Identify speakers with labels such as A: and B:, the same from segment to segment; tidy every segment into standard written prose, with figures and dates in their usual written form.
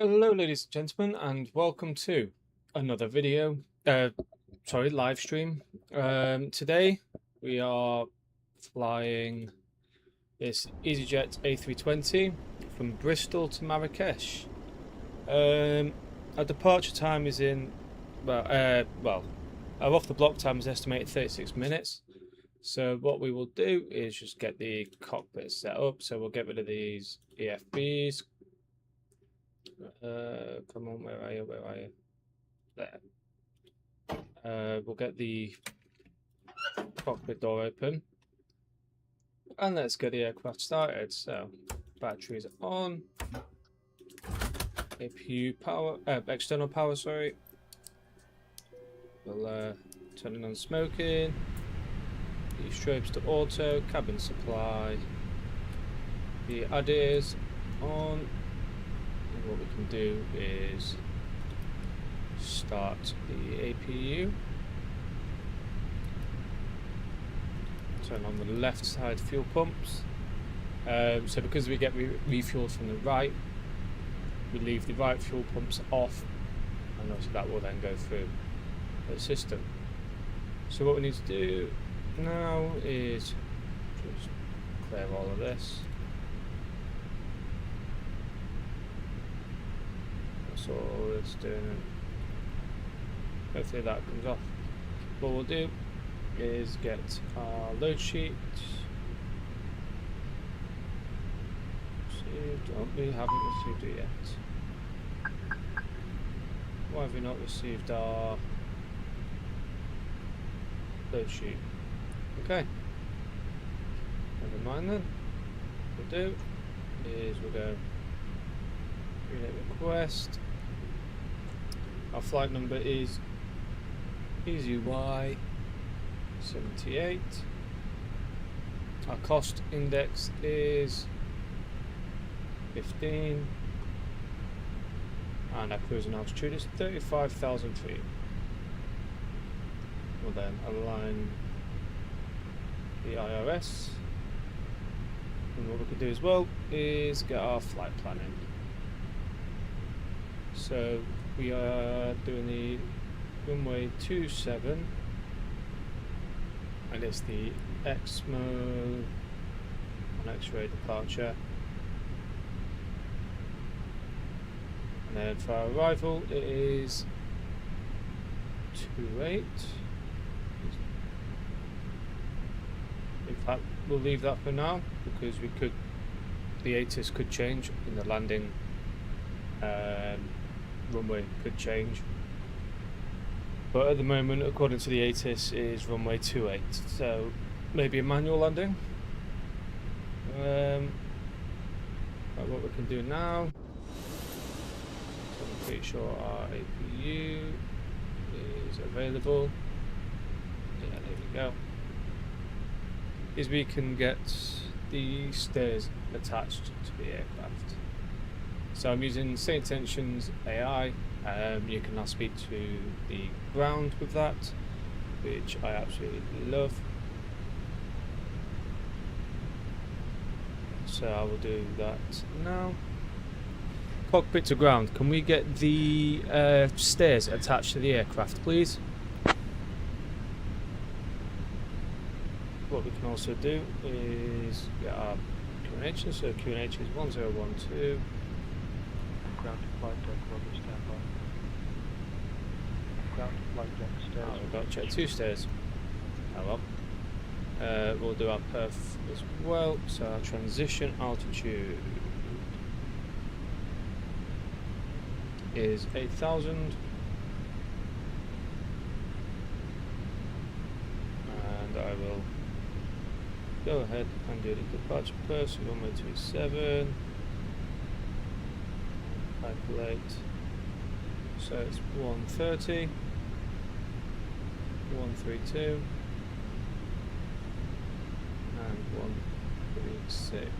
A: Hello, ladies and gentlemen, and welcome to another video. Live stream. Today we are flying this Easyjet A320 from Bristol to Marrakech. Our departure time is our off the block time is estimated 36 minutes. So what we will do is just get the cockpit set up. So we'll get rid of these EFBs. Come on, where are you? Where are you? There. We'll get the cockpit door open. And let's get the aircraft started. So, batteries are on. APU power, external power, sorry. We'll turn it on smoking. The strobes to auto, cabin supply. The ADIRs on. And what we can do is start the APU. Turn on the left side fuel pumps. So because we get refueled from the right, we leave the right fuel pumps off, and obviously that will then go through the system. So what we need to do now is just clear all of this. That's all it's doing. Hopefully that comes off. What we'll do is get our load sheet. We haven't received it yet. Why have we not received our load sheet? Okay. Never mind then. What we'll do is we'll go unit request. Our flight number is EasyY 78. Our cost index is 15, and our cruising altitude is 35,000 feet. We'll then align the IRS, and what we can do as well is get our flight plan in. So we are doing the runway 27, and it's the X-mode on X-ray departure. And then for our arrival, it is 28. In fact, we'll leave that for now because the ATIS could change in the landing. Runway could change. But at the moment, according to the ATIS, is runway 28. So maybe a manual landing. What we can do now. So I'm pretty sure our APU is available. Yeah, there we go. Is we can get the stairs attached to the aircraft. So I'm using St. Tensions AI. You can now speak to the ground with that, which I absolutely love. So I will do that now. Cockpit to ground. Can we get the stairs attached to the aircraft, please? What we can also do is get our QNH. So QNH is 1012.
B: Ground to flight deck, rubber standby. Ground to flight deck, stairs.
A: Oh, we've got to check 2 stairs. Oh well. We'll do our perf as well. So our transition altitude is 8,000. And I will go ahead and do the departure perf. So runway 27. Calculate. So it's 130, 132, and 136.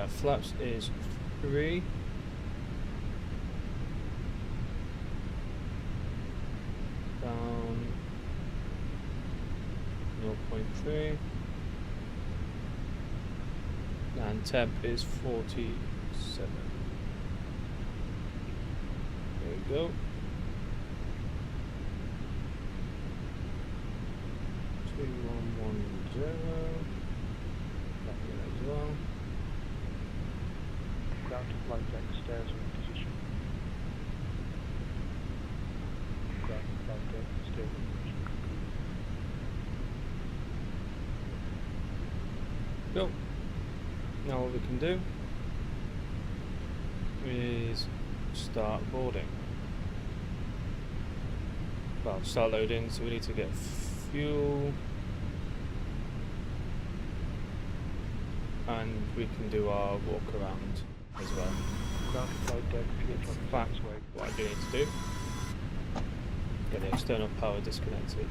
A: Flaps is 3. Down 0.3. and temp is 47. There we go. 2110. Back in as well.
B: Ground to flight deck, stairs are in position. Ground to flight deck, stairs in position.
A: Go. Now what we can do is start boarding. Well, start loading, so we need to get fuel. And we can do our walk around as well.
B: Ground to flight deck, fuel truck is on its way.
A: What I do need to do, get the external power disconnected.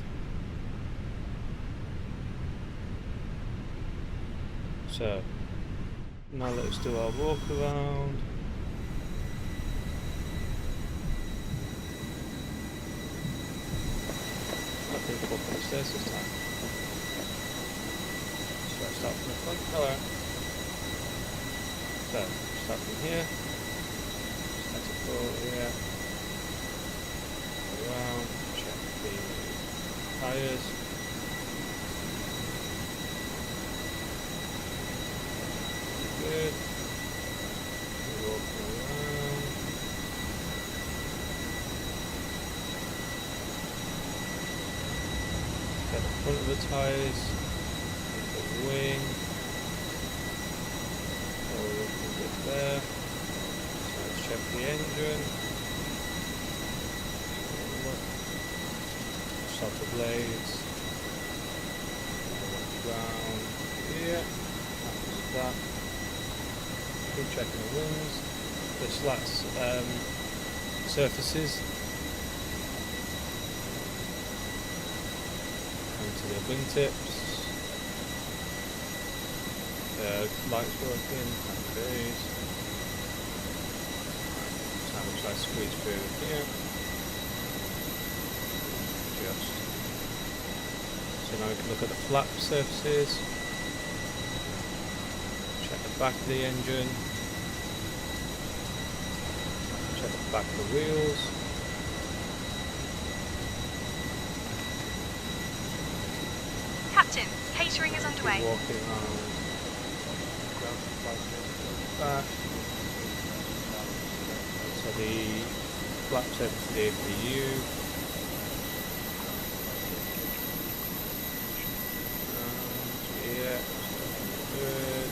A: So, now let's do our walk around. I think we'll go up the stairs this time. So let's start from the front. Hello. So, start from here. Start to go here. Around. Check the tyres. Good. Walk around. Get the front of the tyres. The wing. Oh, looking good there. So let's check the engine. Stop the blades. Round here. After that. Keep checking the wings, the slats, surfaces, and to the wingtips. The lights working, and these. How much I squeeze through here? Just. So now we can look at the flap surfaces. Back of the engine, check the back of the wheels,
C: Captain, catering is underway.
A: walking around back, so the flap surface of the APU, yeah, good.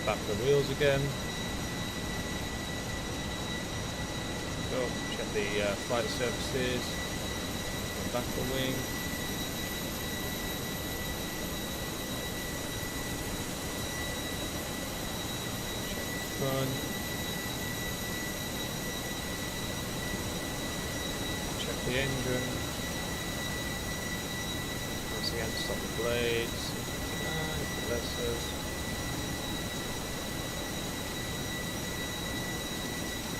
A: Back of the wheels again. Go check the flight surfaces. Back of the wing. Check the front. Check the engine. Once again, stop the blades. And compressors.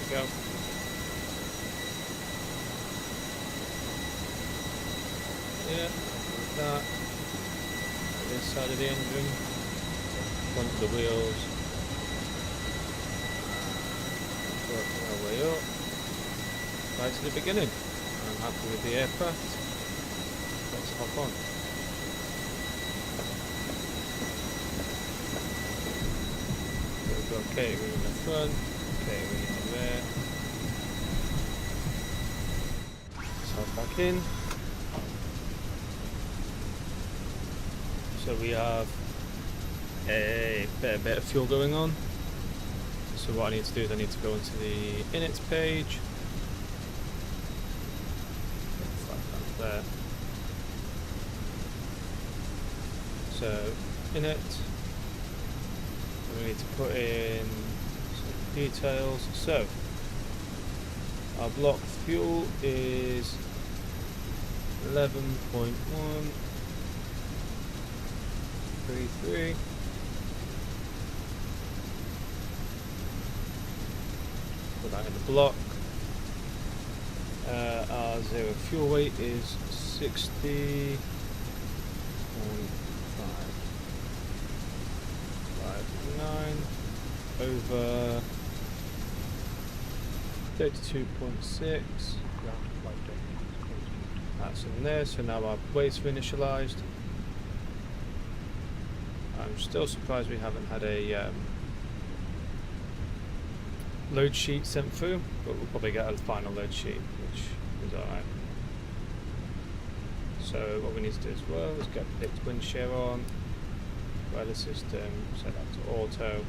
A: Go. Yeah, like that. This side of the engine, front of the wheels, working our way up, right to the beginning. I'm happy with the aircraft. Let's hop on. We've got catering in the front. Okay, we're in the rear. Let's hop back in. So we have a fair bit of fuel going on. So what I need to do is I need to go into the init page. There. So init. We need to put in some details. So our block fuel is 11.133. Put that in the block. Our zero fuel weight is 60.5 59 over 32.6.
B: Ground to flight deck is closed.
A: That's in there, so now our weights are initialized. I'm still surprised we haven't had a load sheet sent through, but we'll probably get a final load sheet, which is alright. So what we need to do as well is get predict wind shear on, weather system, set that to auto.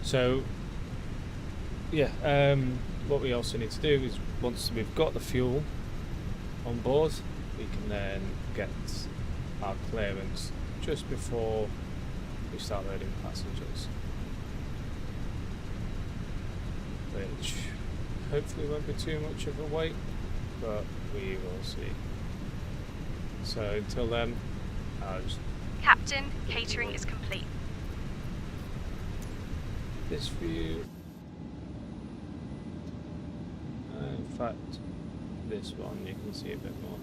A: So yeah, what we also need to do is once we've got the fuel on board, we can then get our clearance just before we start loading passengers, which hopefully won't be too much of a wait, but we will see. So until then, I'll just
C: Captain, catering is complete.
A: this view. In fact, this one you can see a bit more.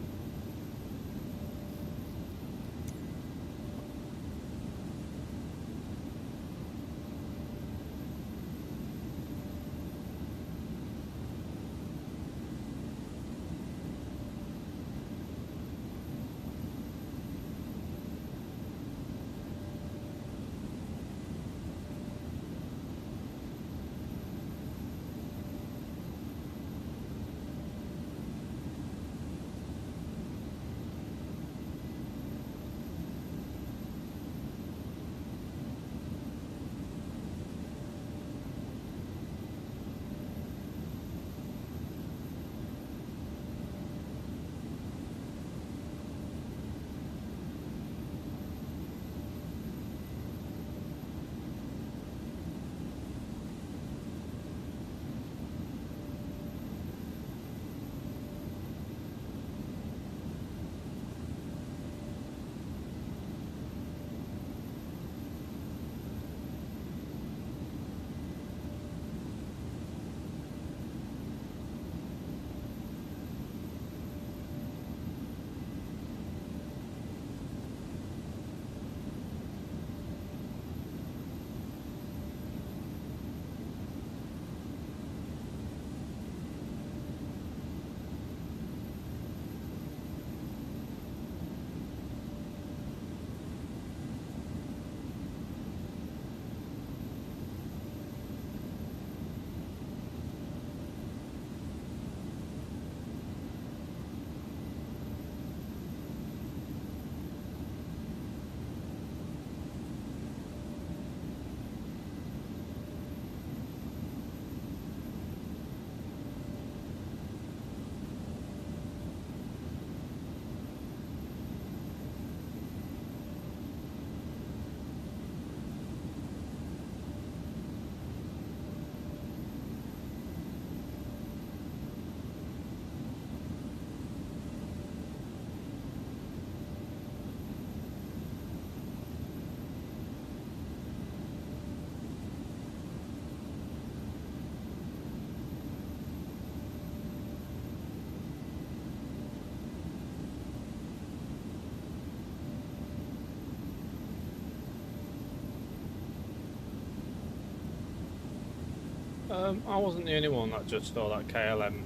A: I wasn't the only one that just saw that KLM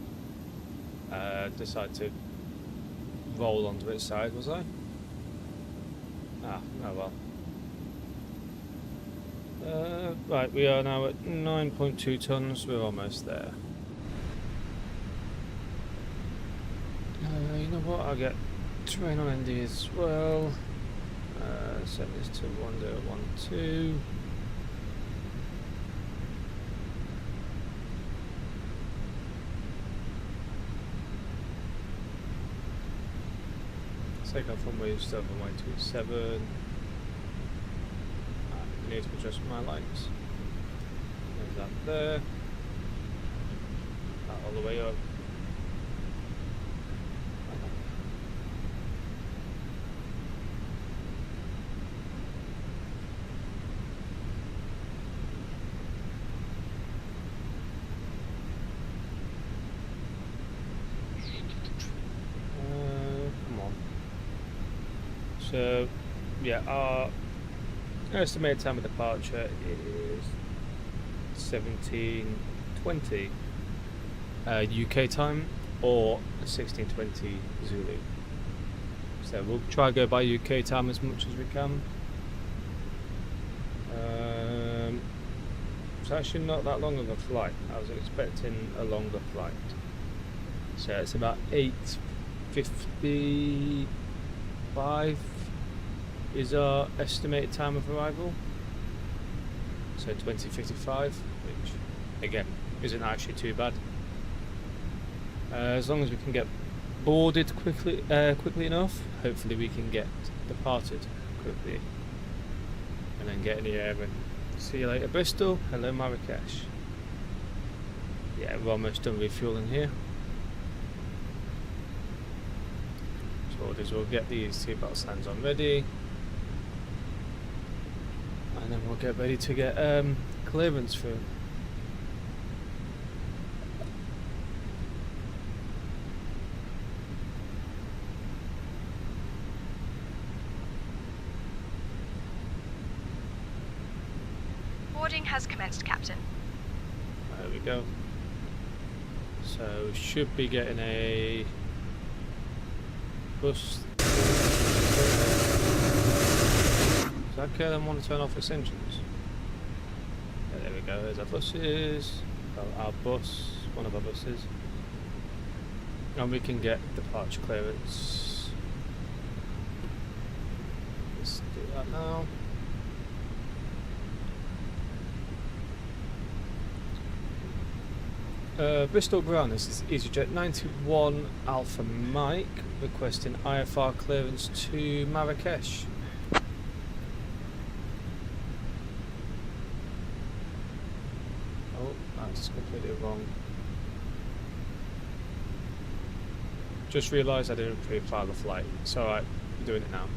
A: decide to roll onto its side, was I? Ah, oh well. Right, we are now at 9.2 tons, we're almost there. You know what, I'll get terrain on ND as well. Set this to 1012. Take off runway 727. I need to adjust my lights. There's that there. That all the way up. So, yeah, our estimated time of departure is 17:20 UK time or 16:20 Zulu. So we'll try to go by UK time as much as we can. It's actually not that long of a flight. I was expecting a longer flight. So it's about 8:55 is our estimated time of arrival. So 20:55, which again isn't actually too bad. As long as we can get boarded quickly enough, hopefully we can get departed quickly and then get in the air and see you later Bristol, hello Marrakech. Yeah, we're almost done refueling here. So orders, we'll get these seatbelt signs on ready and then we'll get ready to get clearance through.
C: Boarding has commenced, Captain.
A: There we go. So we should be getting a bus. Does that KLM want to turn off its engines? Yeah, there we go. There's our buses. Our bus, one of our buses. And we can get departure clearance. Let's do that now. Bristol Brown, this is Easyjet 91 Alpha Mike requesting IFR clearance to Marrakech. Oh, that's completely wrong. Just realised I didn't pre-file the flight. It's alright, we're doing it now.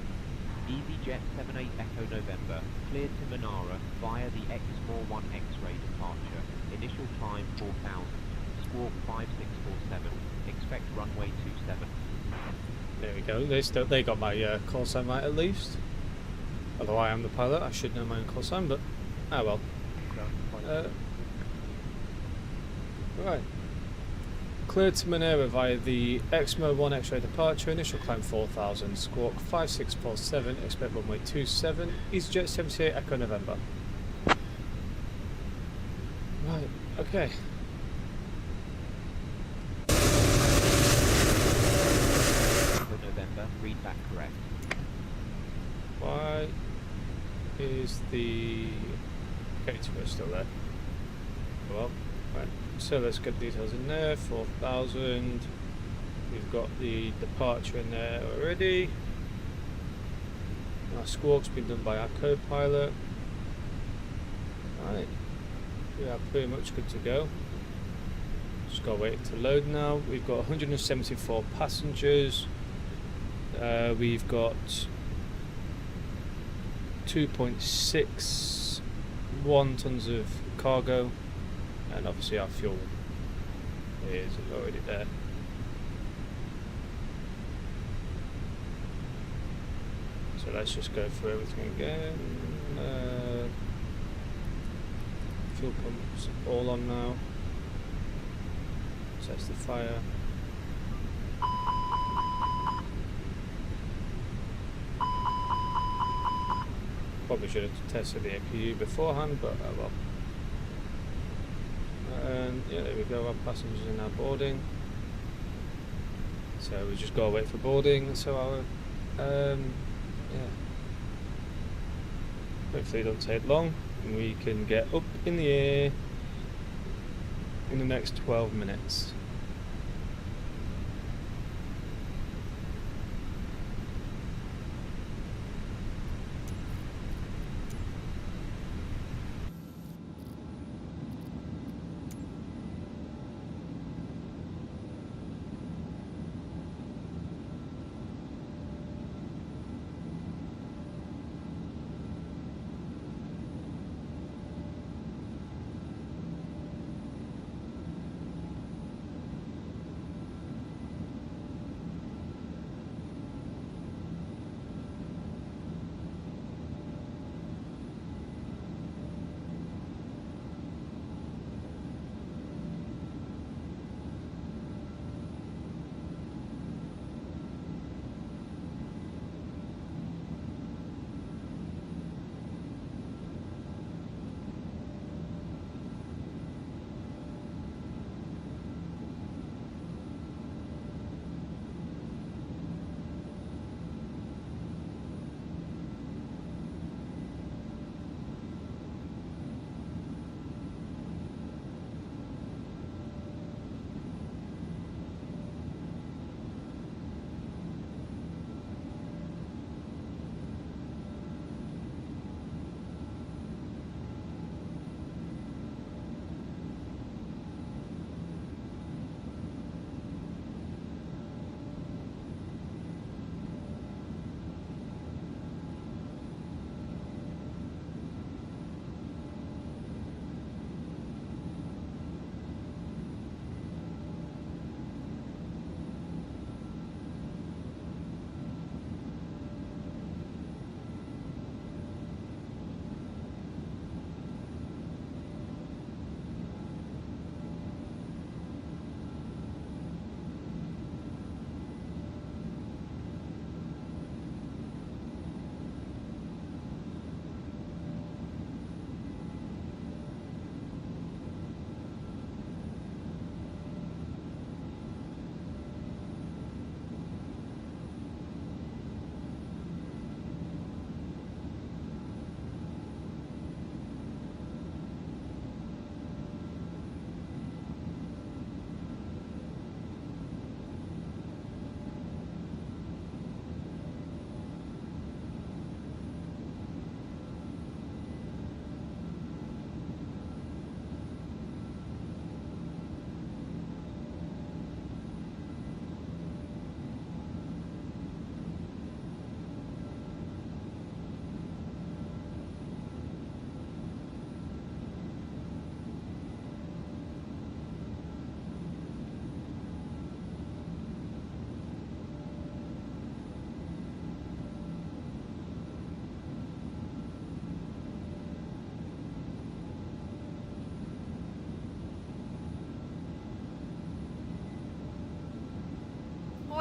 D: Easyjet 78 Echo November, cleared to Manara via the Exmoor 1 X-ray departure. Initial time 4000. Squawk 5647. Expect runway 27.
A: There we go. They got my call sign right at least. Although I am the pilot, I should know my own call sign, but oh well. Right. Cleared to Manara via the Exmoor 1 X-ray departure. Initial climb 4000. Squawk 5647. Expect runway 27. EasyJet 78 Echo November. Right. Okay.
D: November, read back correct.
A: Why is the caterer still there? Well, right. So let's get details in there. 4000. We've got the departure in there already. Our squawk's been done by our co-pilot. Right. We are pretty much good to go. Just gotta wait to load now. We've got 174 passengers. We've got 2.61 tons of cargo, and obviously our fuel is already there. So let's just go through everything again. Fuel pumps all on now. Sets the fire. Probably should have tested the APU beforehand, but oh well. And yeah, there we go, our passengers are now boarding. So we just gotta wait for boarding, so our yeah. Hopefully it don't take long and we can get up in the air in the next 12 minutes.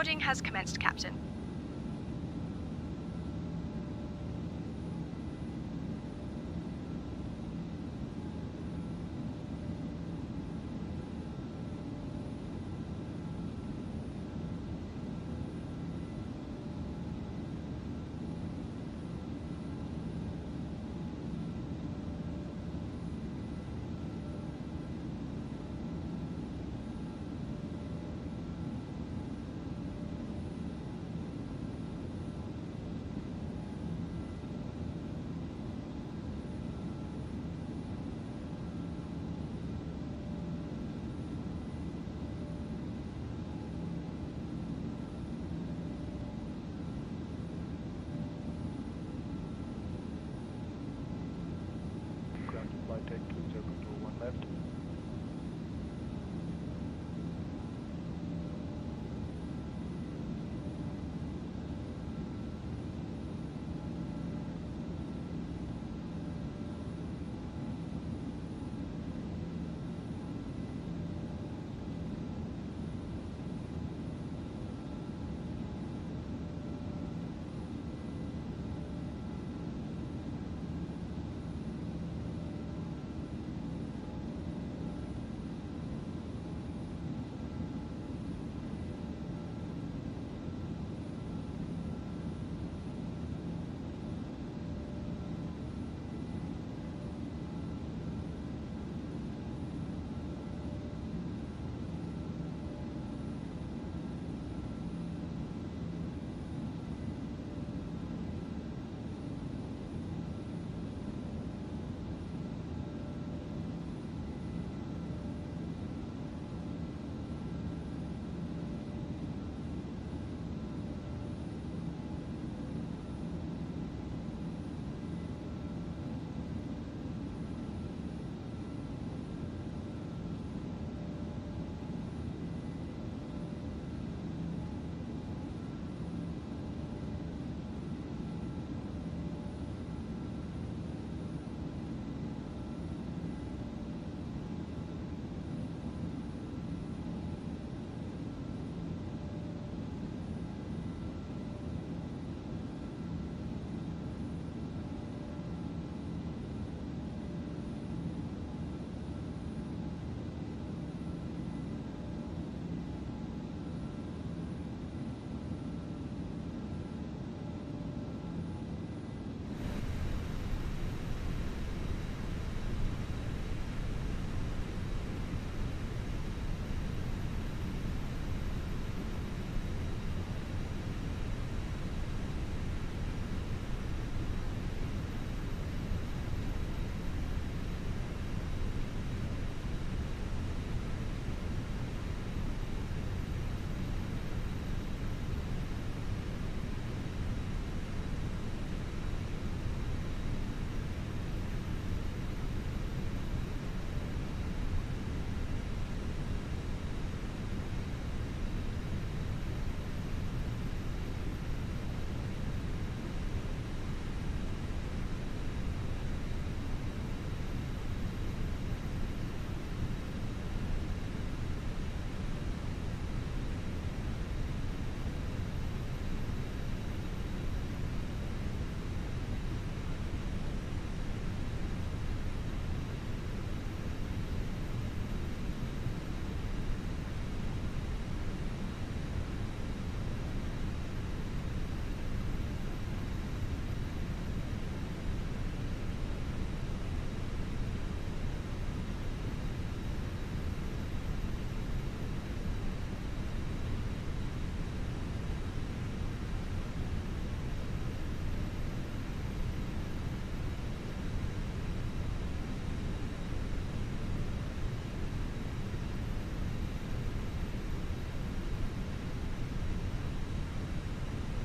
C: Boarding has commenced, Captain.
B: Ground to flight deck 20 door 1 left.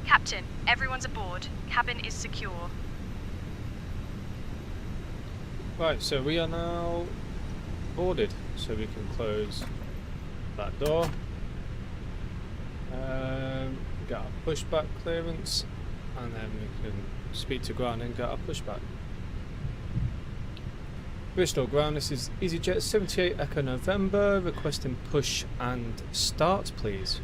C: Captain, everyone's aboard. Cabin is secure.
A: Right, so we are now boarded, so we can close that door. Get our pushback clearance, and then we can speed to ground and get our pushback. Bristol ground, this is Easyjet 78 Echo November, requesting push and start please.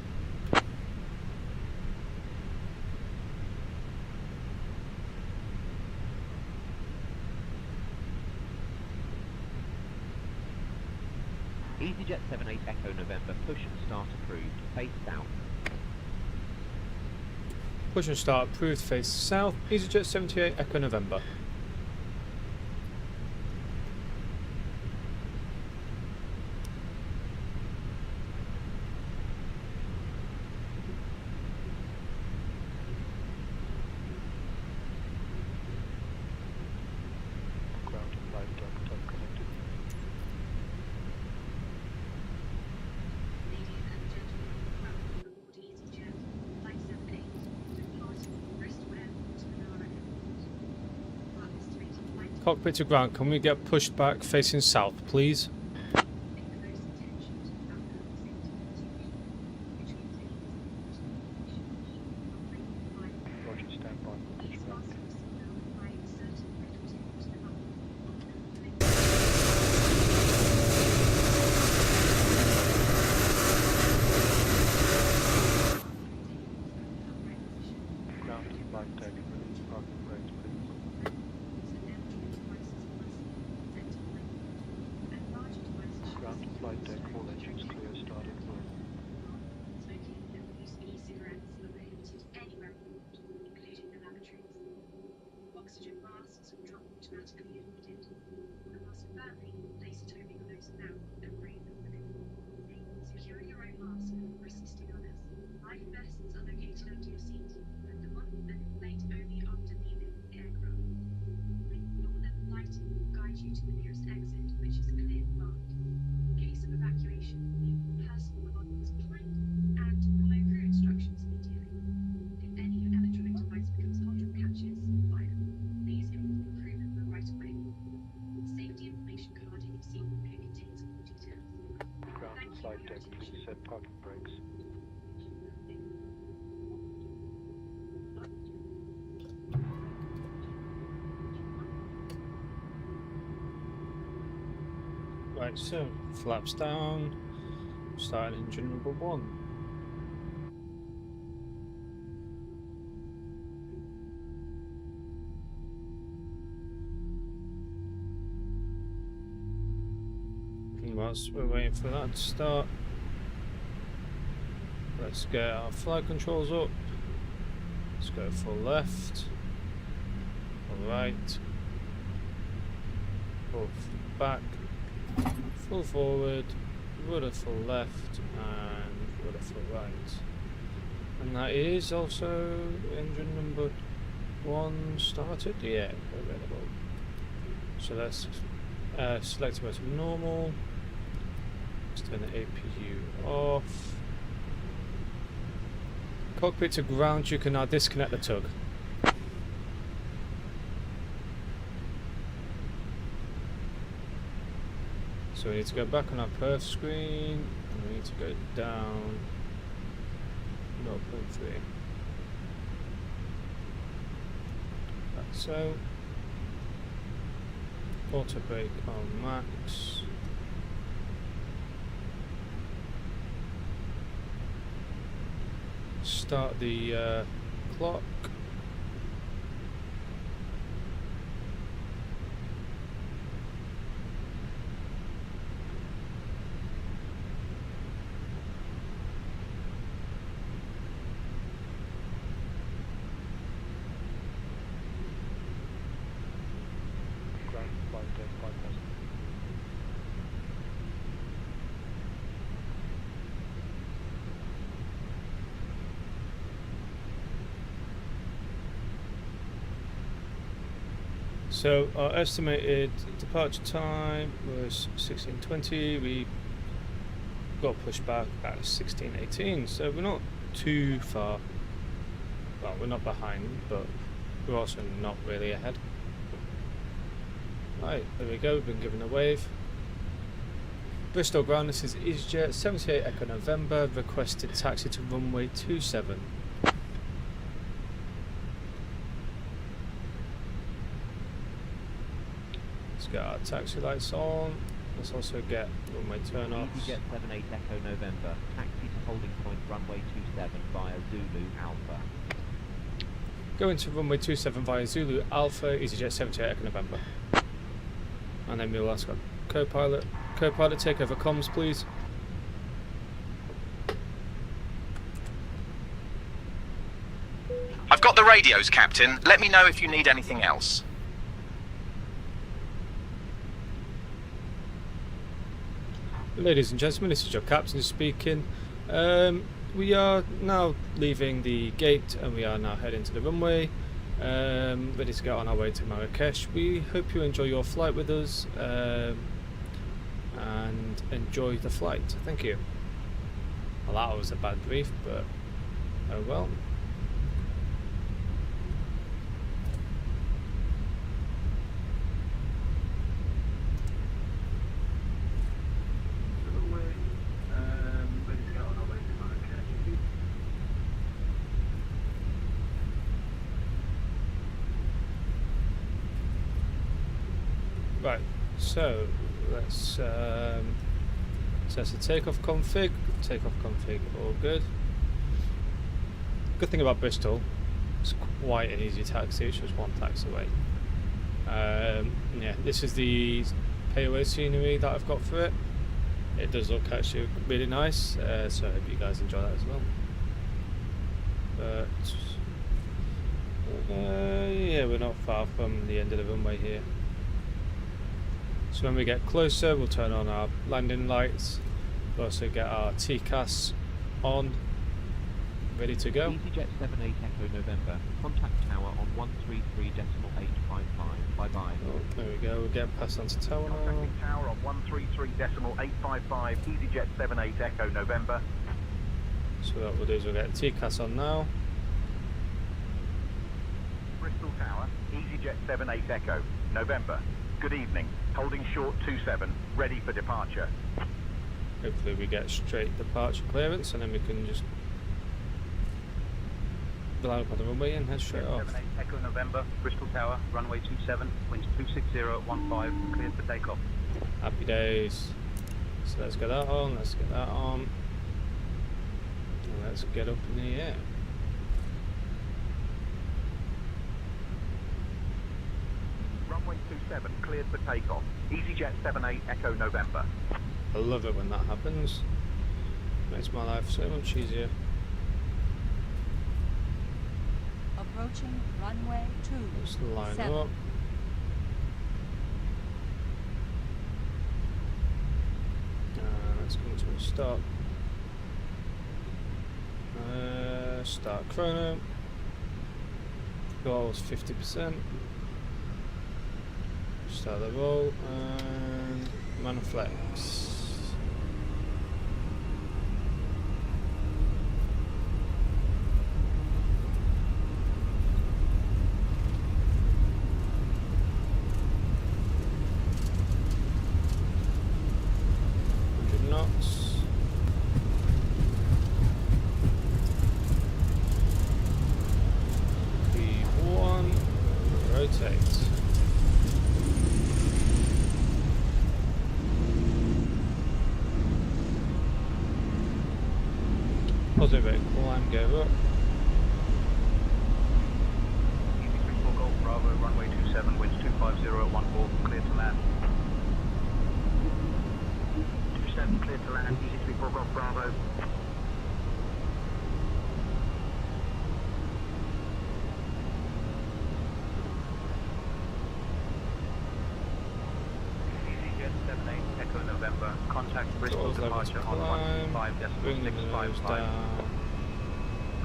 D: EasyJet 78 Echo November, push and start approved. Face south.
A: Push and start approved, face south. EasyJet 78 Echo November.
B: Ground to flight deck, top connected.
E: Ladies and gentlemen, welcome aboard Easyjet, Flight 78, departing Bristol Airport to Marrakech Airport. Our estimated flight time.
A: Cockpit to ground. Can we get pushed back facing south, please?
E: Make the most attention to the background safety situation, which contains
B: Roger, stand by.
E: Please fasten your seatbelt by inserting the middle tip to the button.
B: Ground to flight deck, release parking brakes, please. Ground to flight deck, all engines clear, start at will.
E: Smoking and the use of e-cigarettes are prohibited anywhere aboard, including the lavatories. Oxygen masks will drop automatically if needed. On a mask firmly, place it over your nose and mouth and breathe normally. Secure your own mask before assisting others. Life vests are located under your seat. Put them on and inflate only after leaving the aircraft. Floor level lighting will guide you to the nearest exit, which is clear marked. In case of evacuation, leave all personal belongings behind and follow crew instructions immediately. If any electronic device becomes hot or catches fire, please inform the crew member right away. Safety information card in your seat pocket contains all details.
B: Ground to flight deck, please set parking brakes.
A: Right, so flaps down. Start engine number 1. And whilst we're waiting for that to start, let's get our flight controls up. Let's go full left, full right, full back, full forward, rudder full left, and rudder full right. And that is also engine number 1 started. Yeah, available. So let's select mode to normal. Let's turn the APU off. Cockpit to ground, you can now disconnect the tug. So we need to go back on our perf screen, and we need to go down 0.3. Like so. Auto brake on max. Start the clock.
B: Ground to flight deck, bypass.
A: So our estimated departure time was 16:20. We got pushed back at 16:18. So we're not too far. Well, we're not behind, but we're also not really ahead. Right, there we go. We've been given a wave. Bristol ground. This is Easyjet 78 Echo November. Requested taxi to runway 27. Let's get our taxi lights on. Let's also get runway turn off.
D: EasyJet 78 Echo November, taxi to holding point runway 27 via Zulu Alpha.
A: Go into runway 27 via Zulu Alpha, EasyJet 78 Echo November. And then we'll ask Co-pilot, take over comms, please.
F: I've got the radios, Captain. Let me know if you need anything else.
A: Ladies and gentlemen, this is your captain speaking. We are now leaving the gate and we are now heading to the runway, ready to get on our way to Marrakech. We hope you enjoy your flight with us and enjoy the flight. Thank you. Well, that was a bad brief, but oh well. Right, so let's set the takeoff config, all good. Good thing about Bristol, it's quite an easy taxi, it's just one taxi away. Yeah, this is the payaway scenery that I've got for it. It does look actually really nice, so I hope you guys enjoy that as well. But yeah, we're not far from the end of the runway here. So when we get closer, we'll turn on our landing lights. We'll also get our TCAS on, ready to go.
D: Easyjet 78 Echo November. Contact tower on 133.855. Bye bye.
A: Oh, there we go. We're getting passed on to tower now.
F: Contacting tower on 133.855. Easyjet 78 Echo November.
A: So what we'll do is we'll get TCAS on now.
F: Bristol Tower, Easyjet 78 Echo November. Good evening. Holding short 27, ready for departure.
A: Hopefully we get straight departure clearance and then we can just line up on the runway and head straight off.
F: 78 Echo November, Bristol Tower, runway 27, winds 26015, cleared for takeoff.
A: Happy days. So let's get that on, let's get that on. And let's get up in the air.
F: Runway 27, cleared for takeoff. Easyjet 78 Echo November.
A: I love it when that happens. Makes my life so much easier.
G: Approaching runway 27.
A: Let's line up. Let's come to a stop. Start chrono. Goals 50%. Start the roll and maniflex. Knots. P1, rotate. Positive rate climb, go up.
F: Easy 34 Golf Bravo, runway 27, winds 250 at 14, clear to land. 27, clear to land, Easy 34 Golf Bravo. Easyjet 78 Echo November, contact Bristol departure on 125.655.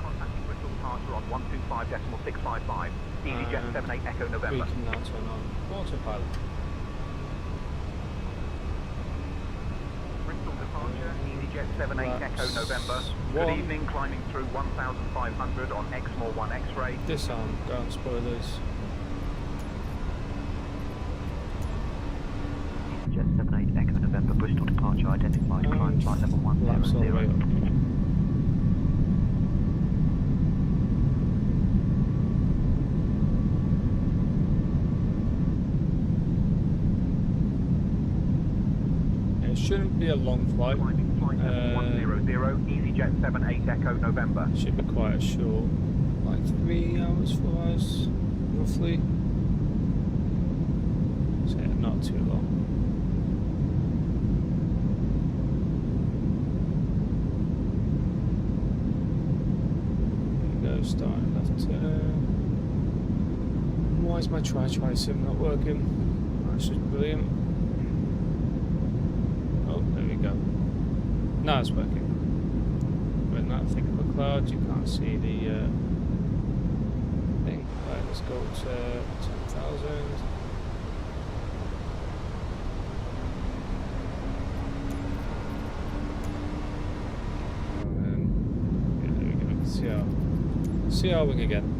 F: Contacting Bristol departure on 125.655. Easyjet 78 Echo
A: We
F: November.
A: can now turn on autopilot.
F: Bristol departure, Easyjet 78 Echo November. Good
A: one.
F: evening, climbing through 1,500 on Exmoor 1 X-ray.
A: Disarm, ground spoilers.
B: Easyjet 78 Echo November, Bristol departure identified, climb flight level
A: Laps all the way
B: 100.
A: up. It shouldn't be a long flight.
F: Climbing flight level 100, Easyjet 78 Echo November.
A: Should be quite a short, like 3 hours for us, roughly. So yeah, not too long. Why is my try sim not working? That's just brilliant. Oh, there we go. Now it's working. When that thick of a cloud, you can't see the thing. Right, let's go to 10,000. Yeah, there we go. See our wing again.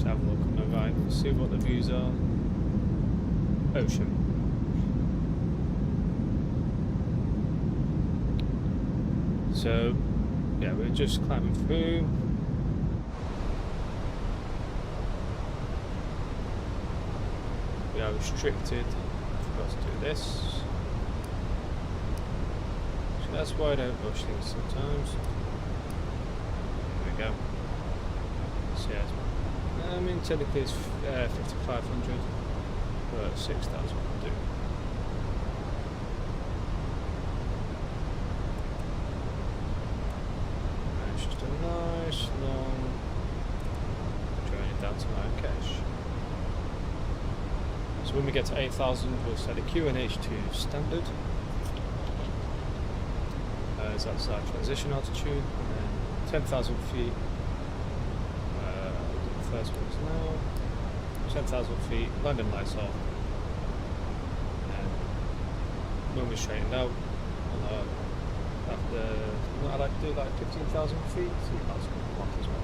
A: Have a look on the right, see what the views are. Ocean. So, yeah, we're just climbing through. We are restricted. Forgot to do this. So that's why I don't rush things sometimes. There we go. So yeah, I mean, technically it's 5,500, but 6,000 will do. And it's just a nice long journey down to Marrakech. So when we get to 8,000, we'll set the QNH to standard. So that's our transition altitude, and then 10,000 feet. First one's now 10,000 feet, landing lights off, and when we're straightened out, I like to do like 15,000 feet, see if that's going to block as well.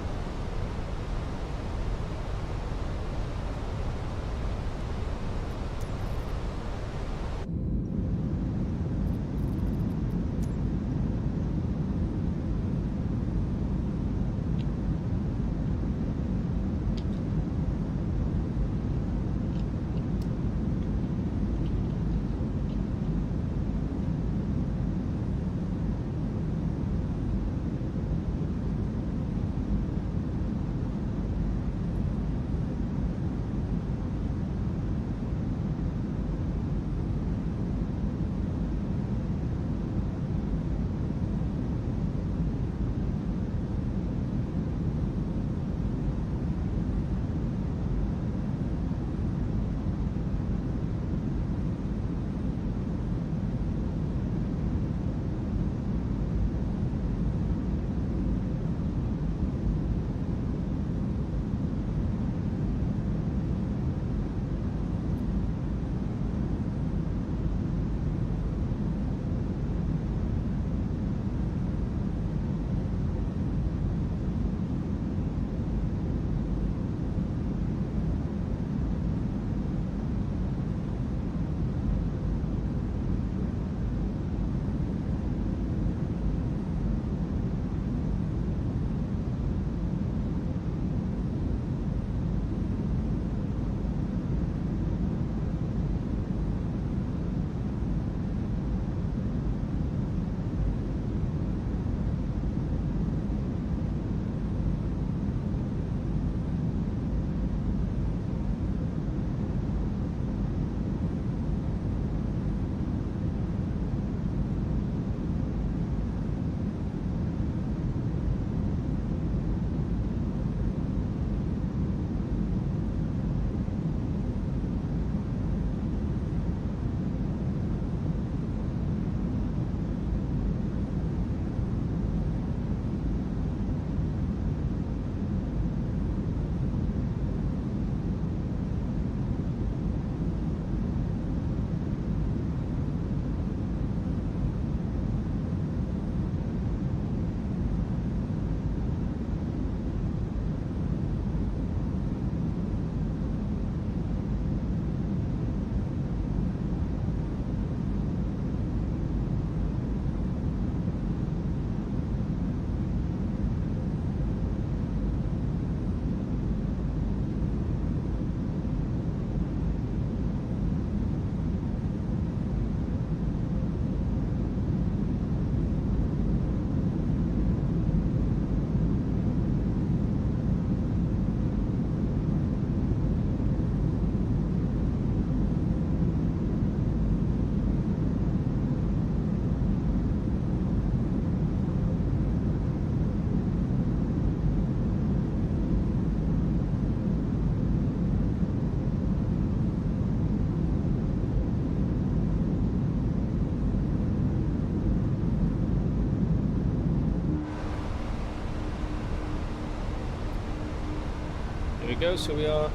A: go. So we are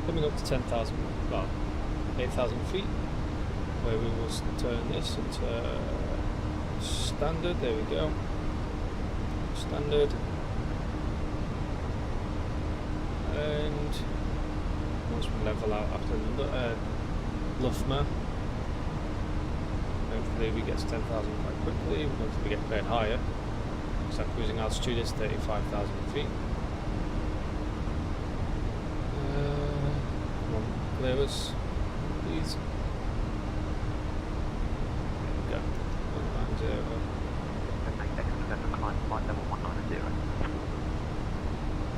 A: coming up to 10,000, well, 8,000 feet, where we will turn this into standard. There we go. Standard. And once we level out after Lufma, hopefully we get to 10,000 quite quickly. Once we get played higher, because our cruising altitude is 35,000 feet. Come on, clear us, please. There we go. 190.
F: Climb flight level 190.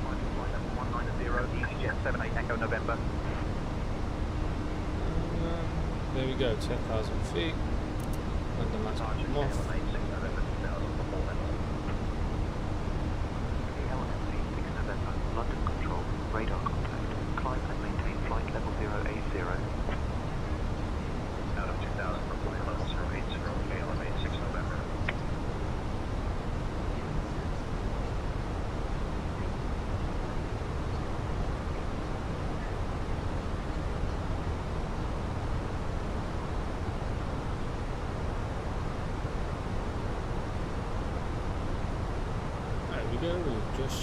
F: Flight level 190, EasyJet 78 Echo November.
A: There we go, 10,000 feet. And then let's come off.
B: London Control, radar contact. Climb and maintain flight level 080.
F: Out of 2000 for flight level 080, KLM 86 November.
A: There we go, we're just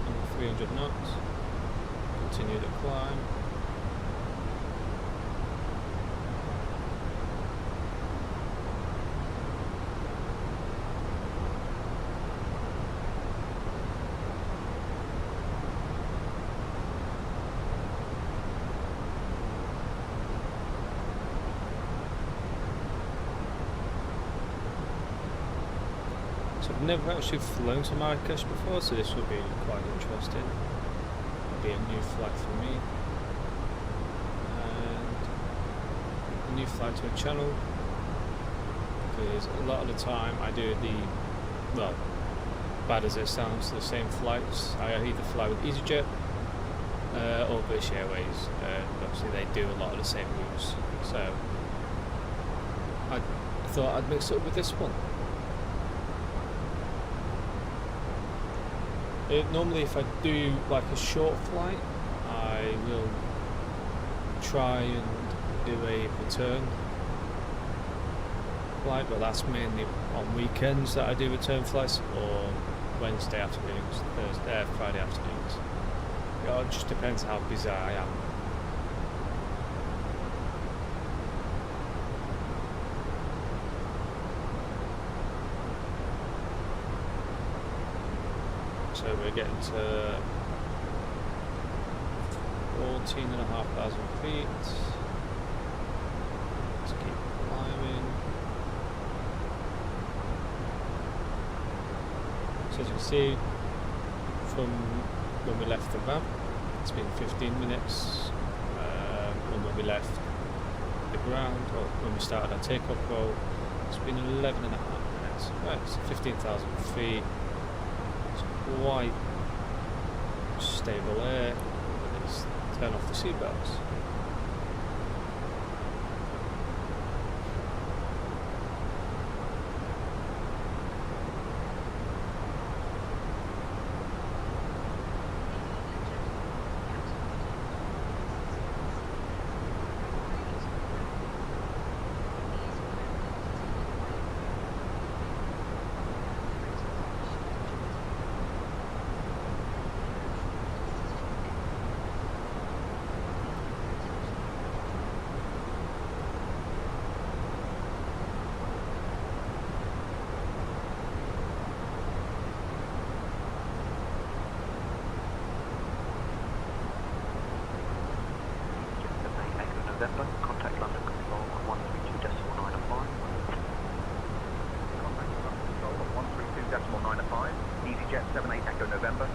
A: under 300 knots. Continue to climb. So I've never actually flown to Marrakech before, so this will be quite interesting. It'll be a new flight for me. And a new flight to a channel. Because a lot of the time I do the, well, bad as it sounds, the same flights. I either fly with Easyjet or British Airways. Obviously they do a lot of the same routes. So I thought I'd mix it up with this one. Normally if I do like a short flight, I will try and do a return flight, but that's mainly on weekends that I do return flights, or Wednesday afternoons, Friday afternoons. It just depends how busy I am. So we're getting to 14,500 feet. Let's keep climbing. So as you can see, from when we left the ramp, it's been 15 minutes. And when we left the ground, or when we started our takeoff roll, it's been 11.5 minutes. Right, so 15,000 feet. Quite stable air. Let's turn off the seatbelts.
B: November, contact London Control on 132.905.
F: Contact London Control on 132.905. EasyJet 78 Echo November.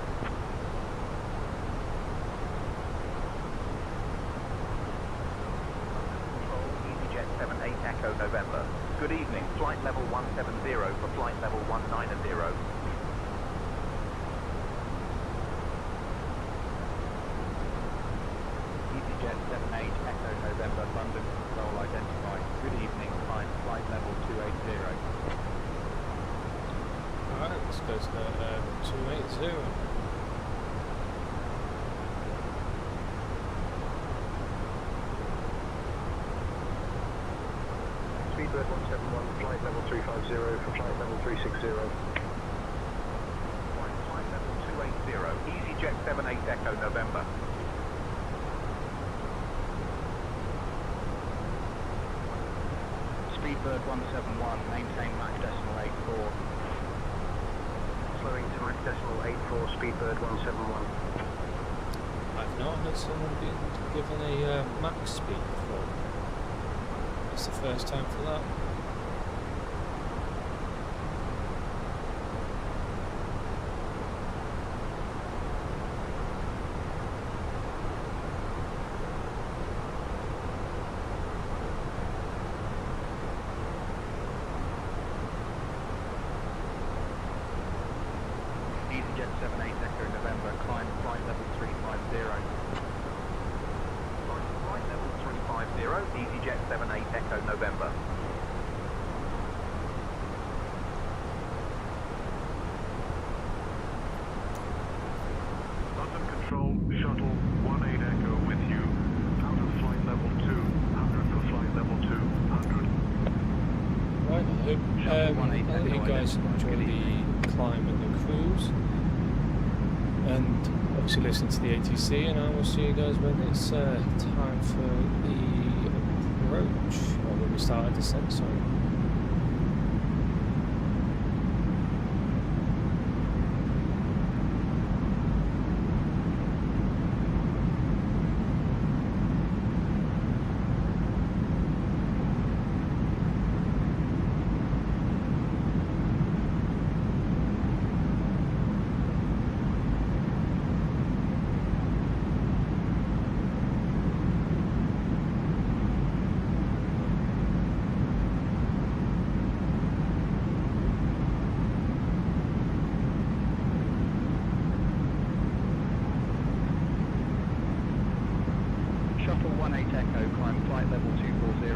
F: Control, EasyJet 78 Echo November. Good evening, flight level 170 for flight level 190. EasyJet 78 Echo November, London Control identified. Good evening, climb flight level 280.
A: Alright, let's go to 280.
H: Speedbird 171, flight level 350 for flight level 360.
F: Flight level 280, EasyJet 78 Echo November.
H: Speedbird 171, maintain Mach decimal 84. Slowing to Mach decimal 84, Speedbird 171.
A: I've not had someone being given a max speed before. It's the first time for that.
H: EasyJet 78 Echo November, climb flight level 350.
F: Flight level 350, EasyJet 78 Echo November.
H: London Control, shuttle 18 Echo with you. Out of flight level 200 for flight level 200.
A: Right, I hope you guys enjoy the climb and the cruise. And obviously listen to the ATC, and I will see you guys when it's time for the approach, or when we start our descent, sorry.
H: Shuttle 18 Echo, climb flight level 240.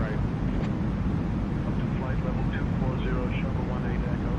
H: Up to flight level 240, shuttle 18 Echo.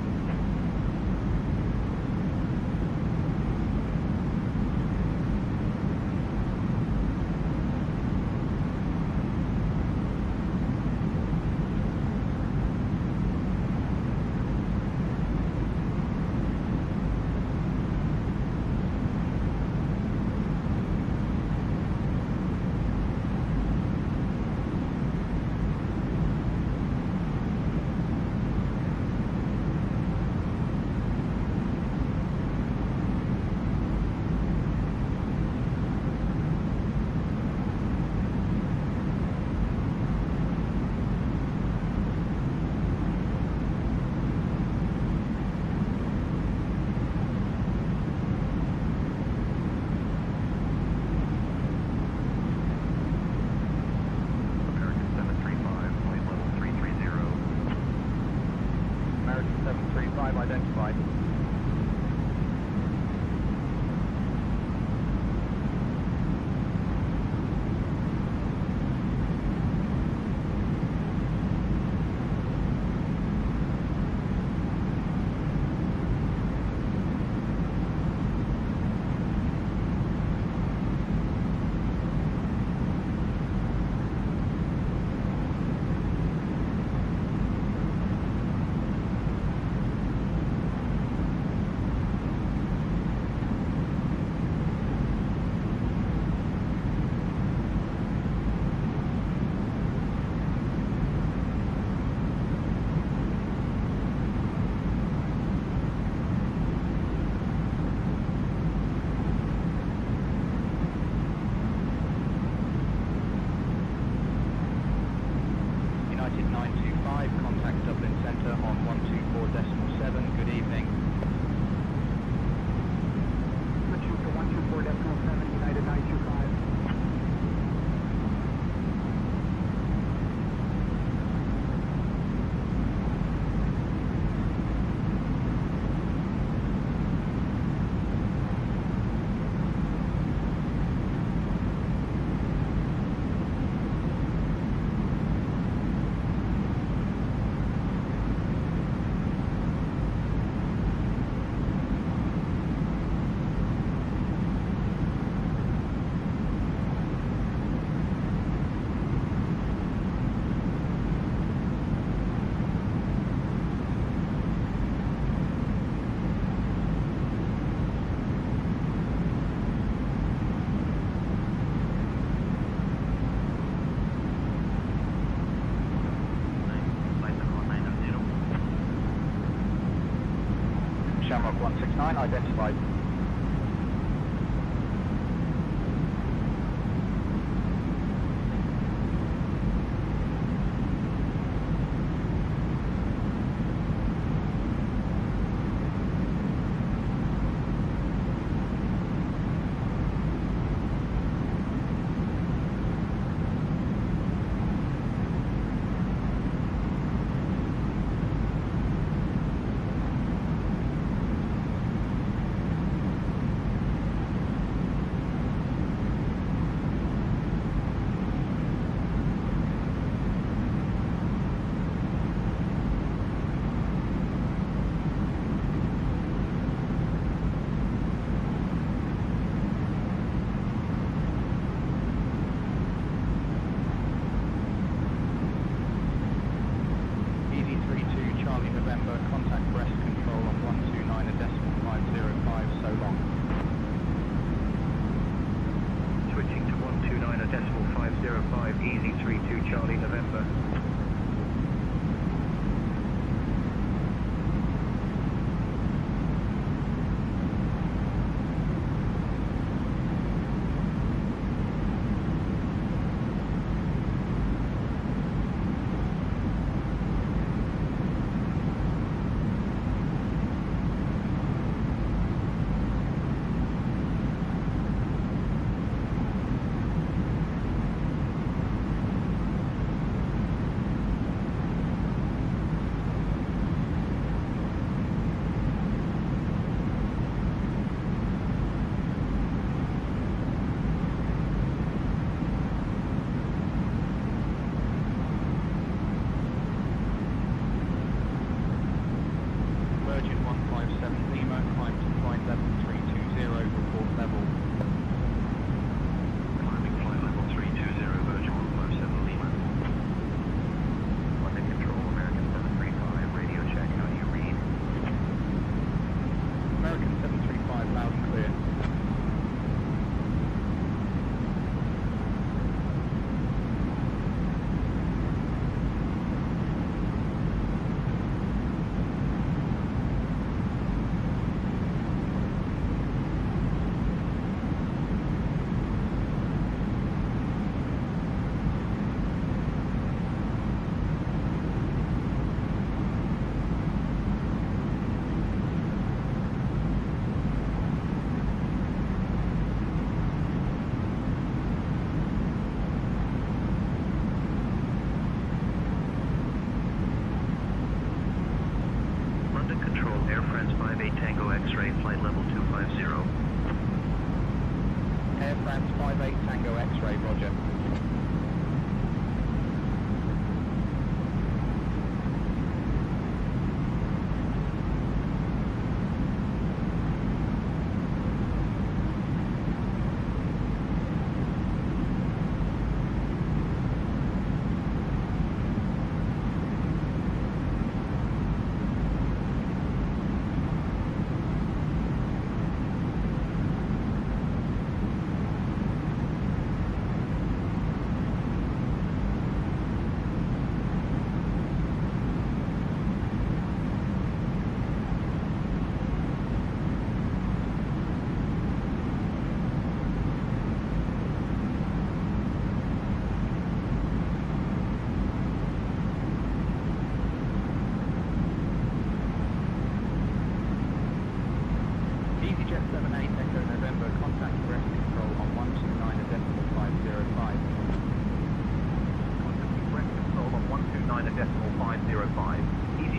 F: Client identified.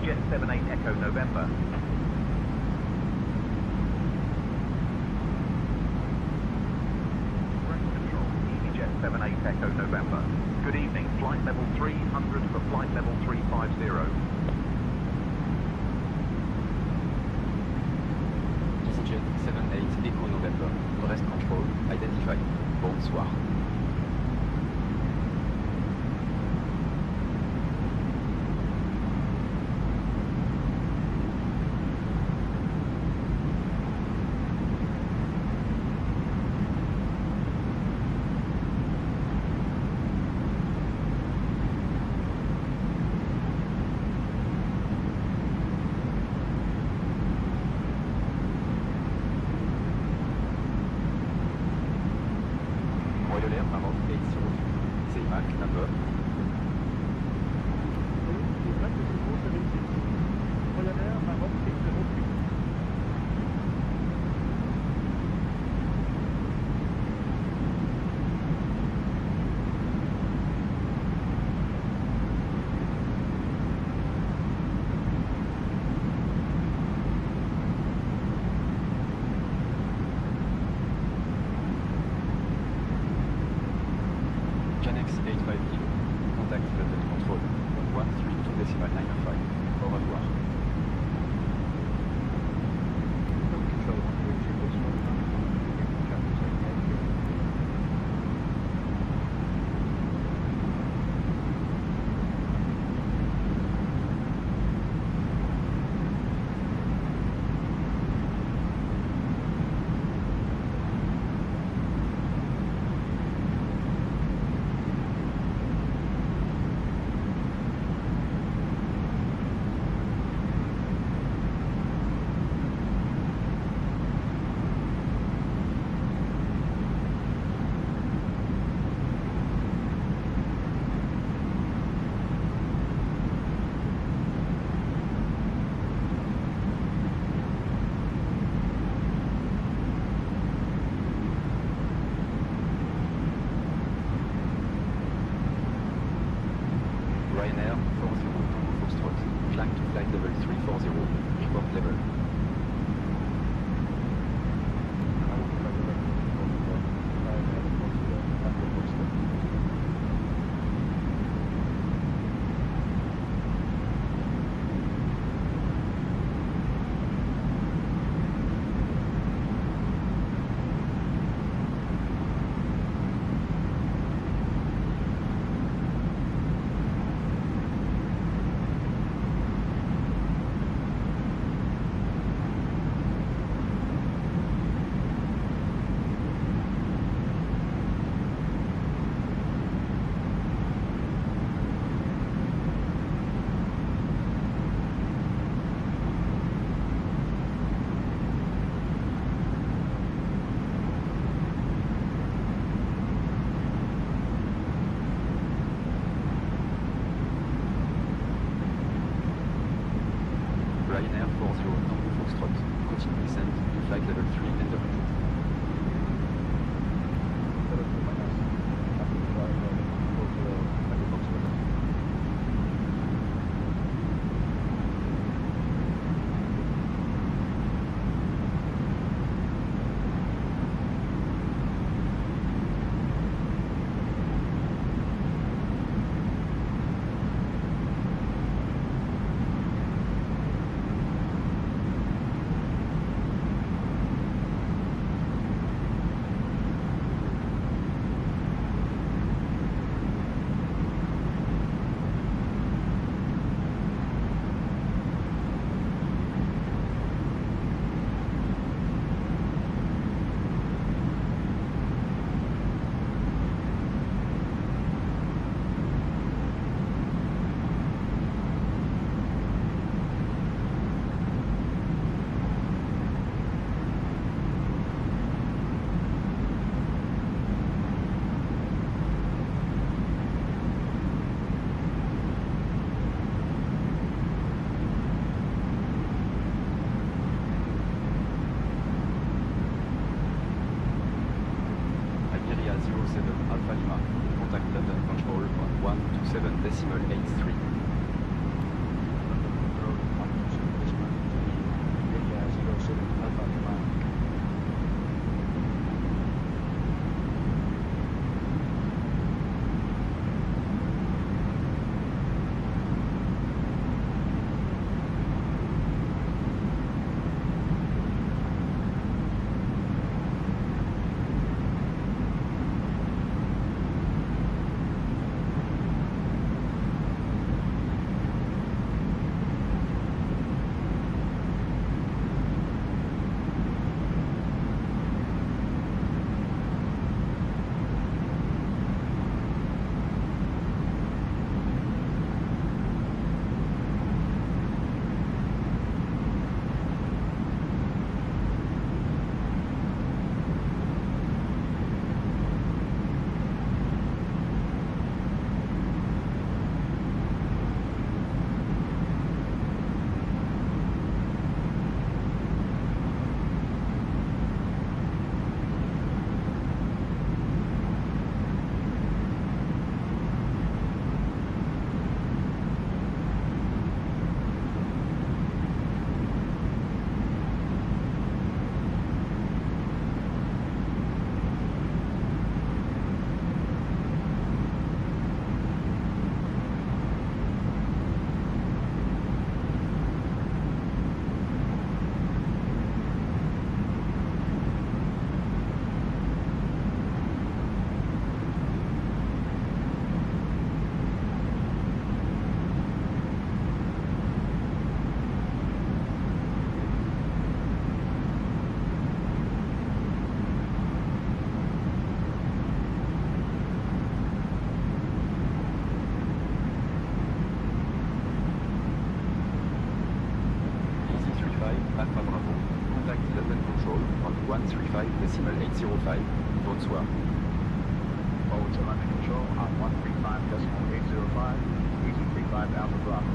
F: Easyjet 78 Echo November. Direct control, Easyjet 78 Echo November. Good evening, flight level 300 for flight level 350.
I: Easyjet 78 Echo November. Brest control identified. Bonsoir. Air Maroc 803. CMAC number.
H: Royal Air Maroc 803.
I: Canex 85 kilo. Contact level control 132.95. Au revoir.
H: Control
I: Ryanair 40 Foxtrot. Climb to flight level 340. Report level. Ryanair 40 Foxtrot. Continue descent to flight level 3 and 100. Iberia 07 Alpha Lima. Contact London Control on 127.83. decimal 805. Bonsoir.
H: Forward to London Control on 135.805. Easy 35 Alpha Bravo.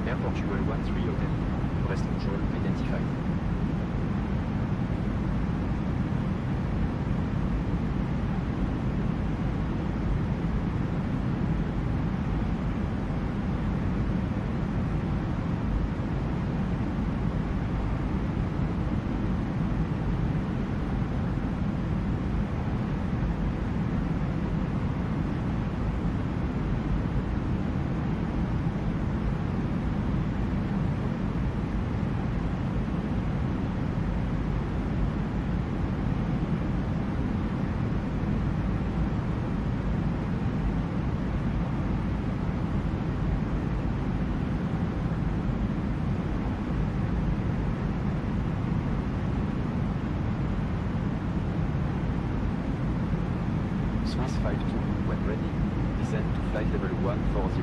I: Air Portugal 13 Hotel. Brest control identified. Swiss 52, when ready, descend to flight level 140.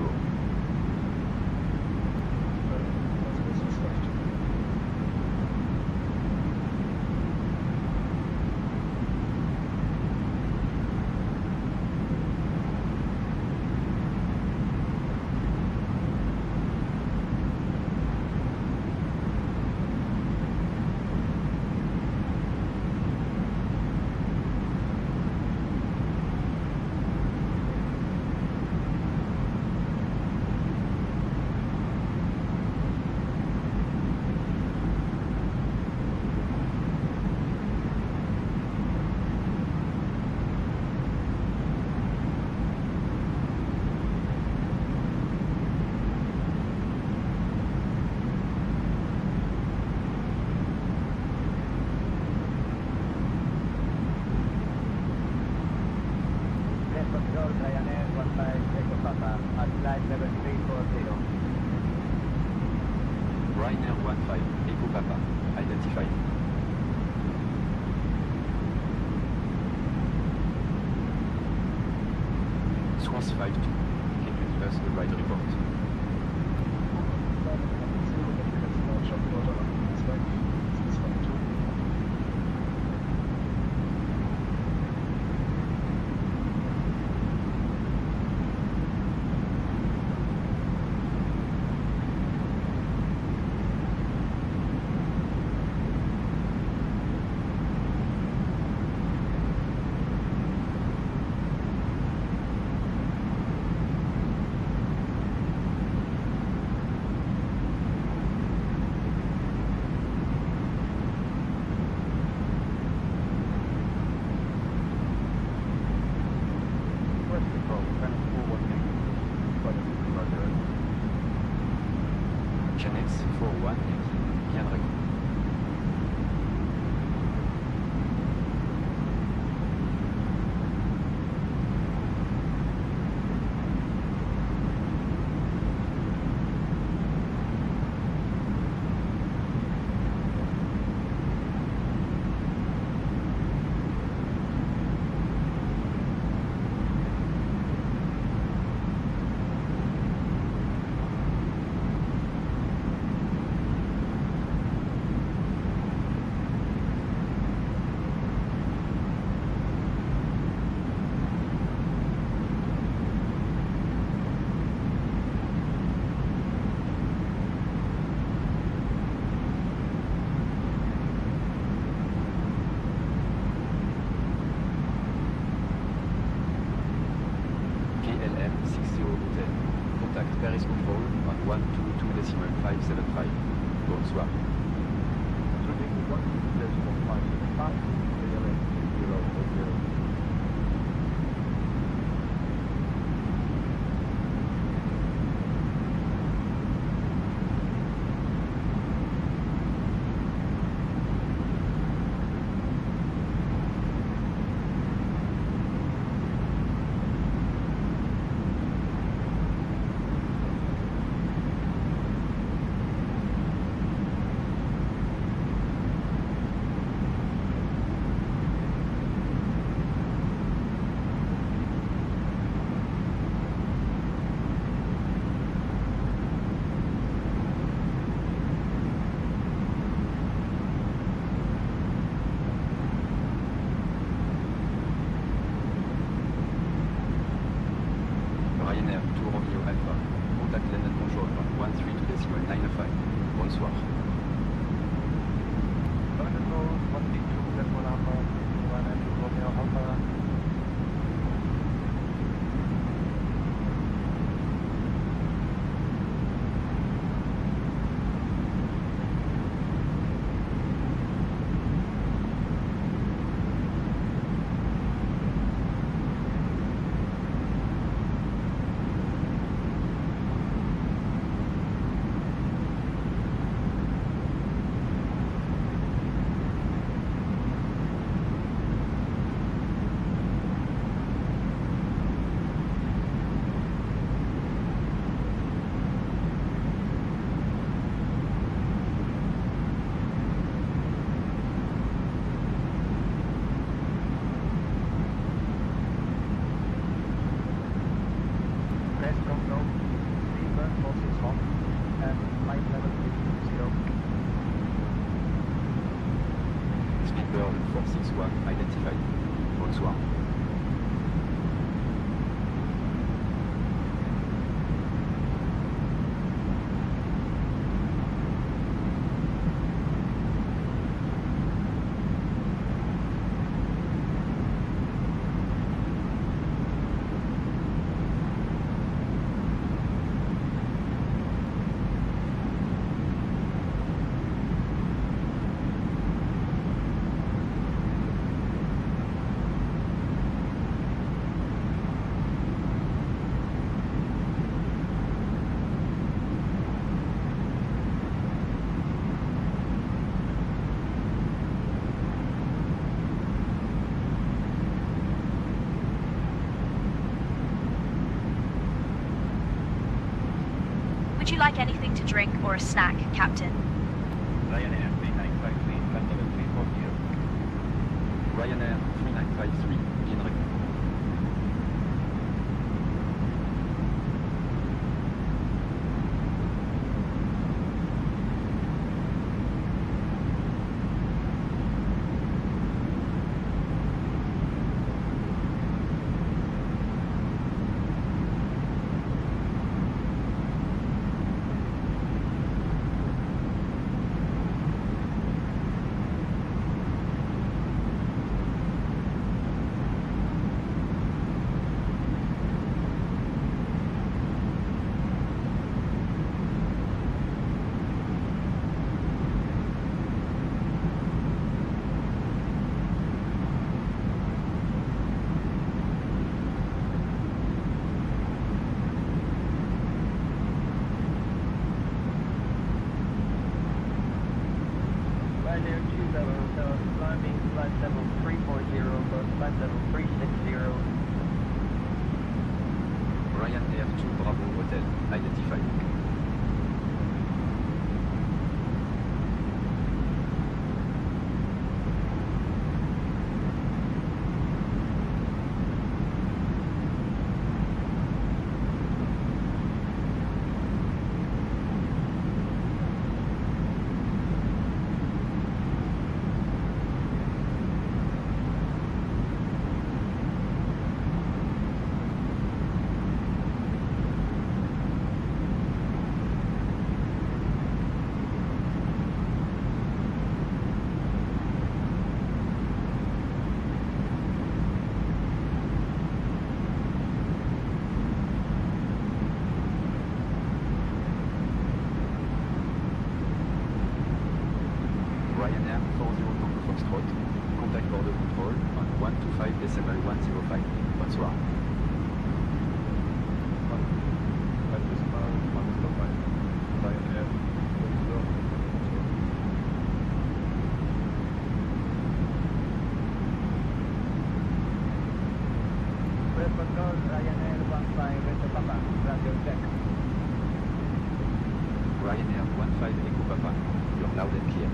I: Ryanair 15, Echo Papa, identified. Swiss 52, can you give us the right report? Channels 41 Yankee, bien reconnu. 2.575. Bonsoir.
H: Switching to 1.575, clear at 2040.
I: Ryanair, Tour Romeo Alpha. Contact London Control 13.95. Bonsoir.
H: London Road, 132, Alpha, Ryanair to Romeo Alpha.
I: Speedbird 461 identified. Bonsoir.
C: Would you like anything to drink or a snack, Captain?
F: Ryanair 3953, flight level 340.
I: Ryanair 3953, bien reconnu.
H: Ryanair 200, climbing flight level 340, flight level 360.
I: Ryanair 2 Bravo Hotel identified. Tango Foxtrot. Contact border control on 125.105. Bonsoir. Ryanair 15 Echo Papa. You're loud and clear.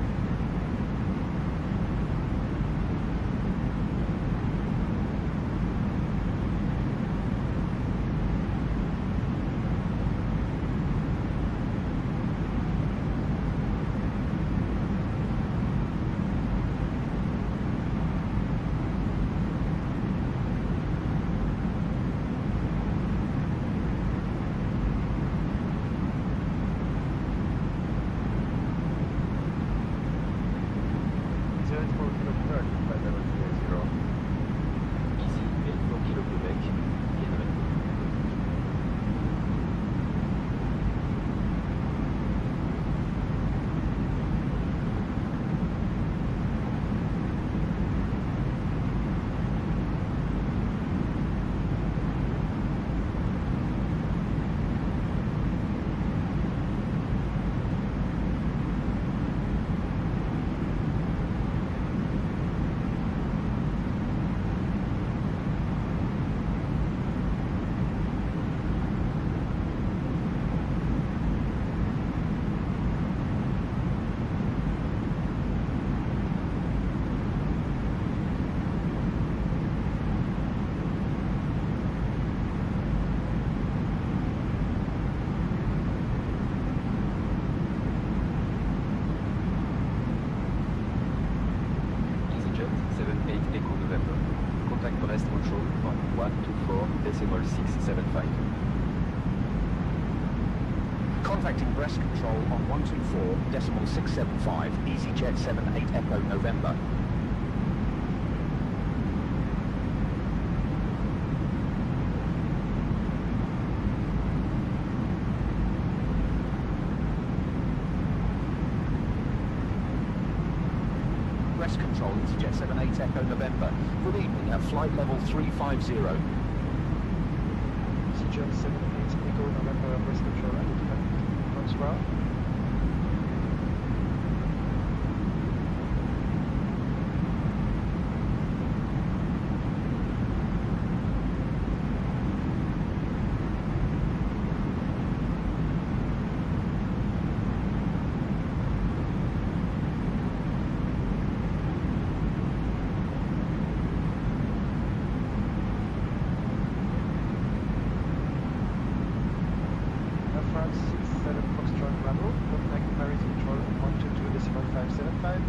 I: Easyjet 78 Echo November. Contact Brest control on 124.675.
J: Contacting Brest control on 124.675. Easyjet 78 Echo November. Brest control, Easyjet 78 Echo November. Good evening, at flight level 350.
H: Easyjet 78 Echo November, Brest control, bonsoir. France 67 Foxtrot Bravo, contact Paris control 122.575.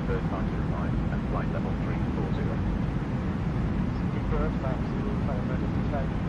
F: third time to arrive at flight level 340.
H: Confirmed, 505 emergency flight.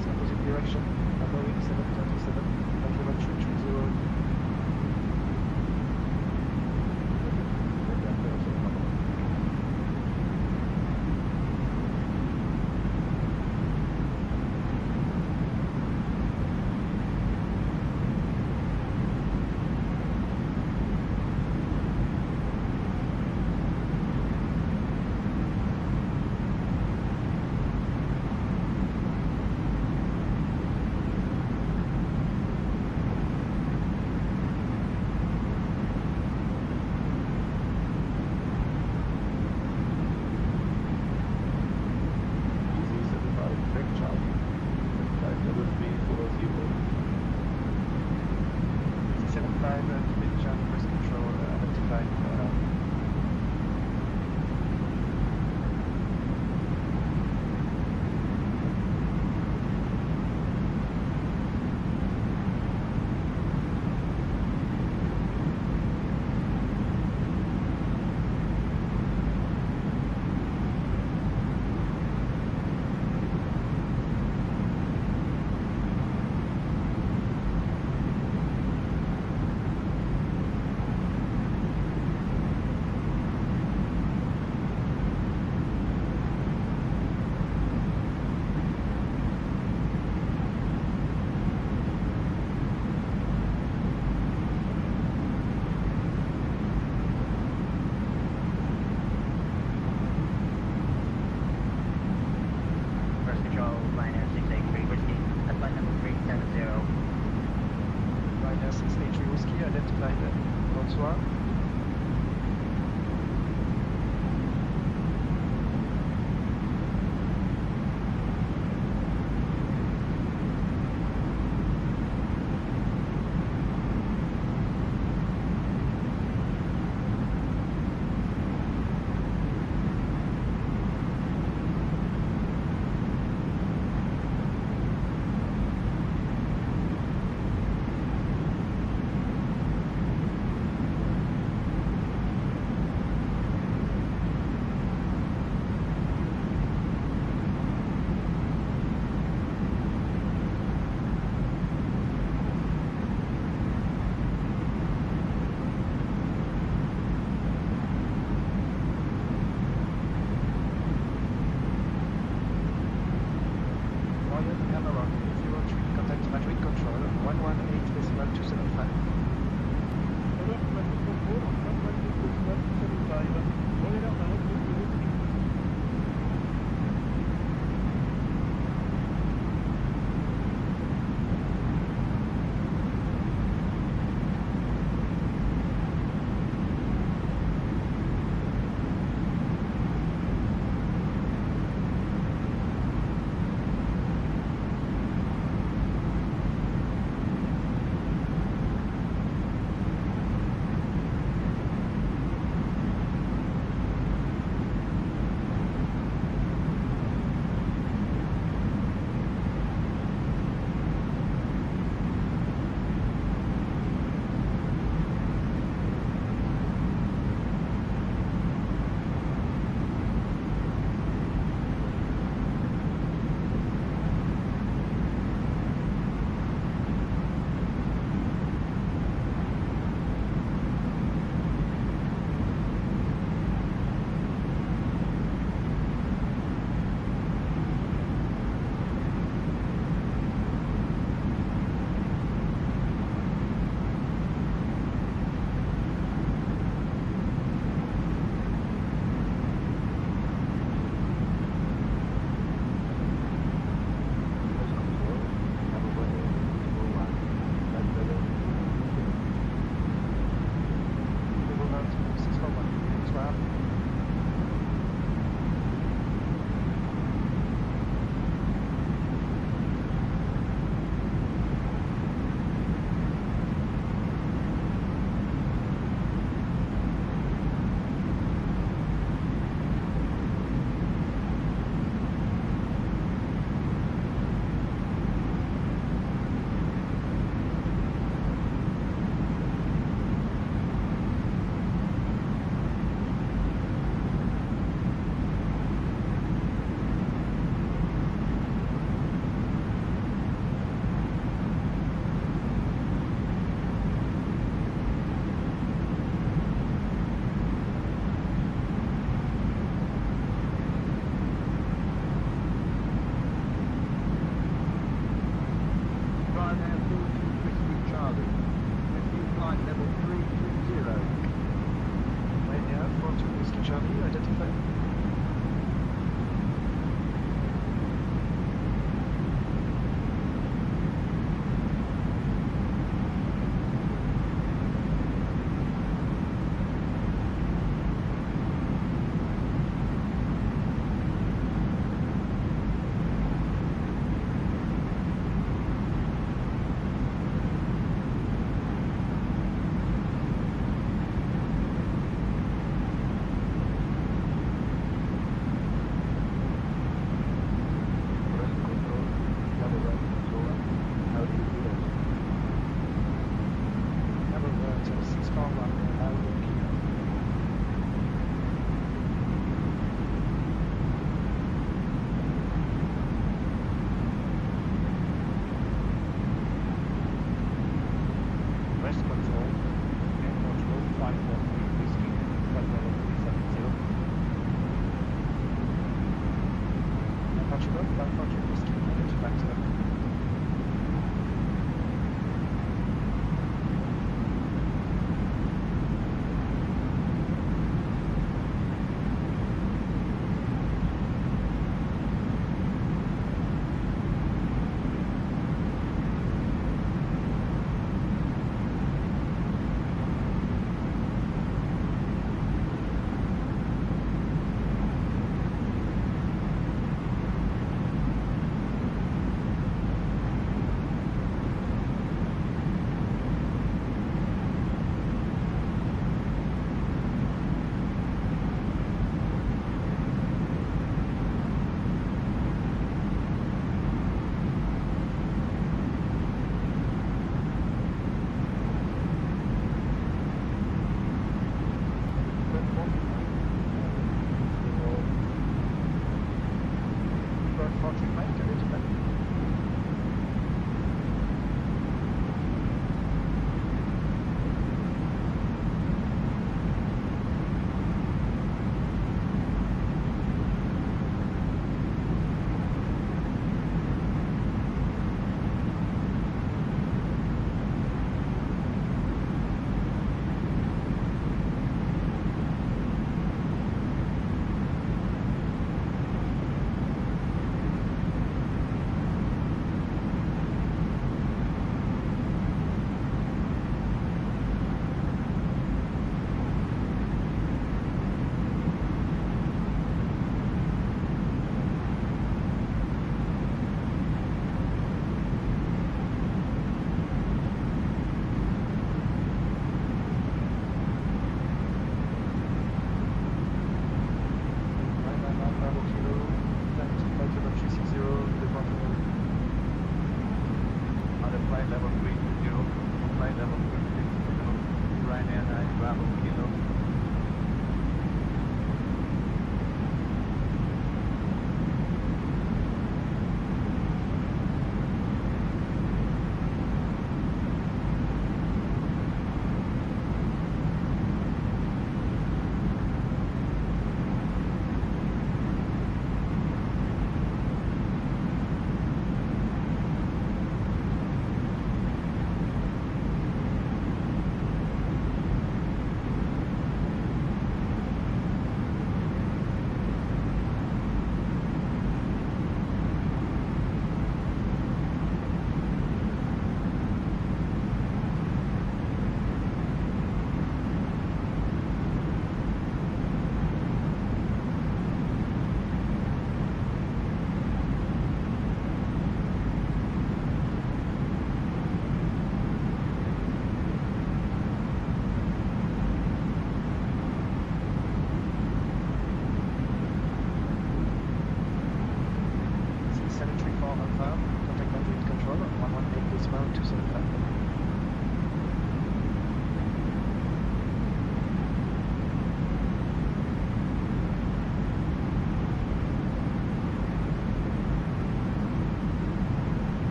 H: Mass opposite direction, Boeing 727, flight level 330.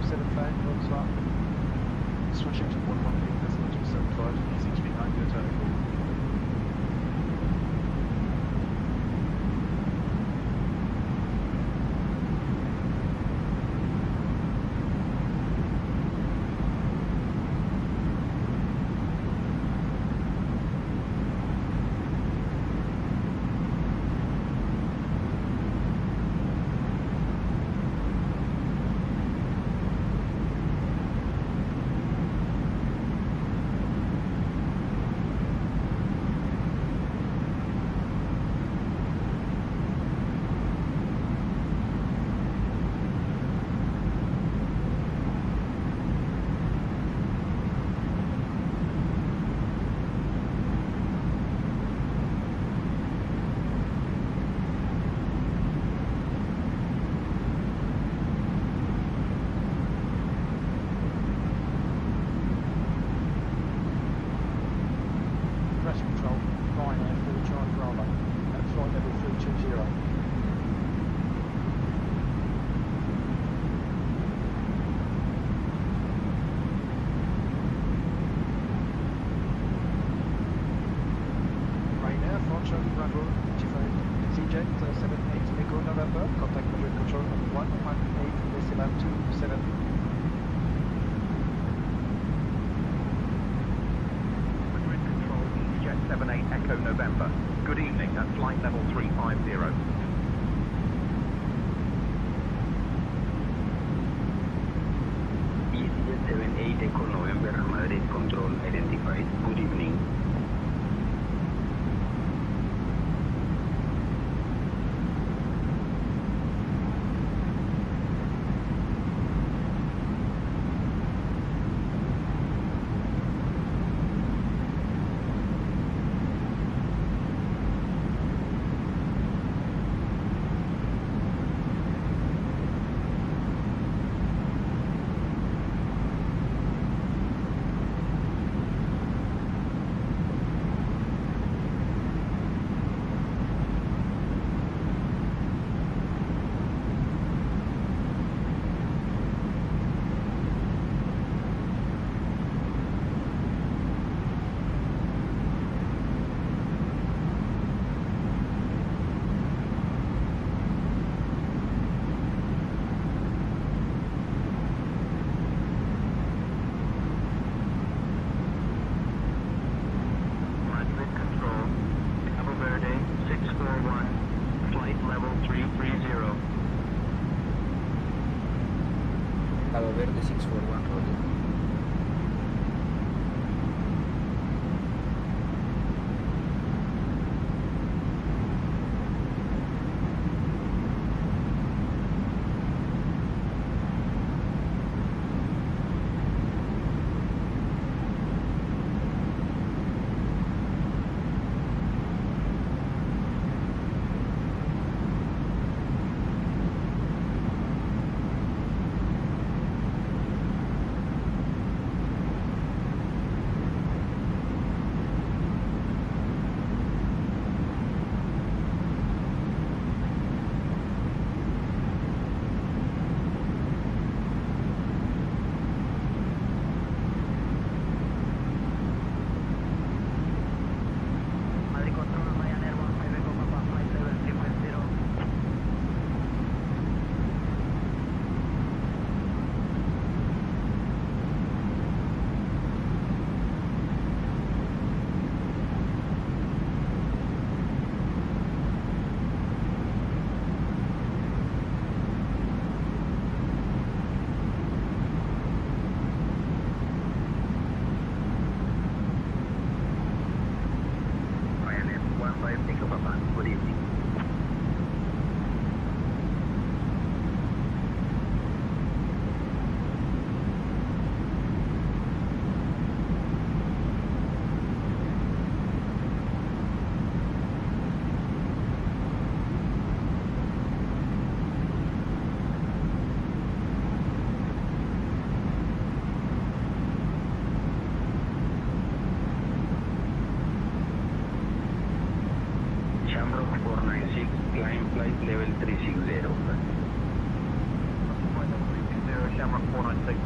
H: 275, road swap. Switching to 118, decimal 275, easy 390 attack. Easyjet 78 Echo November, contact Madrid Control on 118.27.
F: Madrid Control, Easyjet 78 Echo November. Good evening, at flight level 350.
K: Easyjet 78 Echo November, Madrid Control identified. Good evening.
J: Cabo Verde 641, Roger.
F: Shamrock 496.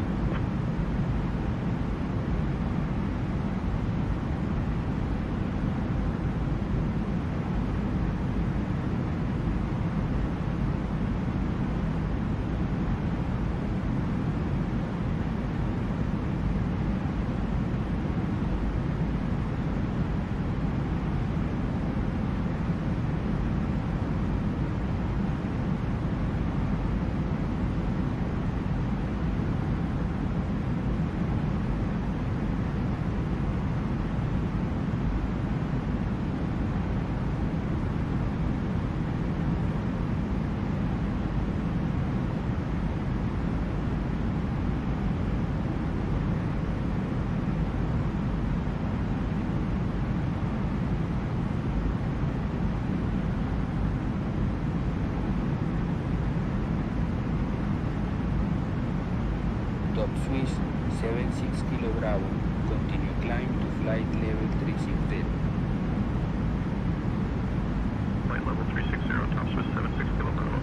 K: Top Swiss 76 Kilo Bravo. Continue climb to flight level 360.
F: Flight level 360, top Swiss 76 Kilo Bravo.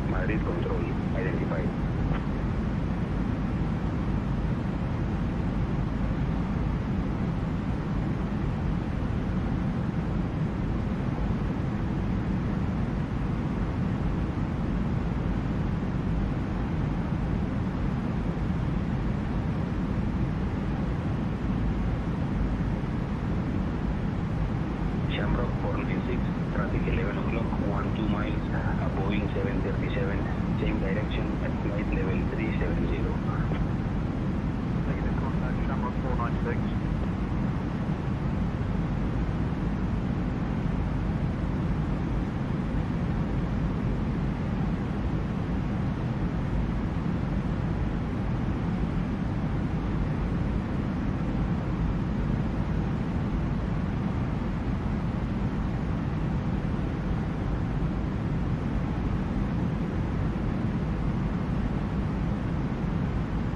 K: Madrid control, identified. Shamrock 496, traffic 11 o'clock, 12 miles, a Boeing 737, same direction at flight level 370.
F: Negative contact, Shamrock 496.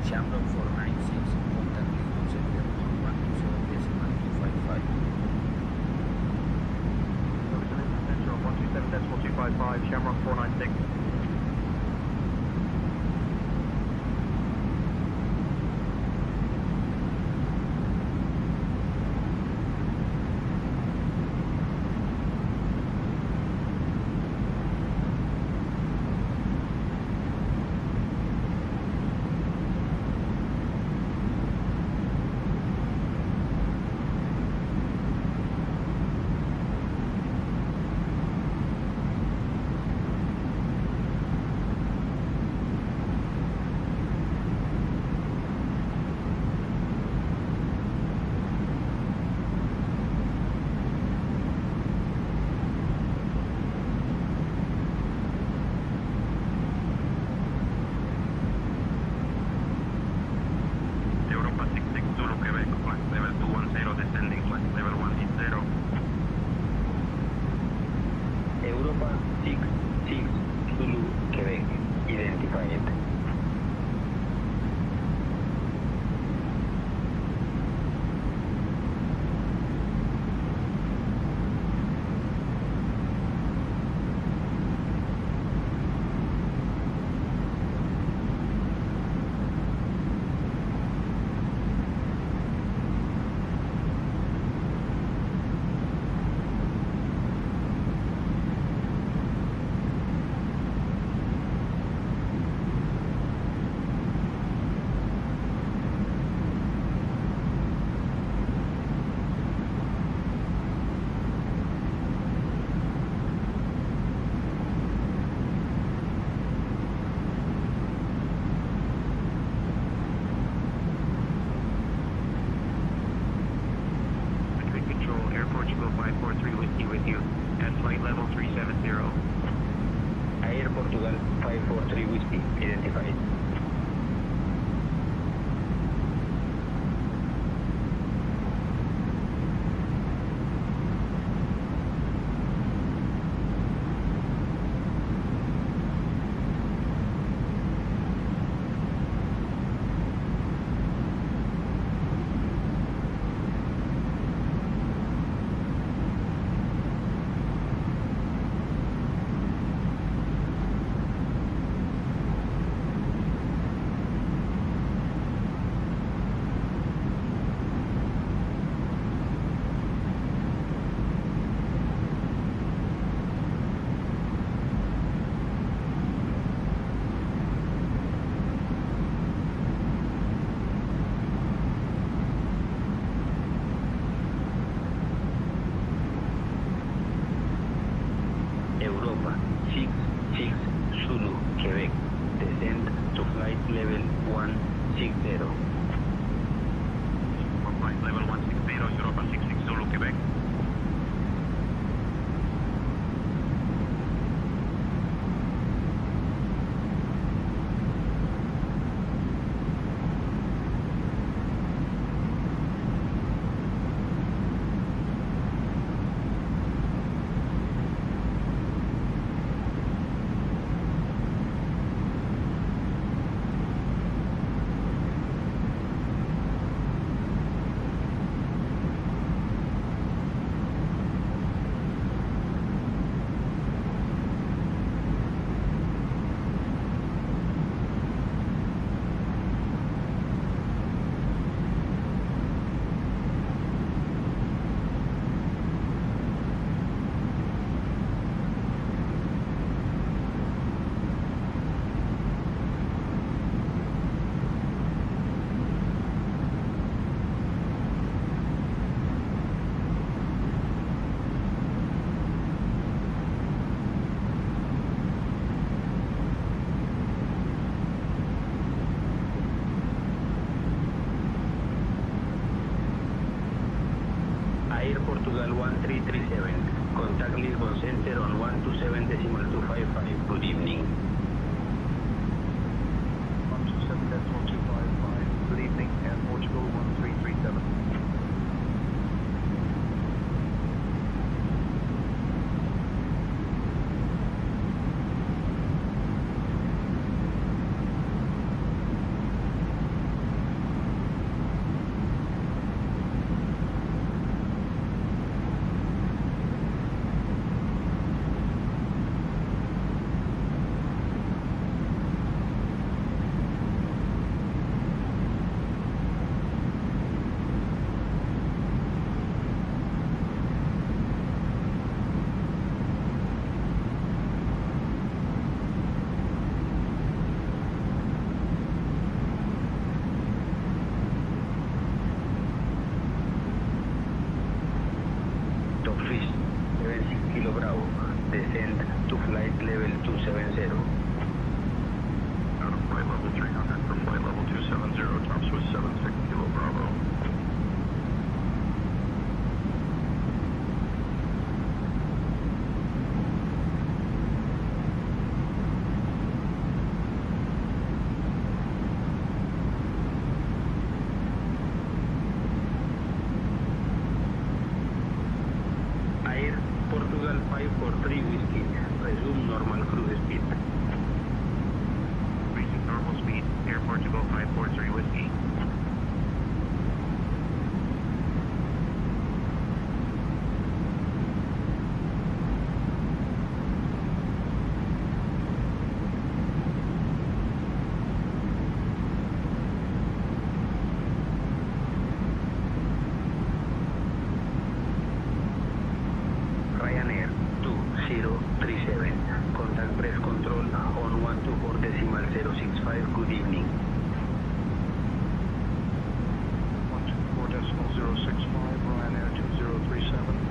K: Shamrock 496, contact Lisbon Center 127.255.
F: Center on 127.255, Shamrock 496.
K: you. At flight level 370. Air Portugal 543 Whiskey, identified. Europa 66 Zulu, Quebec. Descend to flight level 160. For flight level 160, Europa 66 Zulu, Quebec. Air Portugal 1337. Contact Lisbon Center on 127.255. Good evening.
H: 127.255. Good evening, Air Portugal 1337.
K: Topfish 76 Kilo Bravo. Descend to flight level 270.
F: Out of flight level 300 for flight level 270, tops with 76 Kilo Bravo.
K: Air Portugal 543 Whiskey. Resume normal cruise speed.
F: Reaching normal speed, Air Portugal 543 Whiskey.
K: Ryanair 2037. Contact press control on 124.065. Good evening.
H: 124.065, Ryanair 2037.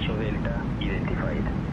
K: Derecho Delta identified.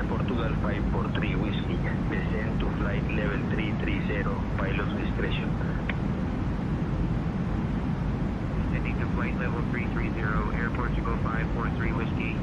K: Portugal 543 Whiskey, descend to flight level 330, pilot's discretion. Descending to flight level 330, Air Portugal 543 Whiskey.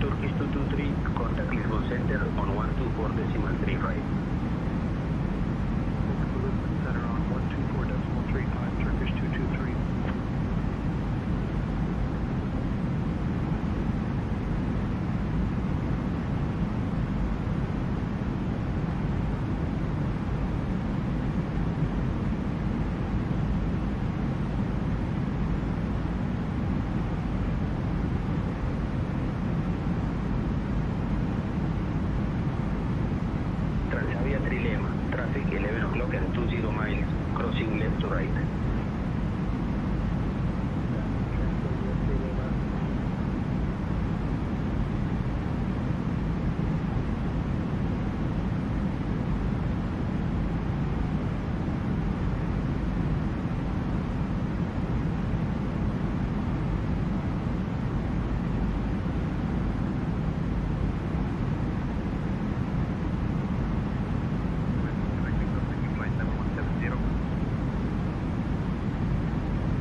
K: Turkish 223, contact Lisbon Center on 124.35.
H: Lisbon Center on 124.35, Turkish 223.
K: Transavia Trilema, traffic 11 o'clock and 20 miles, crossing left to right.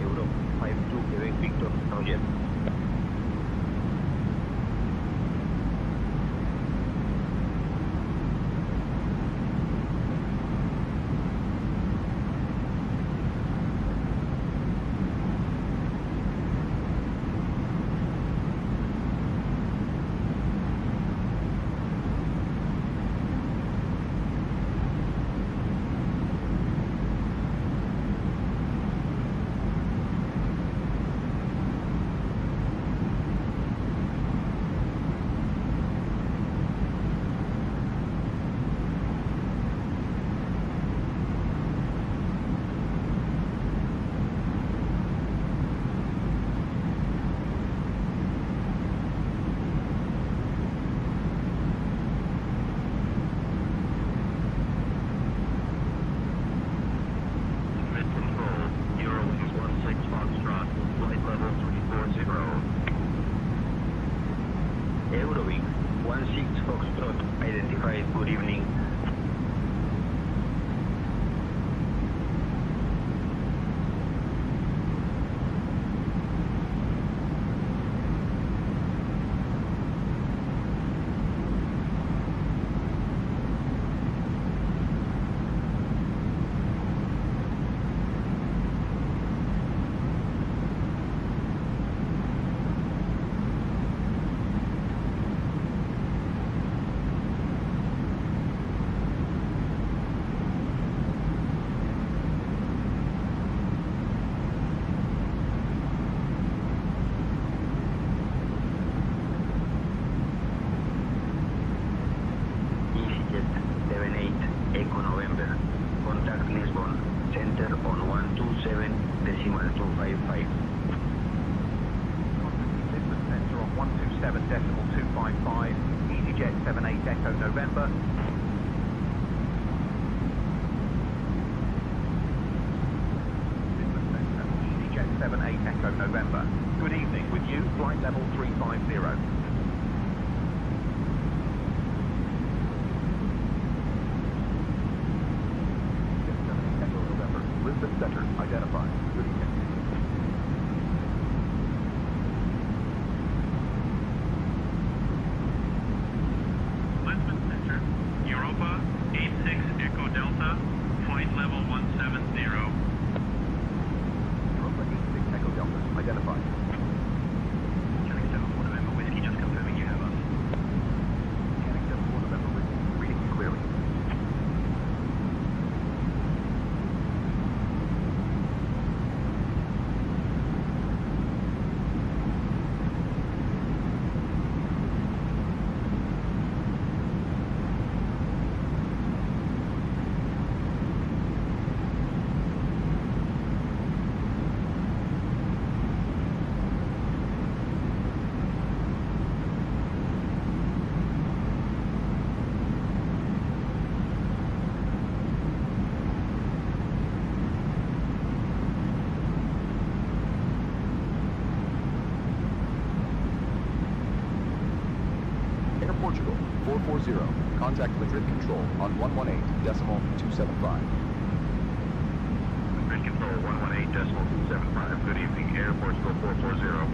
K: Euro 52 Quebec Victor, Roger. 255, good evening. Easyjet 78 Echo November. Contact Lisbon. Center on 127.255.
F: Contact Lisbon Centre on 127.255. Easyjet 78 Echo November. Lisbon Centre, Easyjet 78 Echo November. Good evening, with you, flight level 350. Lisbon Centre, identified. Good evening.
L: Lisbon Centre, Europa 86 Echo Delta, flight level 170.
F: Europa 86 Echo Delta, identified.
L: Mechanic 74 November Whiskey, just confirming you have us.
F: Mechanic 74 November Whiskey, reading you clearly.
J: Air Portugal, 440. Contact Madrid Control on 118.275.
L: Madrid Control 118.275. Good evening, Air Portugal 440.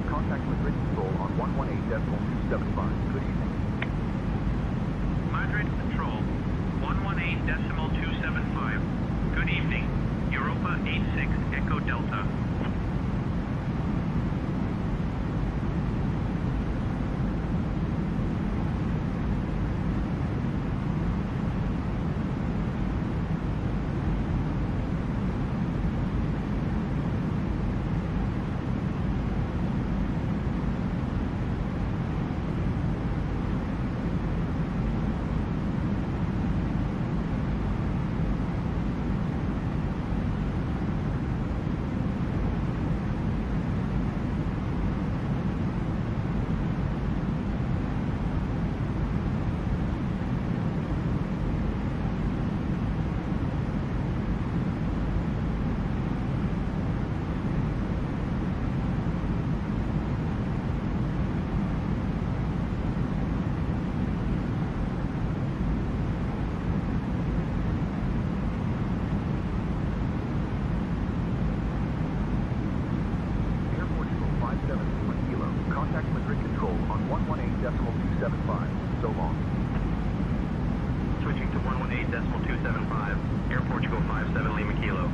F: Contact Madrid Control on 118.275. Good evening.
L: Madrid Control 118.275. Good evening, Europa 86 Echo Delta.
F: Contact Madrid Control on 118.275. So long.
L: Switching to 118.275, Air Portugal 57 Lima Kilo.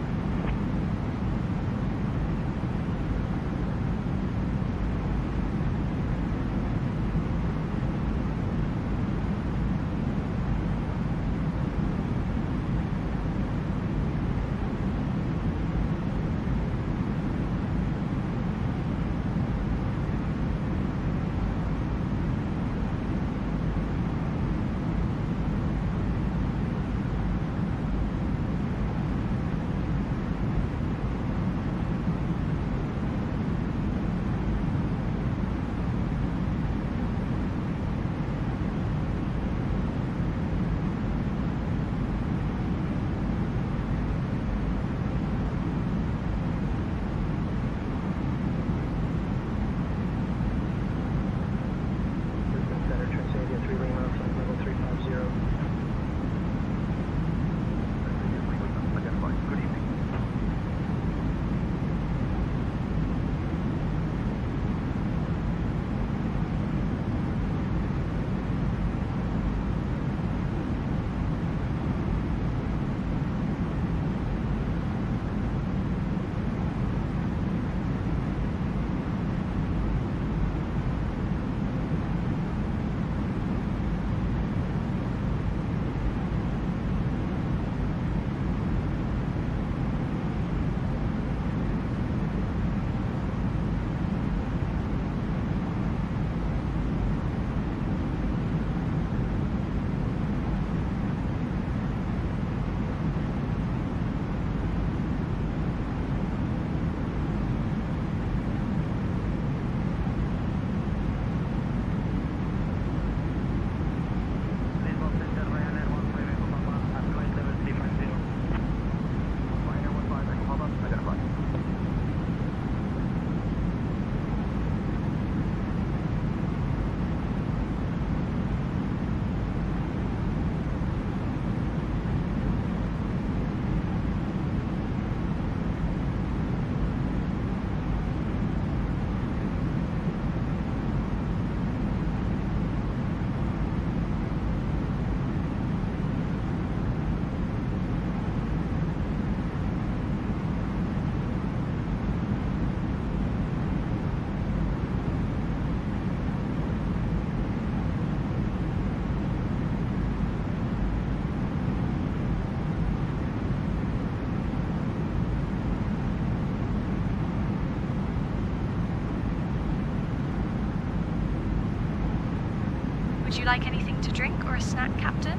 C: Would you like anything to drink or a snack, Captain?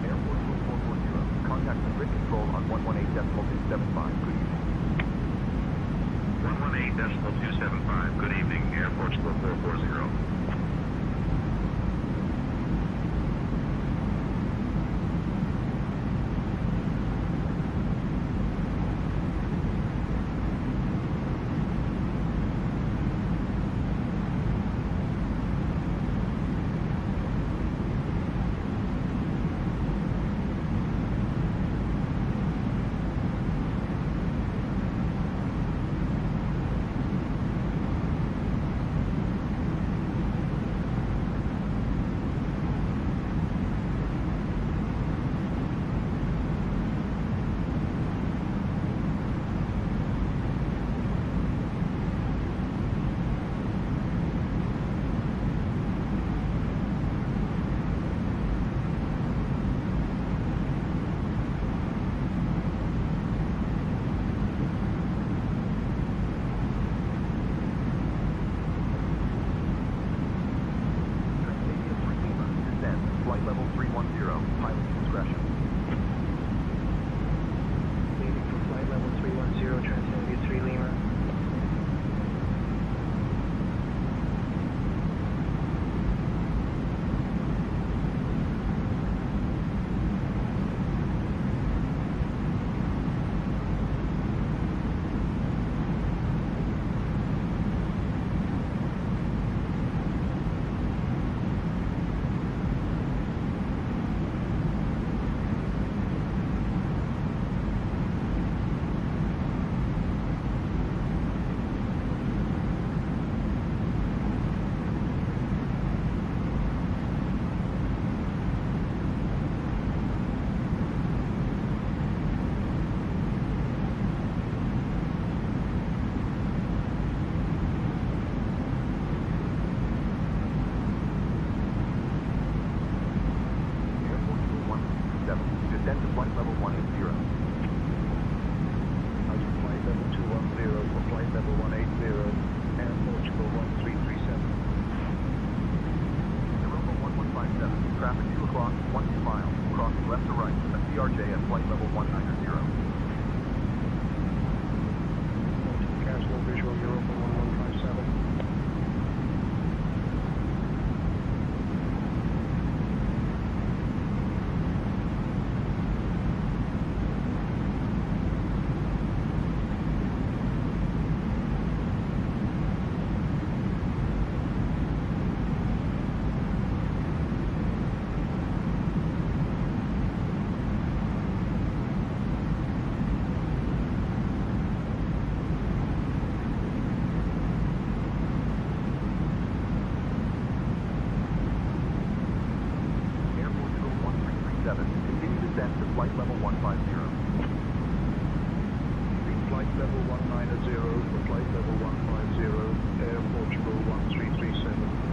F: Airport 440. Contact the grid control on 118.275. Good evening.
L: 118.275. Good evening. Air Portugal 440.
F: Flight level 310, pilot discretion.
H: Leaving for flight level 310, Transindia 3 Lima.
F: descend to flight level 180.
H: Out of flight level 210 for flight level 180, Air Portugal 1337.
F: Europa 1157, traffic 2 o'clock, 12 miles, crossing left to right, a CRJ at flight level 190.
H: Cancel visual Europa 1157.
F: Continue descent to flight level 150.
H: Flight level 190 for flight level 150, Air Portugal 1337.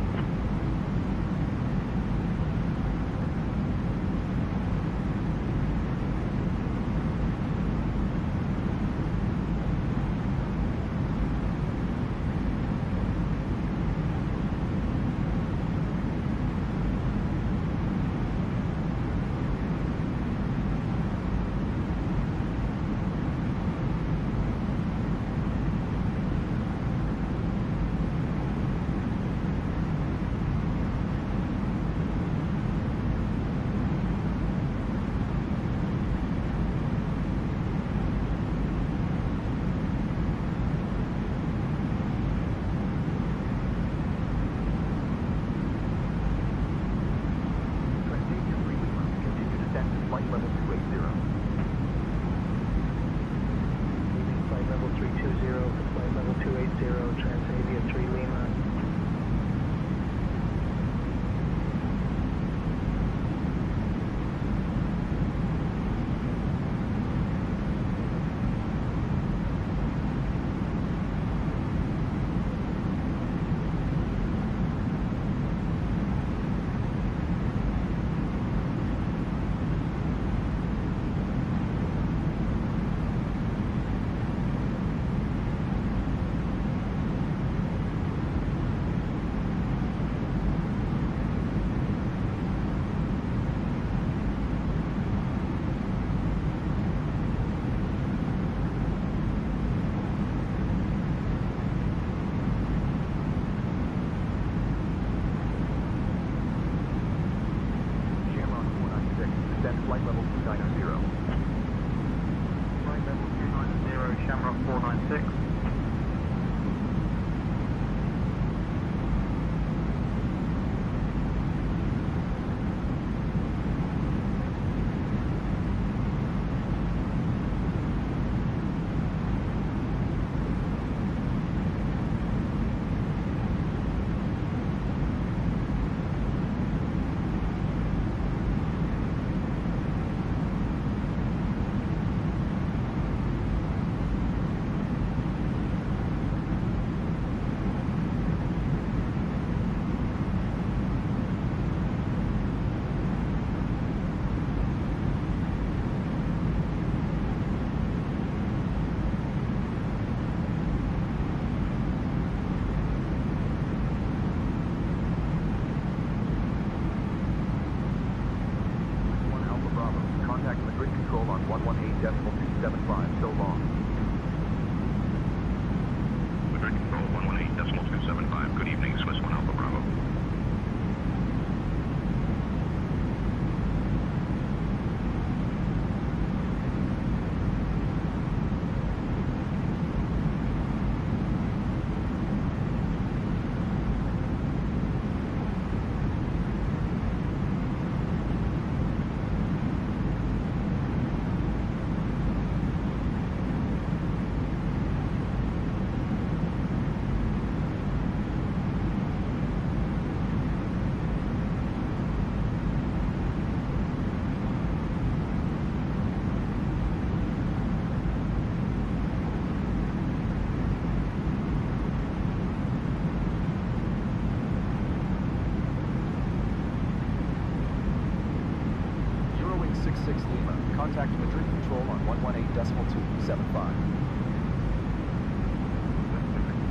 J: Lima. Contact Madrid Control on 118.275.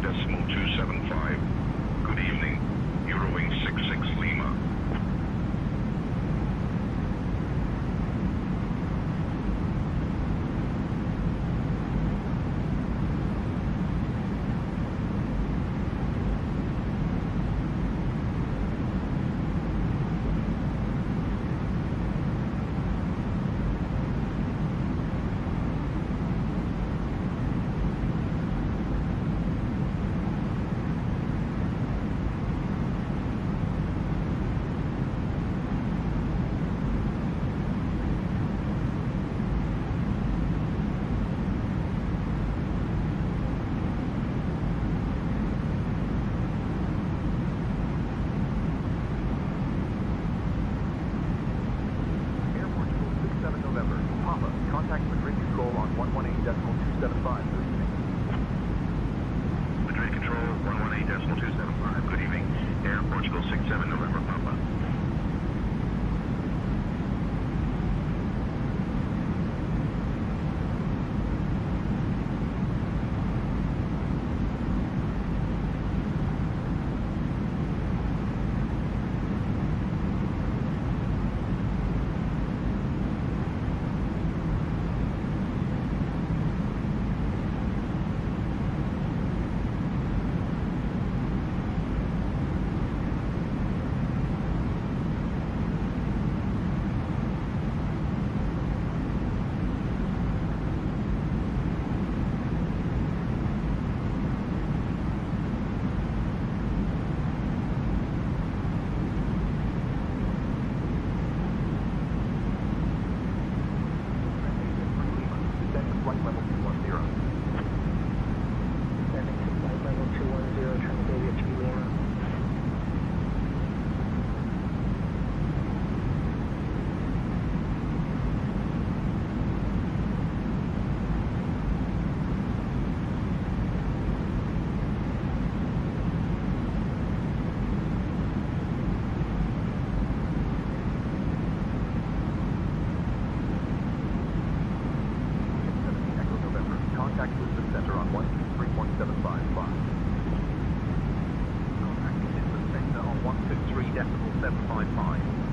M: Decimal 275. Good evening. Eurowing 66 Lima.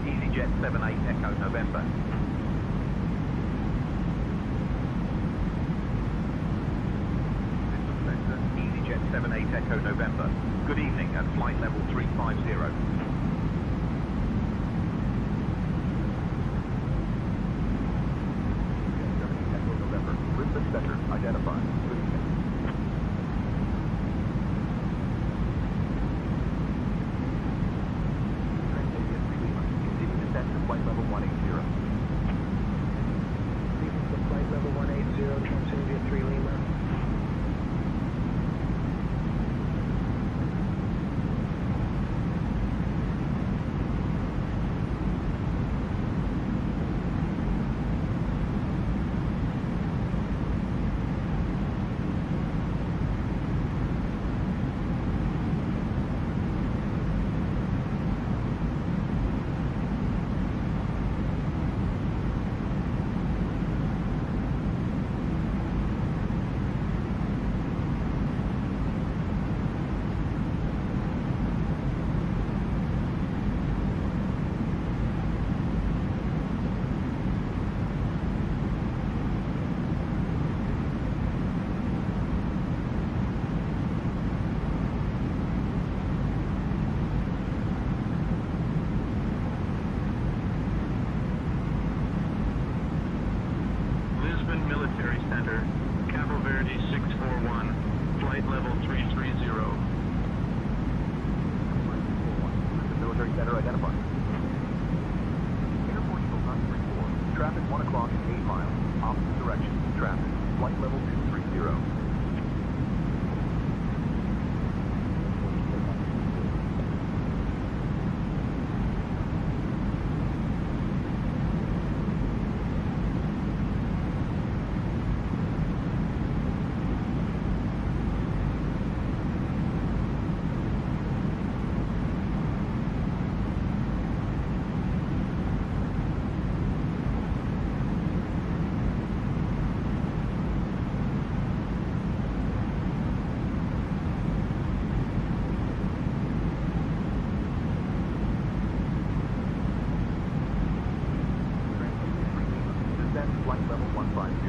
F: Easyjet 78 Echo November. Bristol Centre, Easyjet 78 Echo November. Good evening at flight level 350. Bristol Centre identified. Good evening. Continue descent to flight level 180.
H: Leaving to flight level 180, Transindia 3 Lima.
L: Military Center, Cabo Verde 641, flight level 330.
F: Military Center identified. Air Portugal 934. Traffic 1 o'clock and 8 miles. Opposite direction. Traffic. Flight level 230. level 150.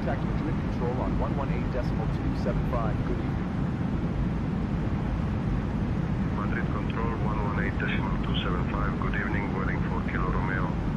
J: Contact Madrid Control on 118.275. Good evening.
M: Madrid Control 118.275. Good evening, Boeing 4 Kilo Romeo.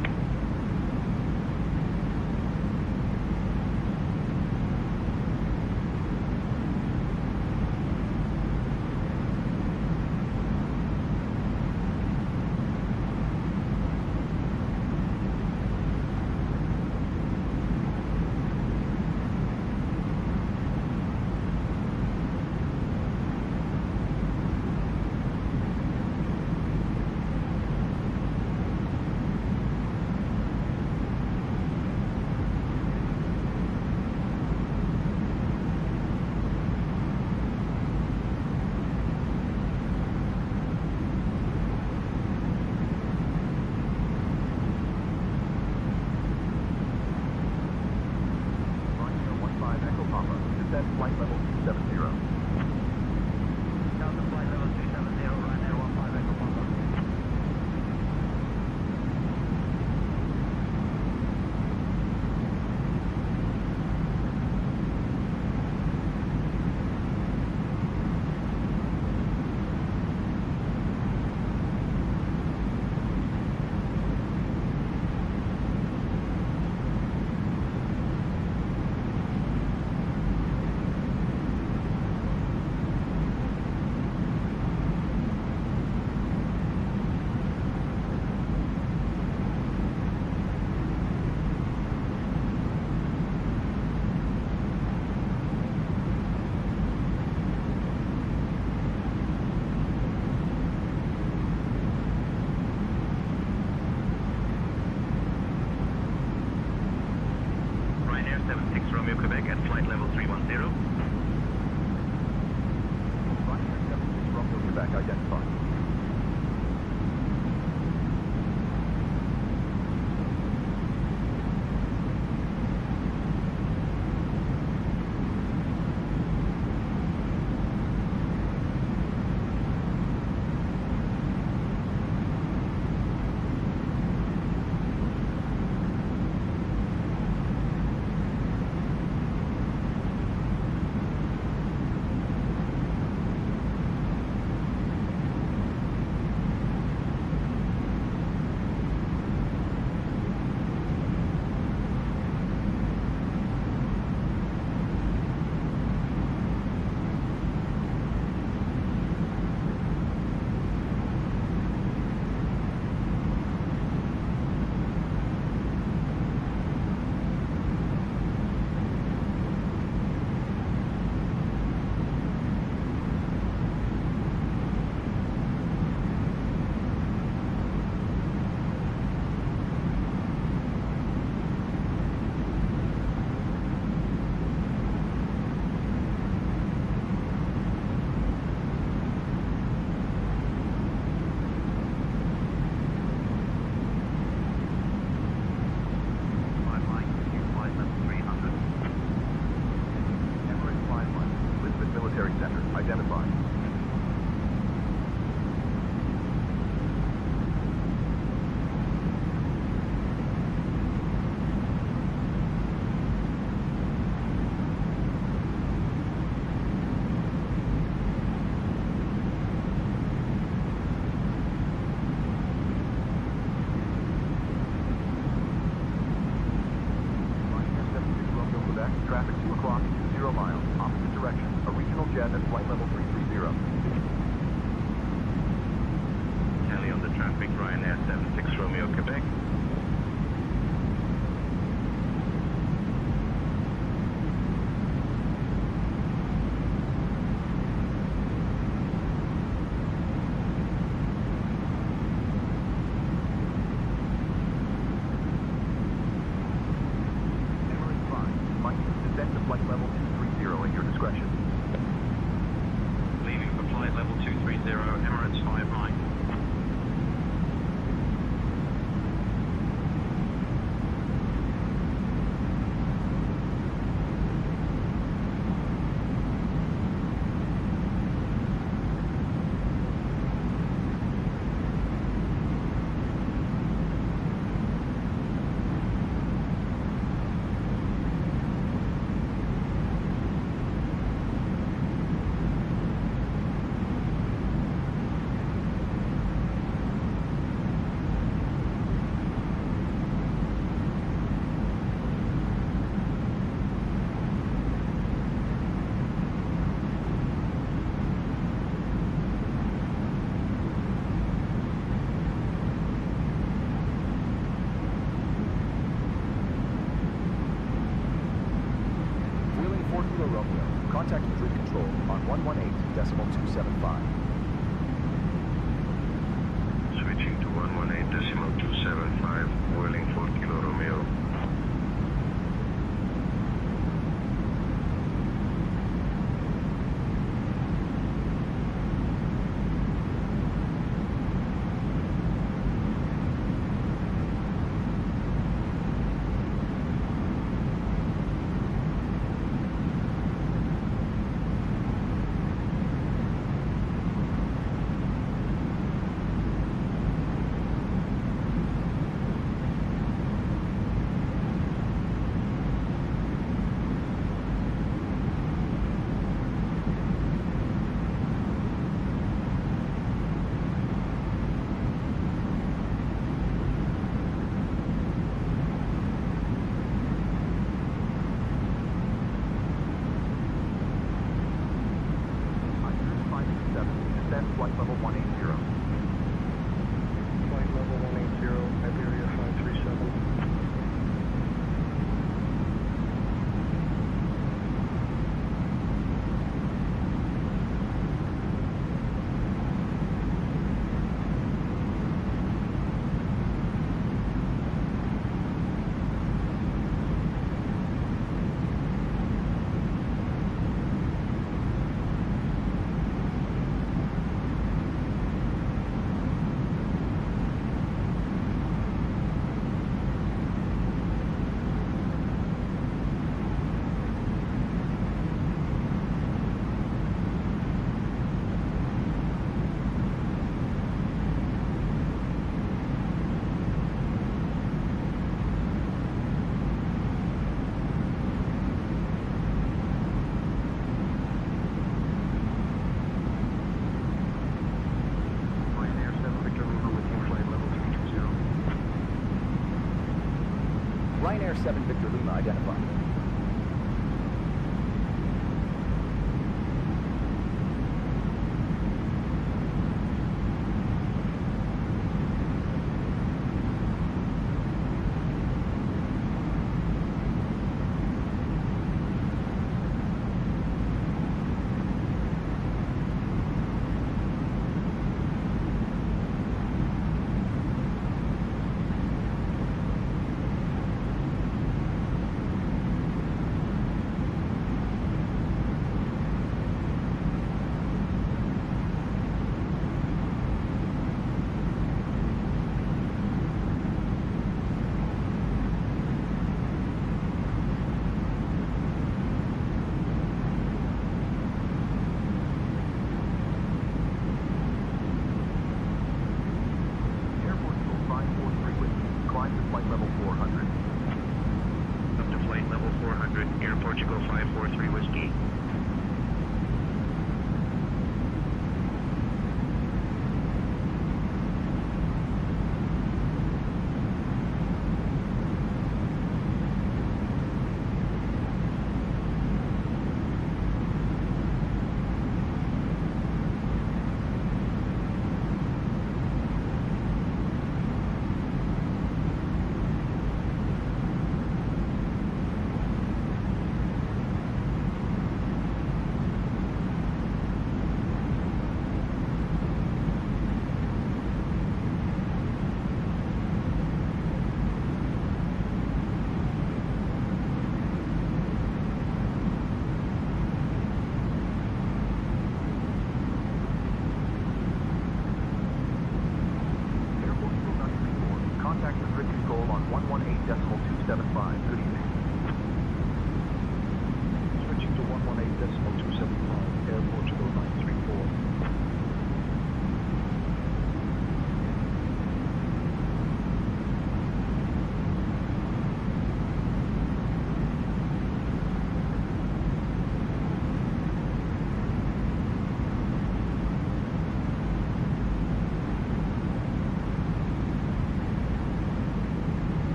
J: Ryanair 7 Victor Lima identified.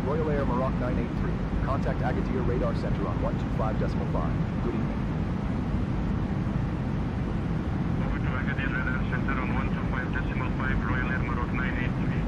J: Royal Air Maroc 983. Contact Agadir Radar Center on 125.5. Good evening.
L: Over to Agadir Radar Center on 125.5, Royal Air Maroc 983.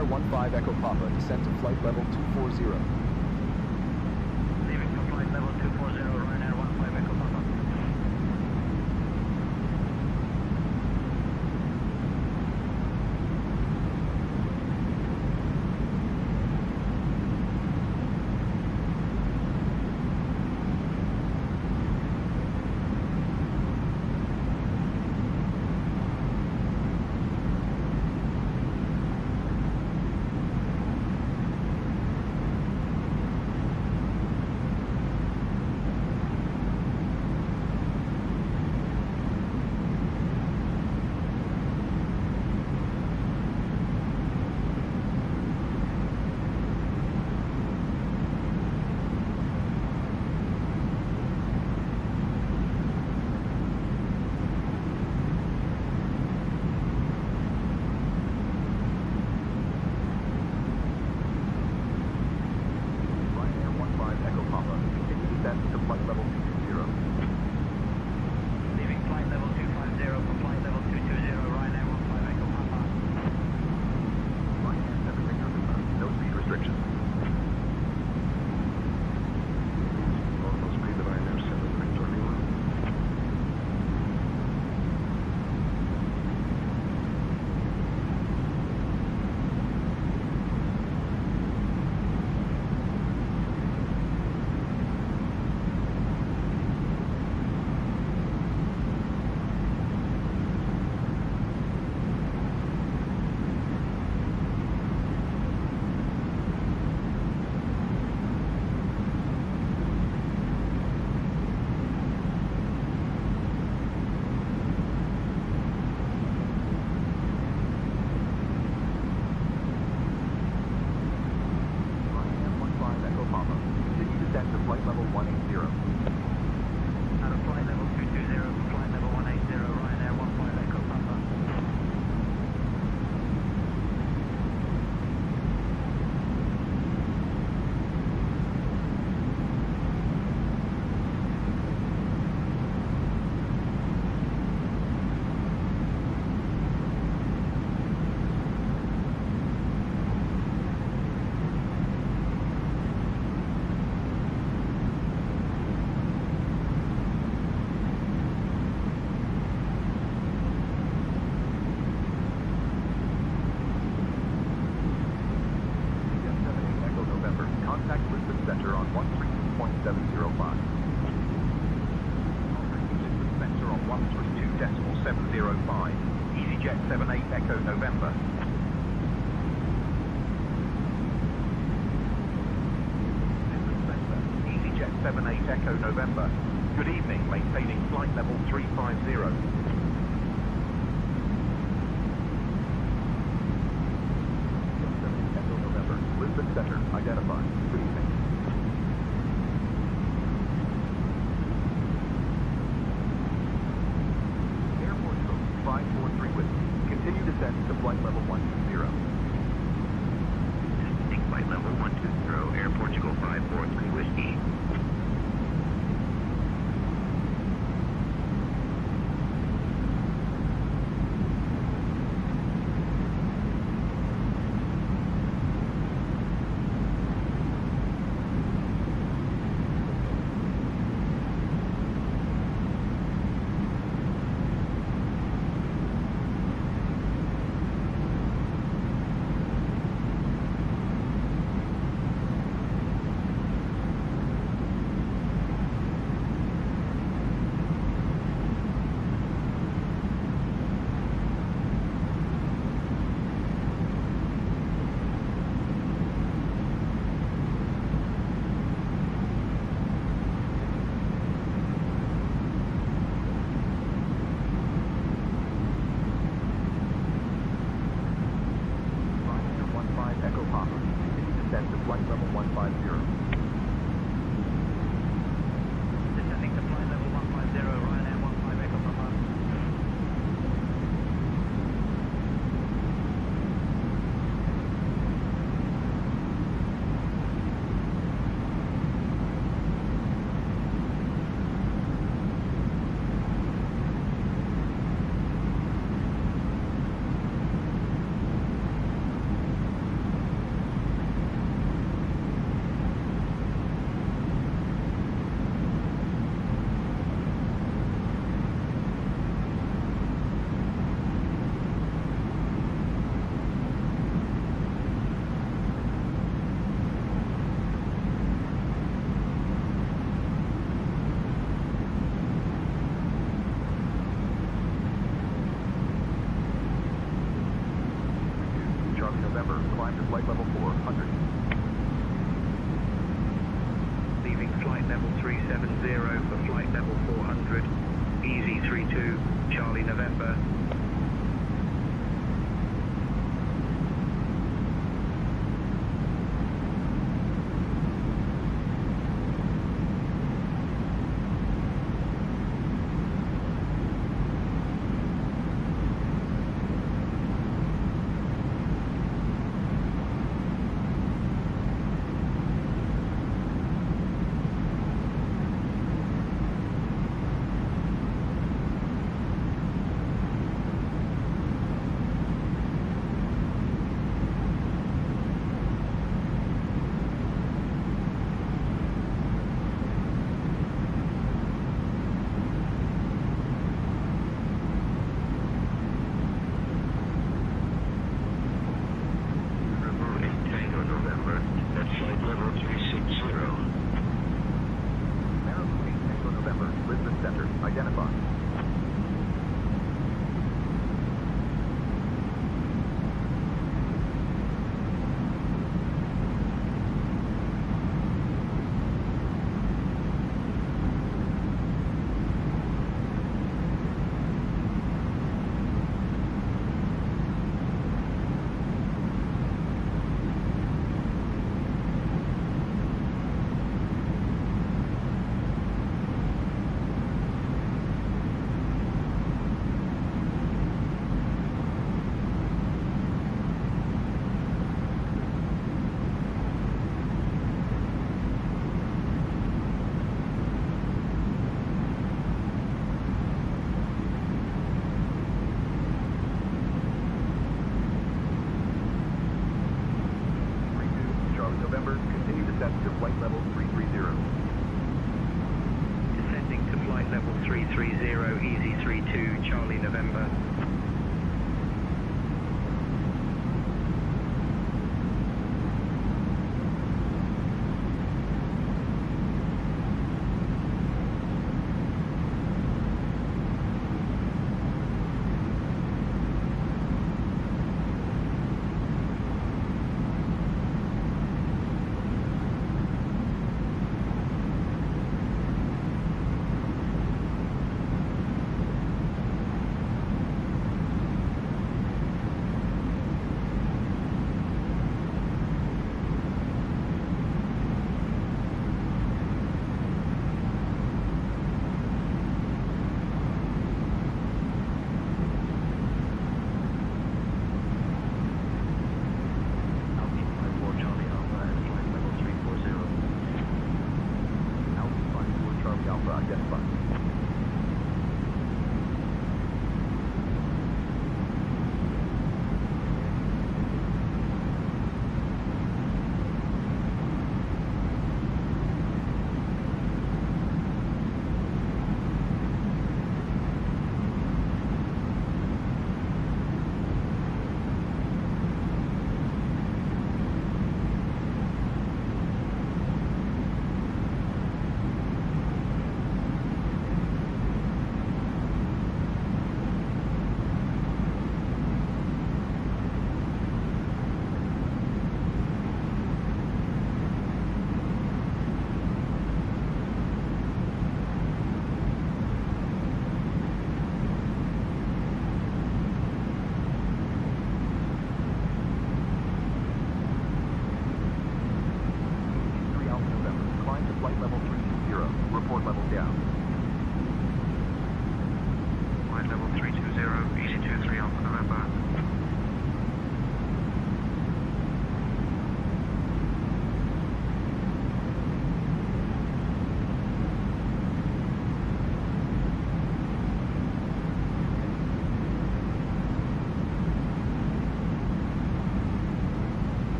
J: Ryanair 15 Echo Papa, descend to flight level 240.
H: Leaving for flight level 240, Ryanair 15 Echo Papa.
F: Easyjet 78 Echo November. Easyjet 78 Echo November. Good evening, maintaining flight level 350. Echo November. Lisbon Center, identified. Good evening. Airport code 543 Whiskey. Continue descent to flight level 120.
K: Descending flight level 120, Air Portugal 543 Whiskey.
F: November. Climb to flight level 400.
H: Leaving flight level 370 for flight level 400. Easy 32, Charlie November.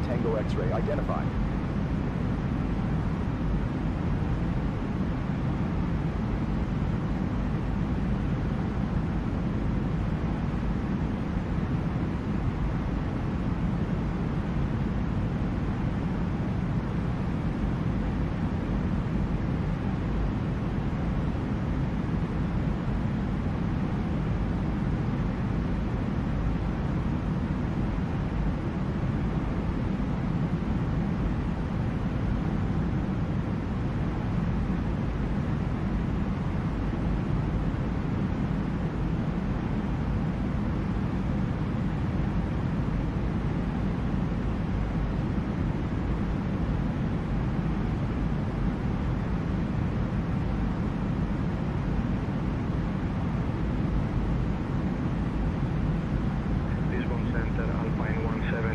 J: 29 Tango X-ray identified.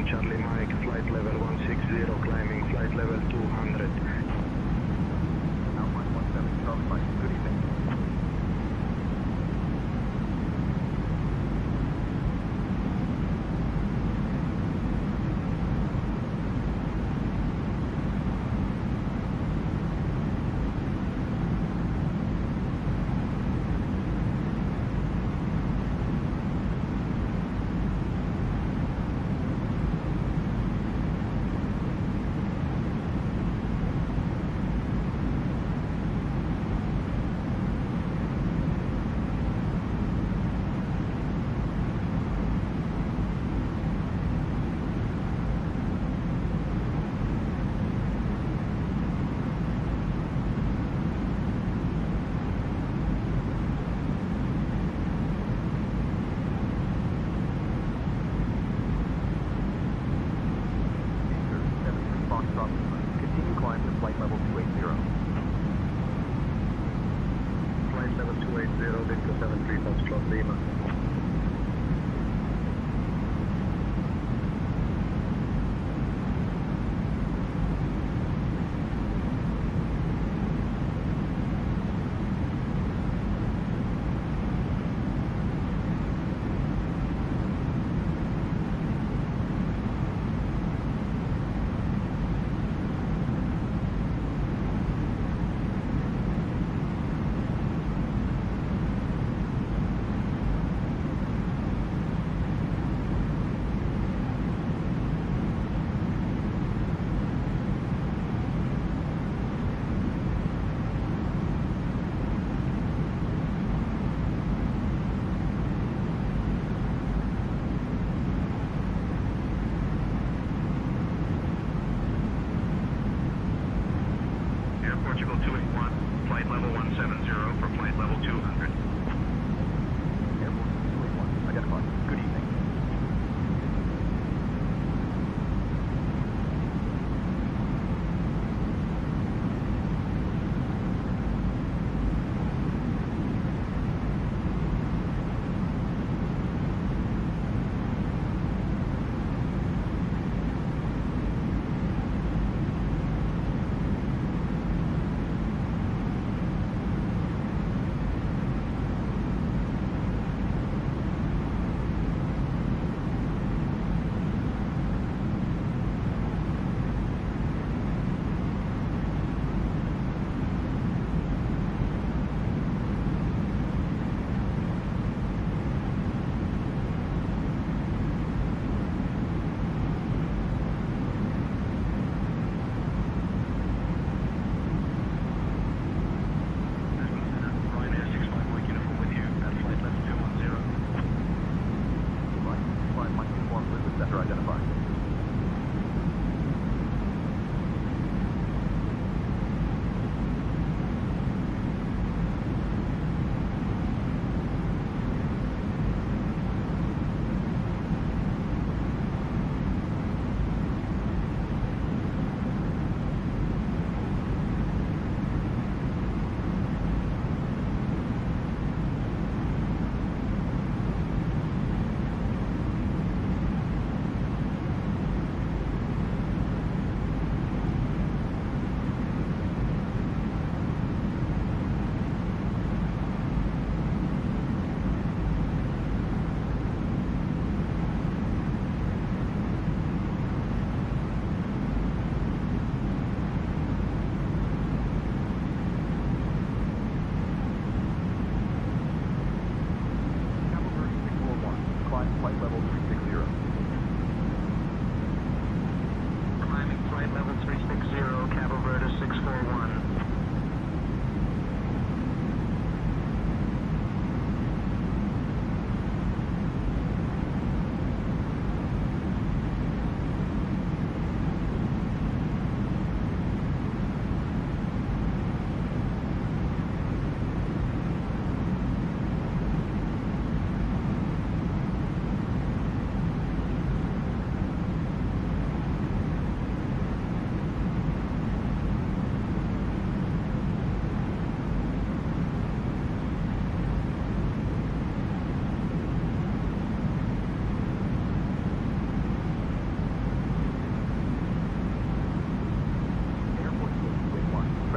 M: Charlie Mike, flight level 160, climbing flight level 200.
F: Alpine 17, Charlie Mike, good evening. Continue climb to flight level 280.
M: Flight level 280, Victor 73, Foxtrot Lima.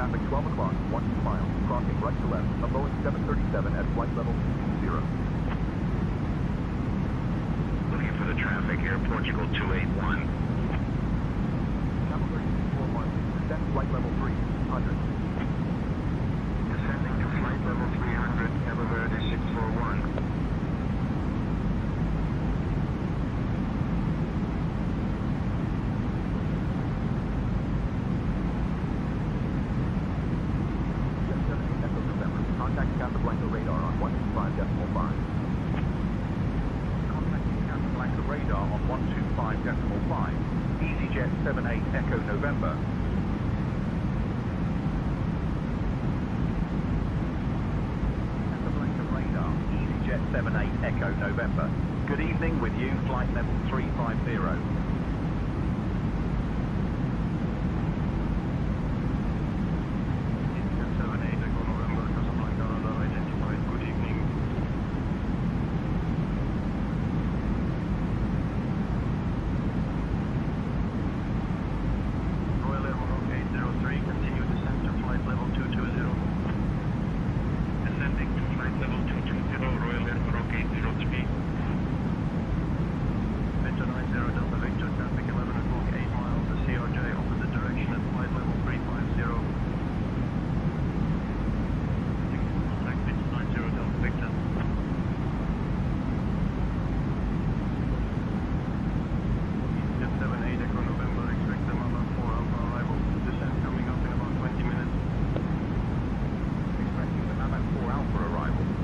F: traffic 12 o'clock, 12 miles, crossing right to left, a Boeing 737 at flight level 220.
L: Looking for the traffic here, Portugal 281.
F: Capital 3641, descend flight level 300.
L: Descending to flight level 300, Cabo Verde 641.
F: Contact Casablanca radar on 125.5. Contacting Casablanca radar on 125.5. Easyjet 78 Echo November. Casablanca radar, Easyjet 78 Echo November. Good evening, with you, flight level 350.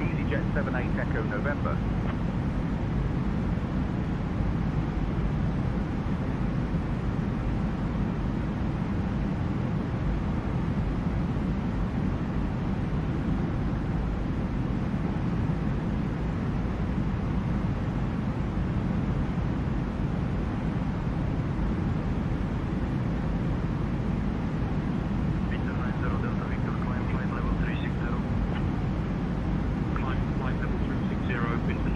F: Easyjet 78 Echo November.
L: Flight level 360, climb flight level 360,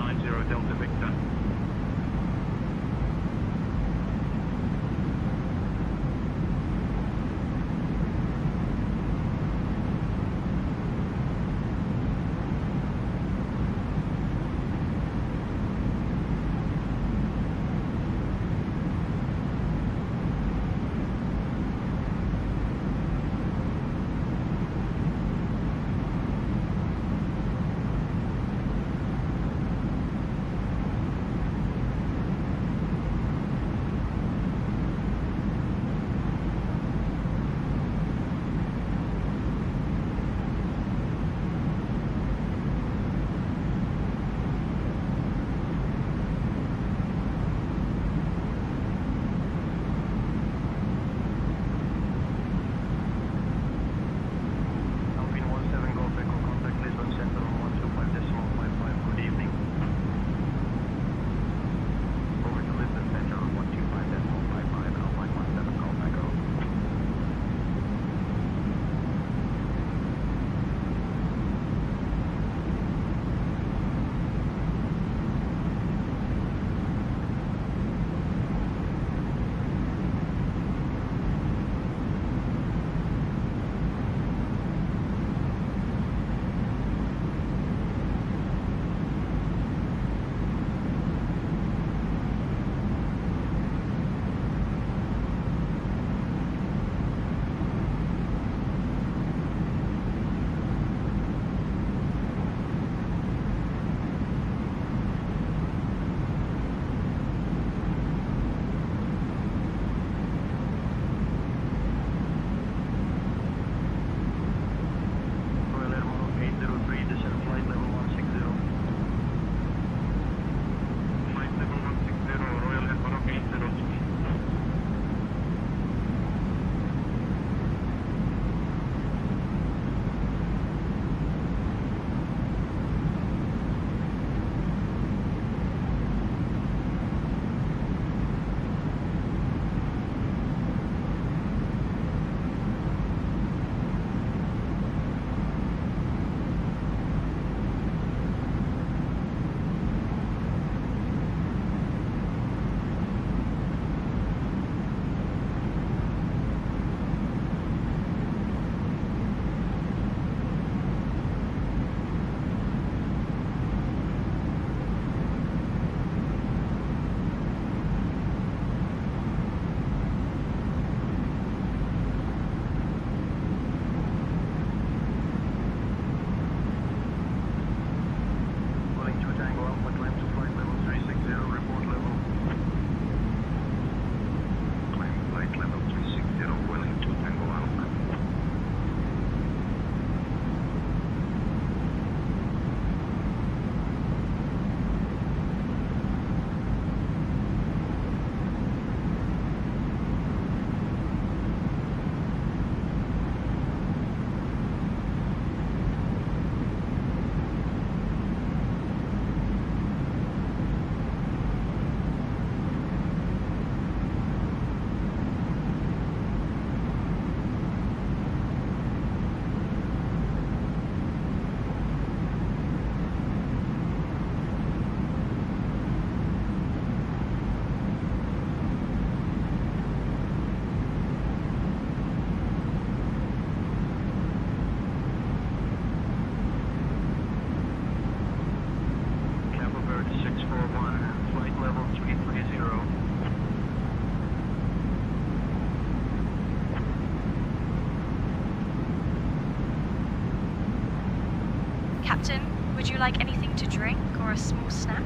C: Captain, would you like anything to drink or a small snack?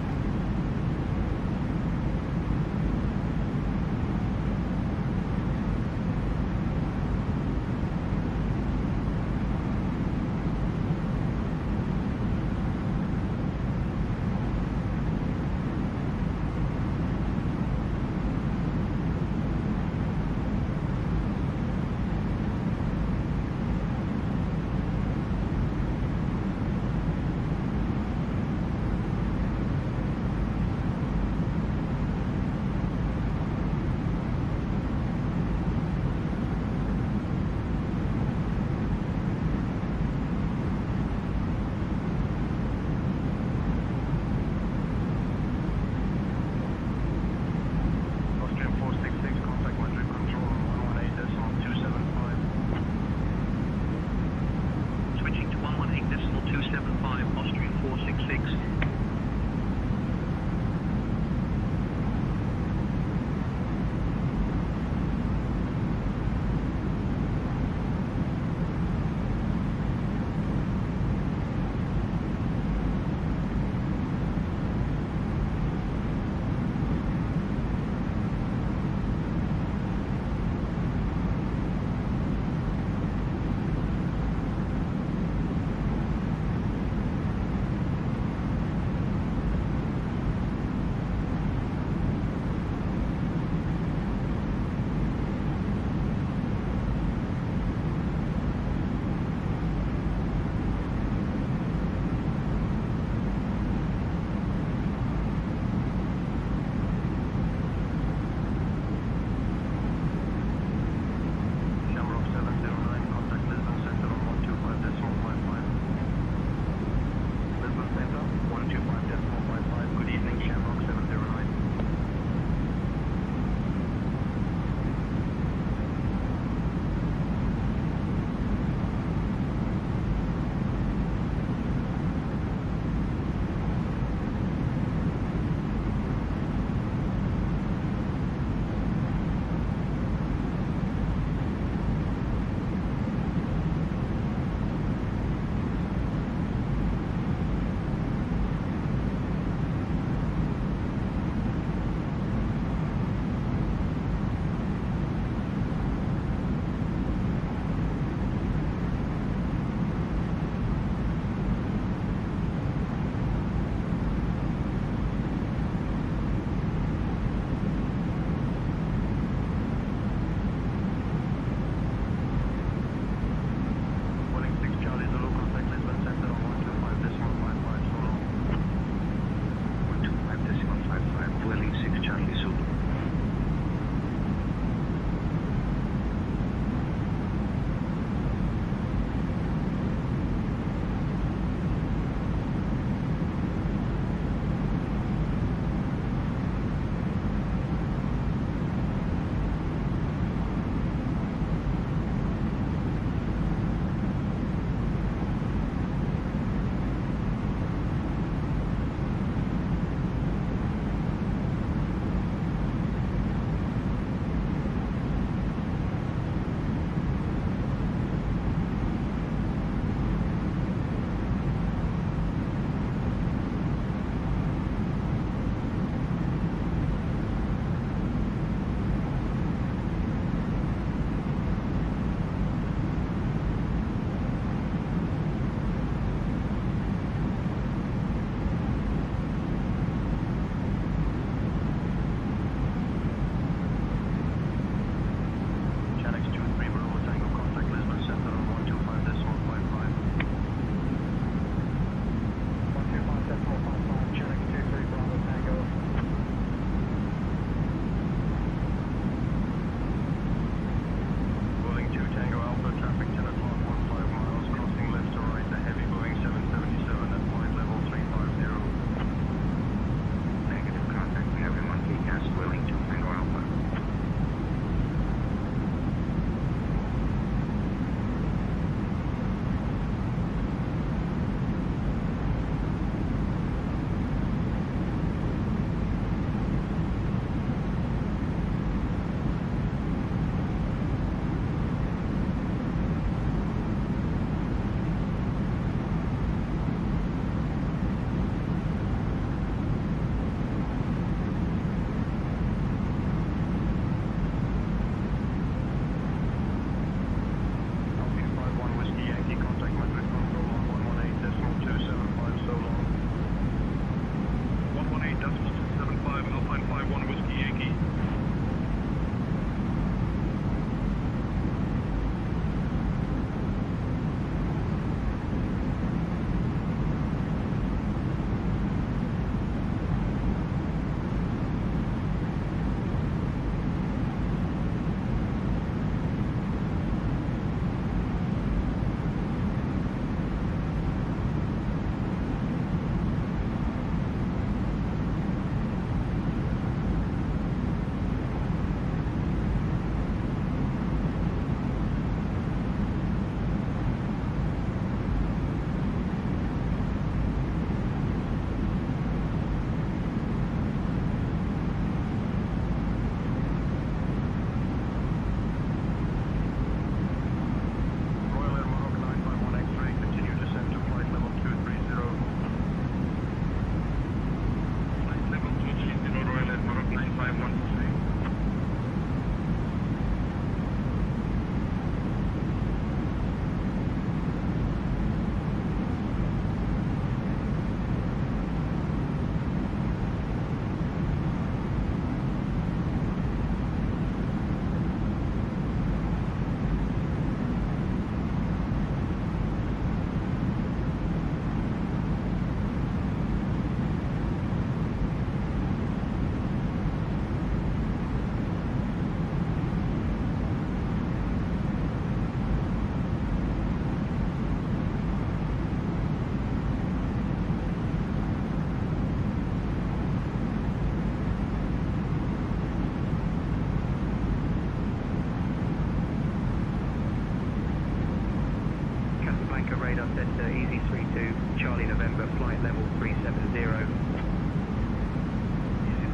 B: Charlie November, flight level 370.
M: Easy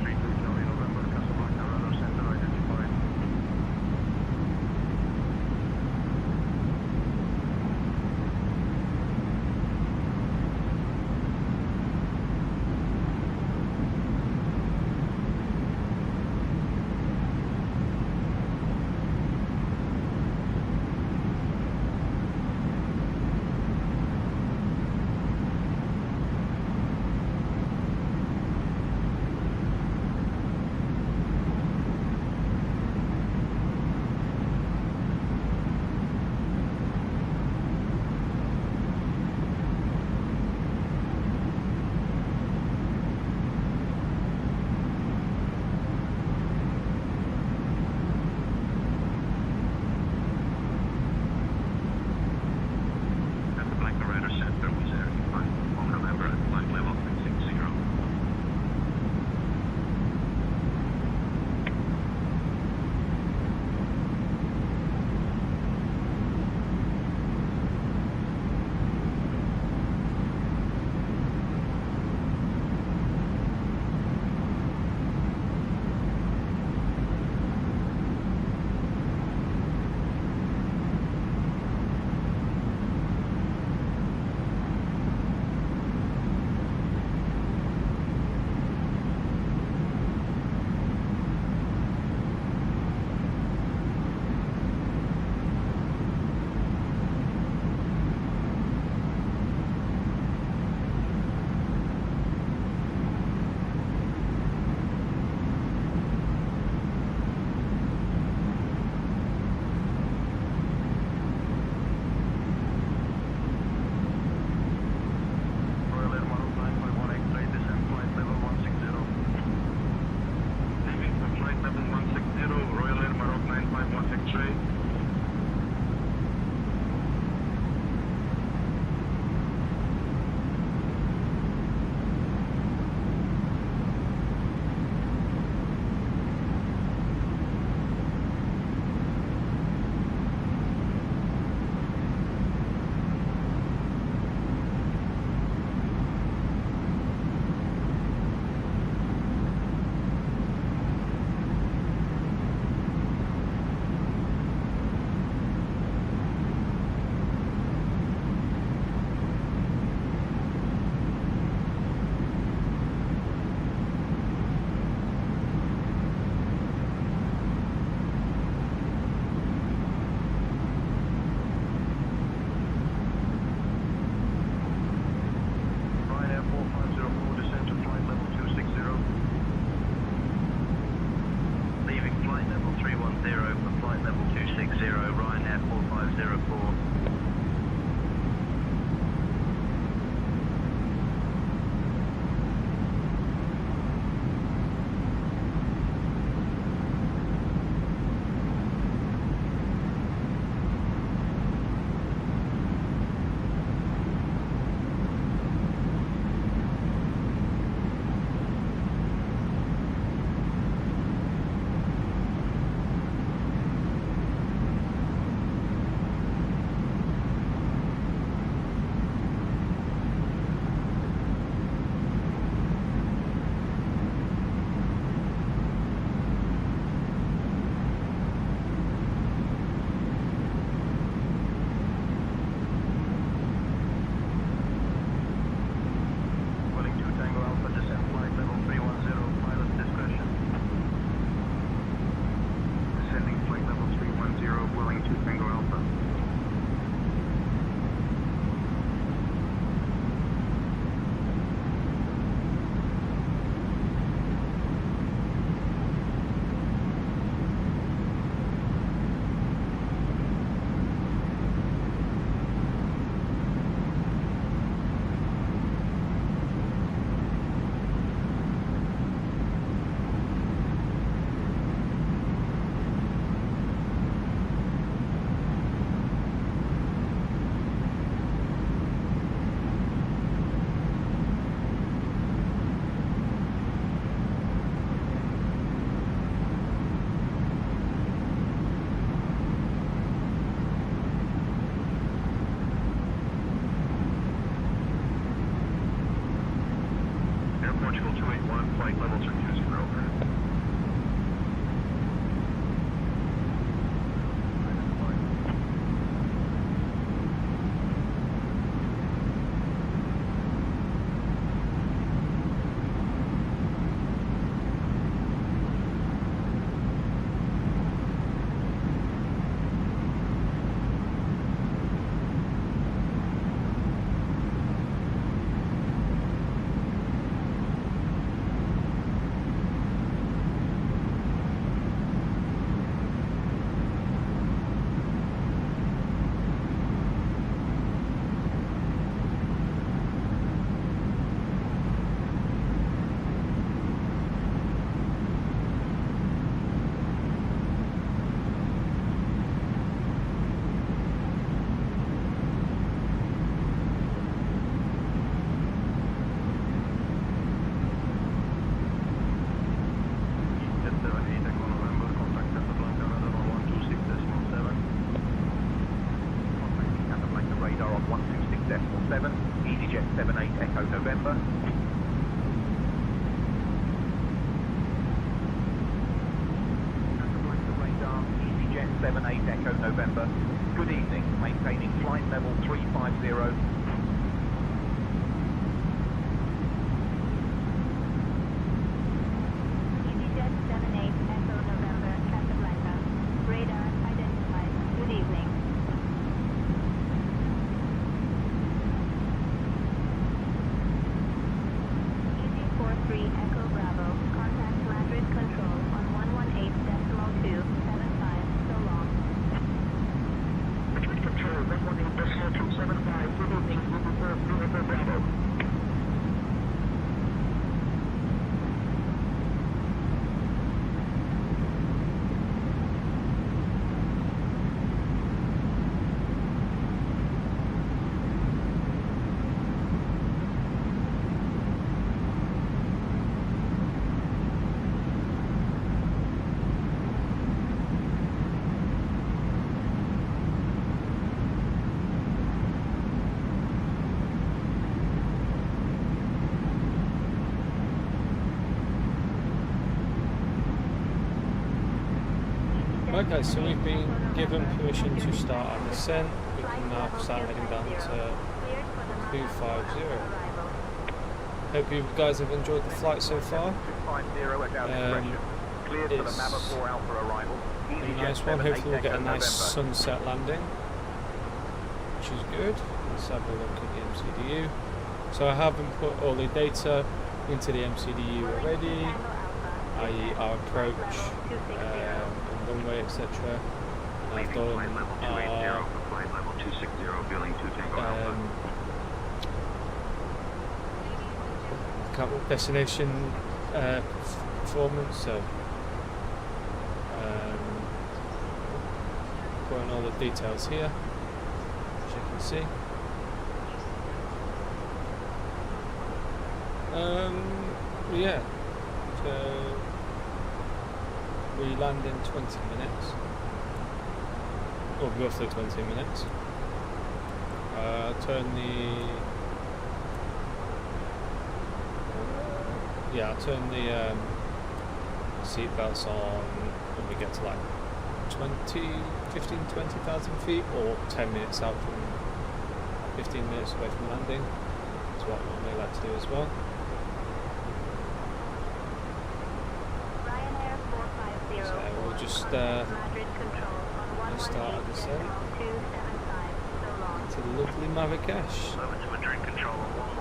M: 32 Charlie November, Casablanca Radar Center identified.
F: 647, Easyjet 78 Echo November. Radar, Easyjet 78 Echo November. Good evening, maintaining flight level 350.
N: Easyjet 78 Echo November, Casablanca. Radar identified. Good evening. Easy 43 Echo Bravo. Contact Madrid Control on 118.275. So long.
L: Madrid Control, 118.275. Good evening, Echo Bravo.
A: Okay, so we've been given permission to start our descent. We can now start heading down to 250. Hope you guys have enjoyed the flight so far. It's a nice one. Hopefully we'll get a nice sunset landing, which is good. Let's have a look at the MCDU. So I haven't put all the data into the MCDU already, i.e. our approach, runway, etc. I've done our destination performance, so putting all the details here, as you can see. Yeah, so we land in 20 minutes, or roughly 20 minutes. Turn the seat belts on when we get to like 20,000 feet, or 10 minutes out from 15 minutes away from landing. That's what we may like to do as well. So we'll just start our descent to lovely Marrakech.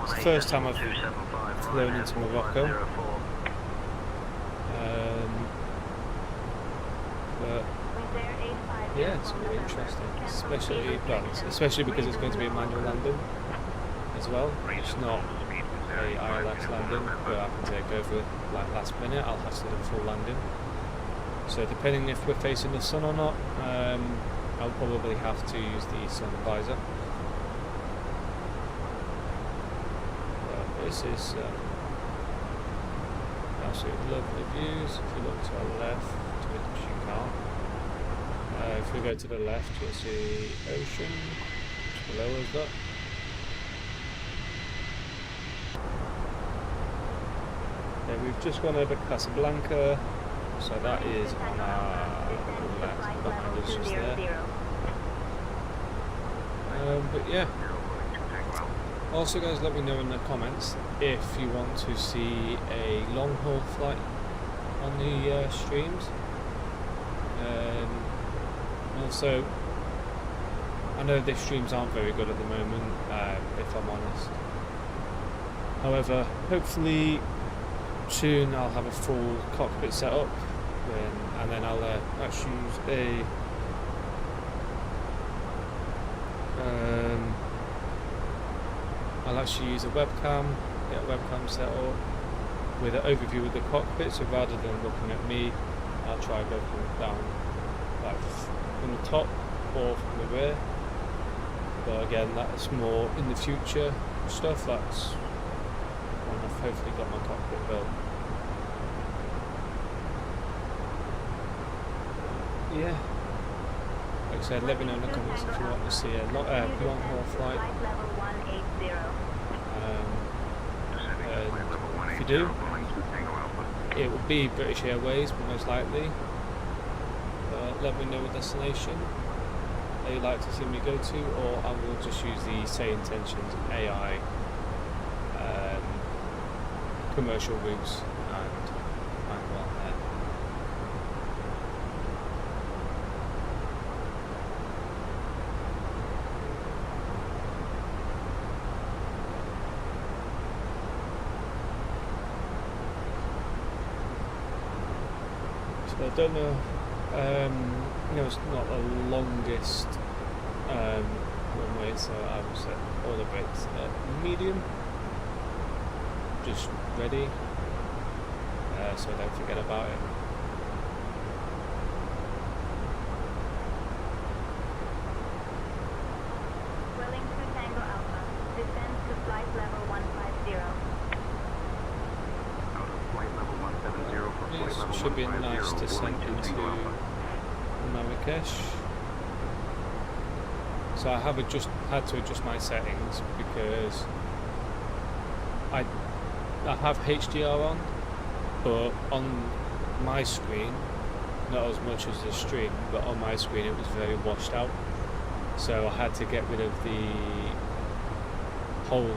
A: It's the first time I've flown into Morocco. But yeah, it's going to be interesting, especially because it's going to be a manual landing as well. It's not a ILX landing where I can take over like last minute. I'll have to do a full landing. So depending if we're facing the sun or not, I'll probably have to use the sun visor. But this is absolutely lovely views. If you look to our left, which you can't, if we go to the left, you'll see ocean just below us. That. Yeah, we've just gone over Casablanca. So that is on our left, behind us just there. But yeah. Also guys, let me know in the comments if you want to see a long haul flight on the streams. Also, I know the streams aren't very good at the moment, if I'm honest. However, hopefully soon I'll have a full cockpit set up, and then I'll actually use a webcam, get a webcam set up with an overview of the cockpit. So rather than looking at me, I'll try to go down like from the top or from the rear. But again, that's more in the future stuff. That's when I've hopefully got my cockpit built. Yeah. like I said, let me know in the comments if you want to see a long-haul flight. And if you do, it will be British Airways, most likely. Let me know a destination that you'd like to see me go to, or I will just use the Say Intentions AI commercial routes and go on there. So I don't know. It's not the longest runway, so I will set all the brakes at medium, just ready, so don't forget about it.
N: Wellington Tango Alpha, descend to flight level 150.
H: Out of flight level 170 for flight
A: This
H: level
A: should be a
H: 150,
A: nice descent
H: Wellington
A: into
H: Tango Alpha.
A: Marrakech. So I have had to adjust my settings because I have HDR on, but on my screen, not as much as the stream, but on my screen it was very washed out. So I had to get rid of the whole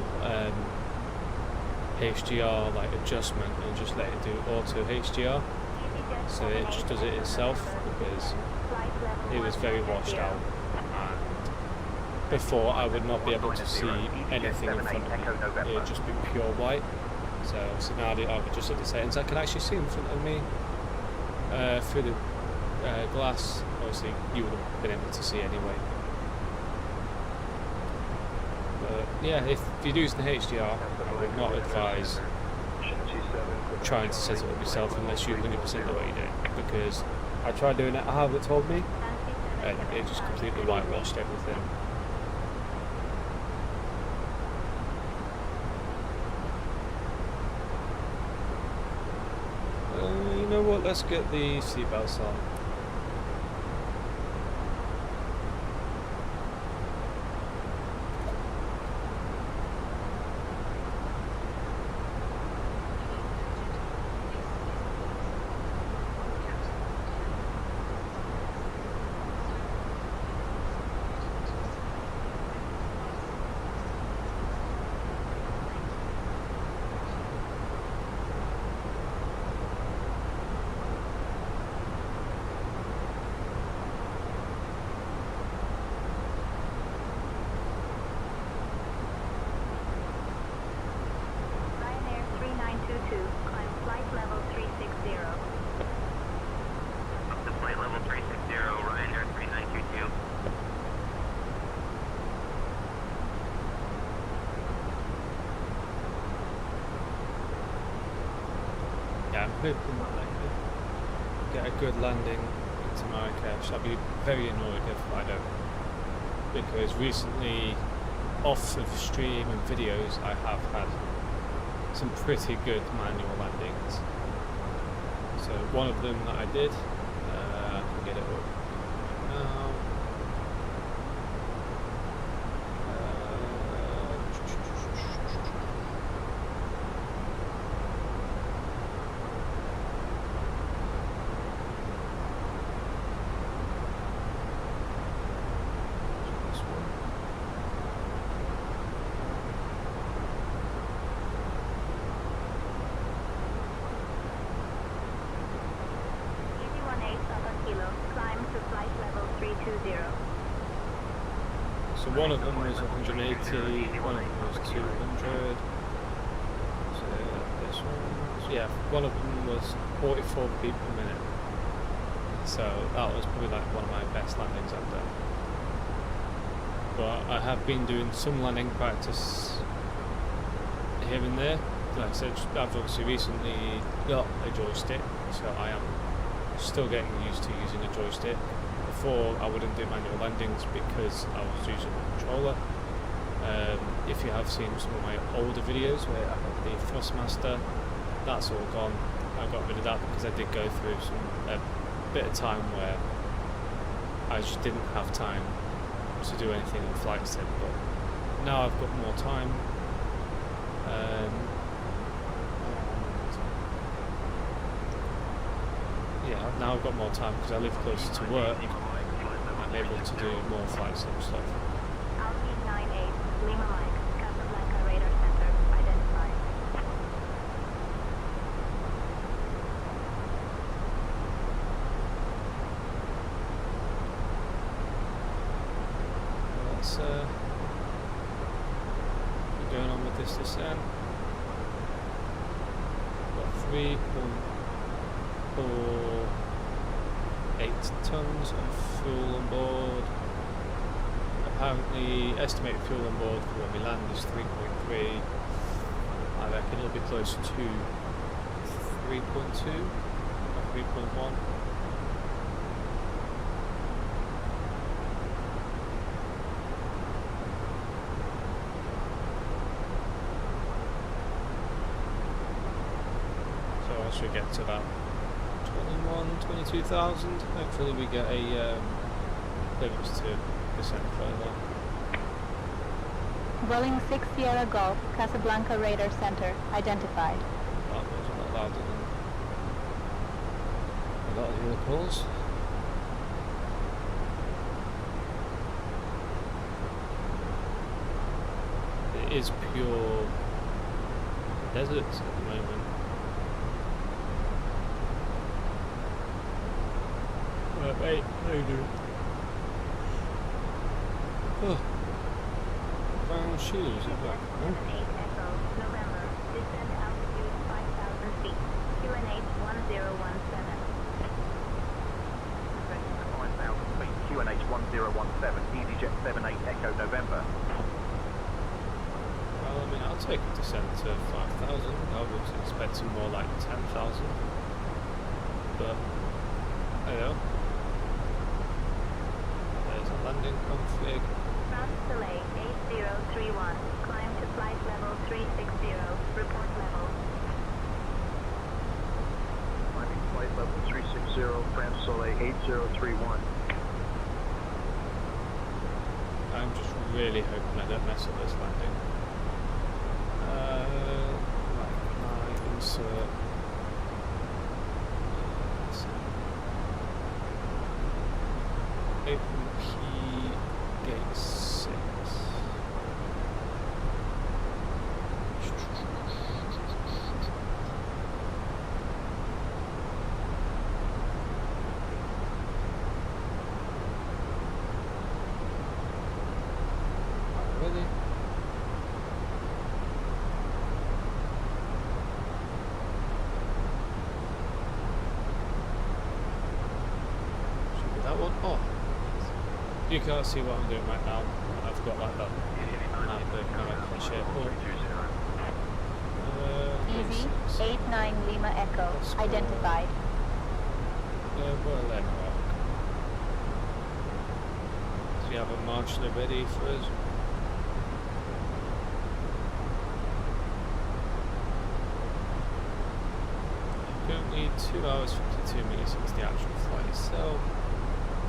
A: HDR like adjustment and just let it do auto HDR. So it just does it itself because it was very washed out. Before I would not be able to see anything in front of me, it would just be pure white. So now I've adjusted the settings. I can actually see in front of me through the glass. Obviously you would have been able to see anyway. But yeah, if you're using the HDR, I would not advise trying to set it up yourself unless you 100% know what you're doing, because I tried doing it how it told me and it just completely whitewashed everything. You know what, let's get the seatbelts on. I'm hoping that I could get a good landing into Marrakech. I'd be very annoyed if I don't, because recently off of stream and videos I have had some pretty good manual landings. So one of them that I did, I can get it up now. So one of them was 180, one of them was 200. So this one was, yeah, one of them was 44 feet per minute. So that was probably like one of my best landings I've done. But I have been doing some landing practice here and there. Like I said, I've obviously recently got a joystick, so I am still getting used to using a joystick. Before I wouldn't do manual landings because I was using a controller. If you have seen some of my older videos where I had the Thrustmaster, that's all gone. I got rid of that because I did go through a bit of time where I just didn't have time to do anything in flight sim, but now I've got more time. Yeah, now I've got more time because I live closer to work. I'm able to do more flight sim stuff.
N: Altitude 98, Lima Mike, Casablanca Radar Center, identified.
A: Let's keep going on with this descent. Got 3.48 tons of fuel on board. Apparently, estimated fuel on board for when we land is 3.3. I reckon it'll be closer to 3.2 or 3.1. Should get to about 22,000. Hopefully we get a clearance to descend further.
N: Boeing 6 Sierra Golf, Casablanca Radar Center, identified.
A: That was a lot louder than a lot of the other calls. It is pure desert at the moment. Right, how you doing? Oh. Brown shoes, is that?
N: Echo, November, descend altitude 5,000 feet, QNH 1017.
F: 5,000 feet, QNH 1017, Easyjet 78 Echo November.
A: Well, I mean, I'll take a descent to 5,000. I was expecting more like 10,000. But, I don't know. Landing config.
N: France delay 8031. Climb to flight level 360. Report level.
H: Climbing flight level 360, France delay 8031.
A: I'm just really hoping I don't mess up this landing. Right, can I insert? Open key gate 6. Ready? Should be that one. Oh. You can't see what I'm doing right now. I've got like that map of kind of cliche.
N: Easy, 89 Lima Echo, identified.
A: Well then, do you have a marshal ready for us? Currently 2 hours 52 minutes into the actual flight itself.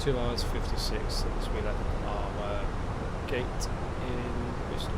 A: 2 hours 56 since we left our gate in Bristol.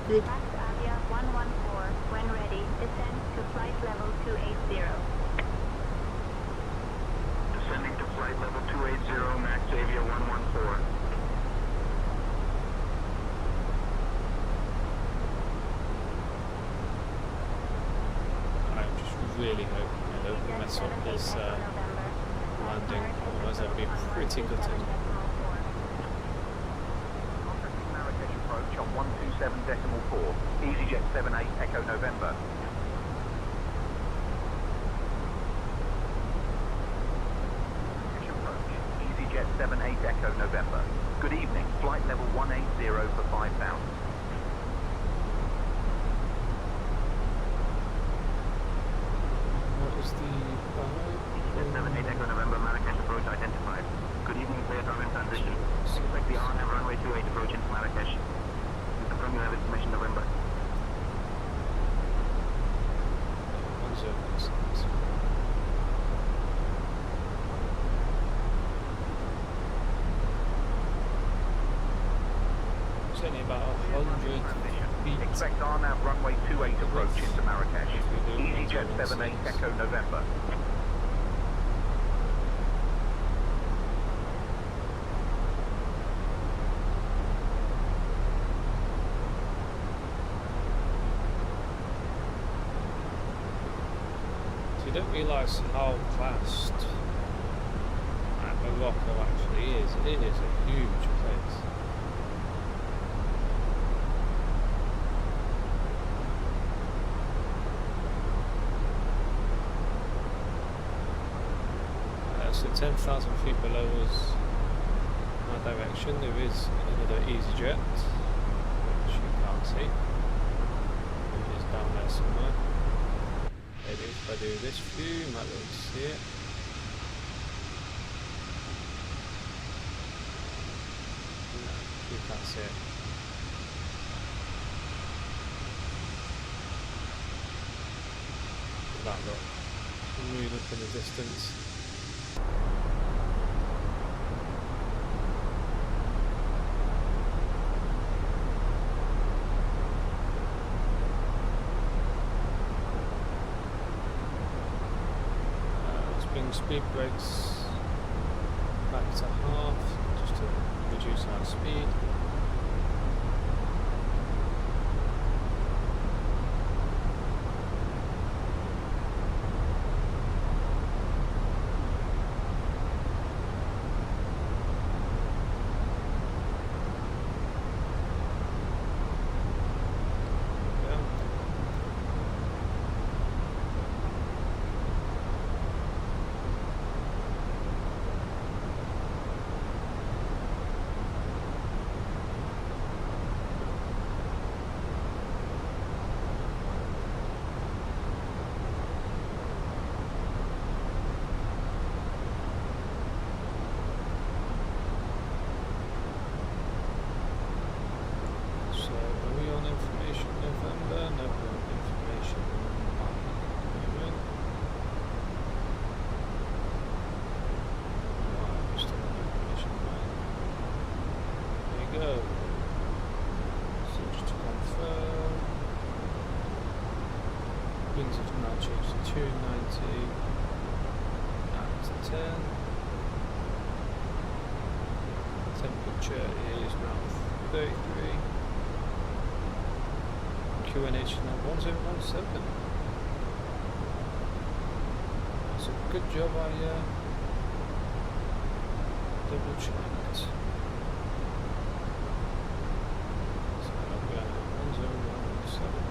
A: Good.
N: Avia 114, when ready, descend to flight level 280.
L: Descending to flight level 280, Max Avia 114.
A: I'm just really hoping I don't mess up this landing, otherwise that would be pretty gutting.
F: Marrakech approach on 127.4, Easyjet 78 Echo November. 78 Echo November. Good evening. Flight level 180 for 5,000.
A: What is the
K: EasyJet 78 Echo November, Marrakech approach identified. Good evening, clear time in transition. Expect the RNAV runway 28 approach into Marrakech. We confirm you have information November.
A: It's only about 100 feet.
F: Expect RNAV runway 28 approach into Marrakech. EasyJet 78 Echo November.
A: You don't realise how vast Morocco actually is. It is a huge place. So 10,000 feet below us, in our direction, there is another Easyjet, which you can't see. It is down there somewhere. Maybe if I do this view, you might be able to see it. No, you can't see it. That look, really up in the distance. Speed brakes back to half just to reduce our speed. Winds have now changed to 290 at 10. Temperature is now 33. QNH is now 1017. That's a good job I double checked. So I'm going at 1017.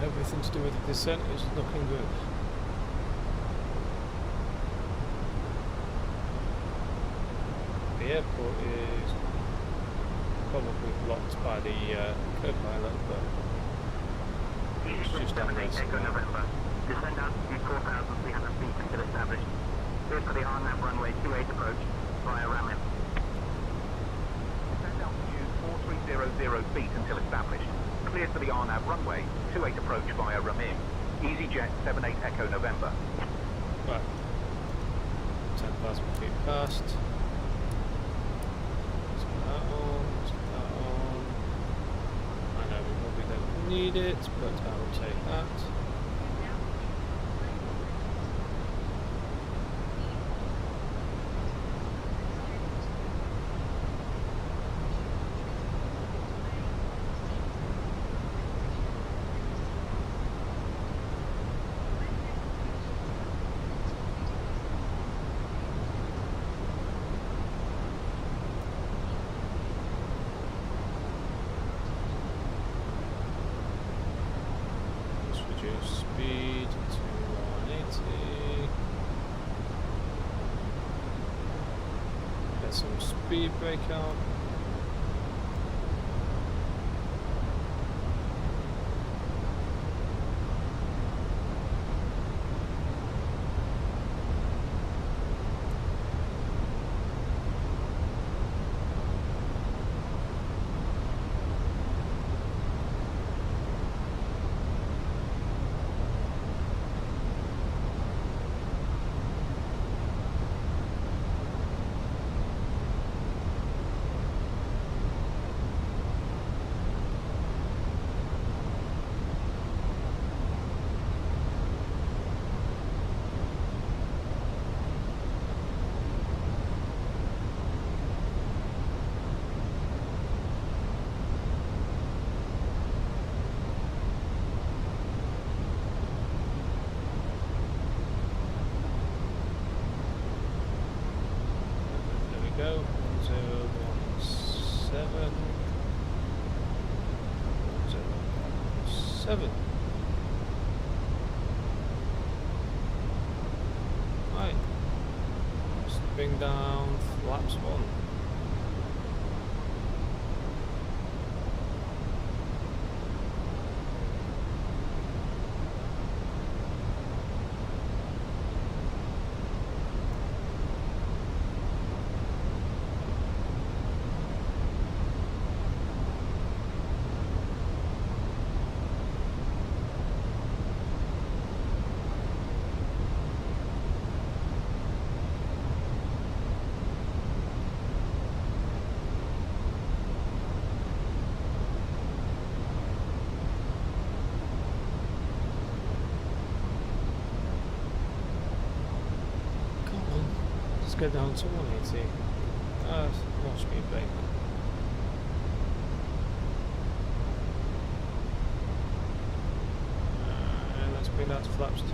A: Everything to do with the descent is looking good. The airport is probably blocked by the co-pilot, but it's just down there somewhere.
K: November. Descend altitude 4,300 feet until established. Clear for the RNAV runway 28 approach via Ramin.
F: Descend altitude 4300 feet until established. Cleared for the RNAV runway 28 approach via Ramin. EasyJet 78 Echo November.
A: Right. 10,000 feet past. Let's put that on. Let's put that on. I know we probably don't need it, but I will take that. reduce speed to 180. Get some speed brake out. Go 1017 1017. Right, let's bring down flaps 1. Go down to 180. More speed brake. And let's bring that to flaps 2.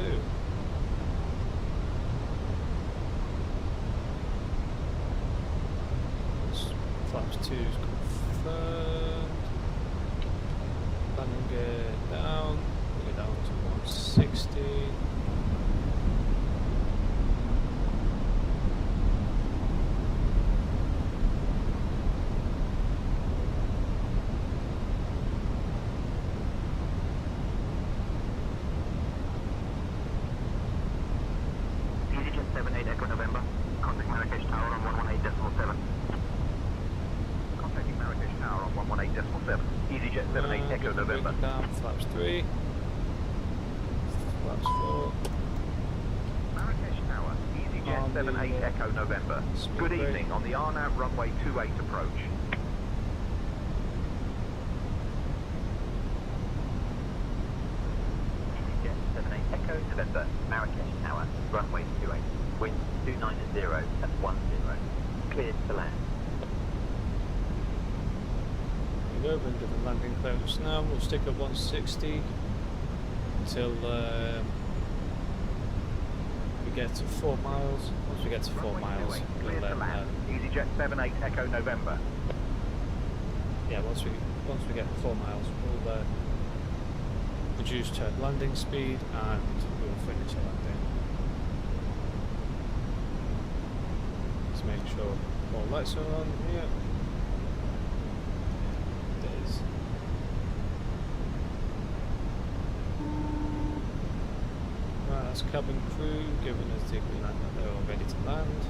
A: Flaps 2 is confirmed. Landing gear down. Bring it down to 160.
F: Easyjet 78 Echo November. Contact Marrakech Tower on 118.7. Contacting Marrakech Tower on 118.7. Easyjet 78 Echo November.
A: Down, flaps 3. Flaps 4.
F: Marrakech Tower. Easyjet 78 Echo November. Good evening on the RNAV runway 28 approach.
B: Easyjet 78 Echo November, Marrakech Tower, runway 28, wind 290 at 10, cleared to land.
A: We go into the landing clearance now. We'll stick at 160 until we get to 4 miles. Once we get to 4 miles, we'll
F: Easyjet 78 Echo November.
A: yeah, once we get 4 miles, we'll reduce to landing speed and we'll finish our landing. Let's make sure all lights are on here. It is. Right, that's cabin crew giving us the green light that they're all ready to land.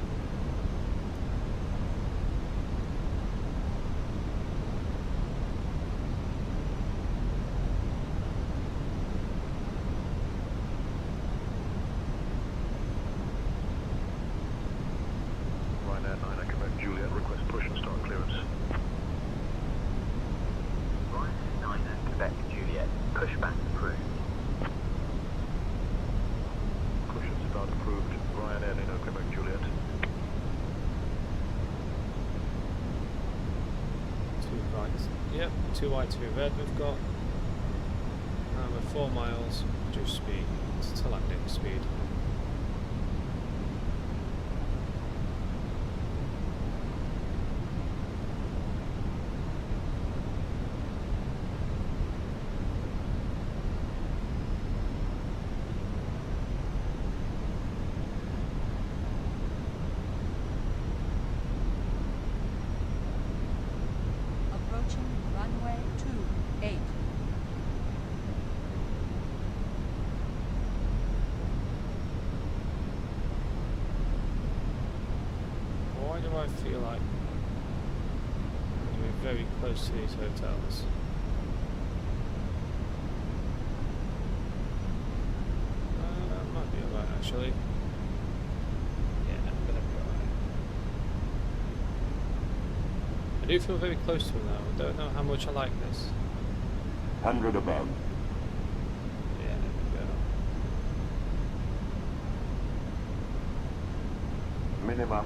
M: Ryanair 9 Echo Juliet, request push and start clearance.
B: Ryanair 9 Quebec Juliet, pushback approved.
M: Push and start approved. Ryanair 9 Quebec Juliet.
A: 2 right, yep, 2 white, 2 red we've got. And we're 4 miles, reduce speed to landing speed. feel like we're very close to these hotels. Might be alright actually. Yeah, I'm gonna be alright. I do feel very close to them now. I don't know how much I like this.
M: 100 above.
A: Yeah, there we go.
M: Minimum.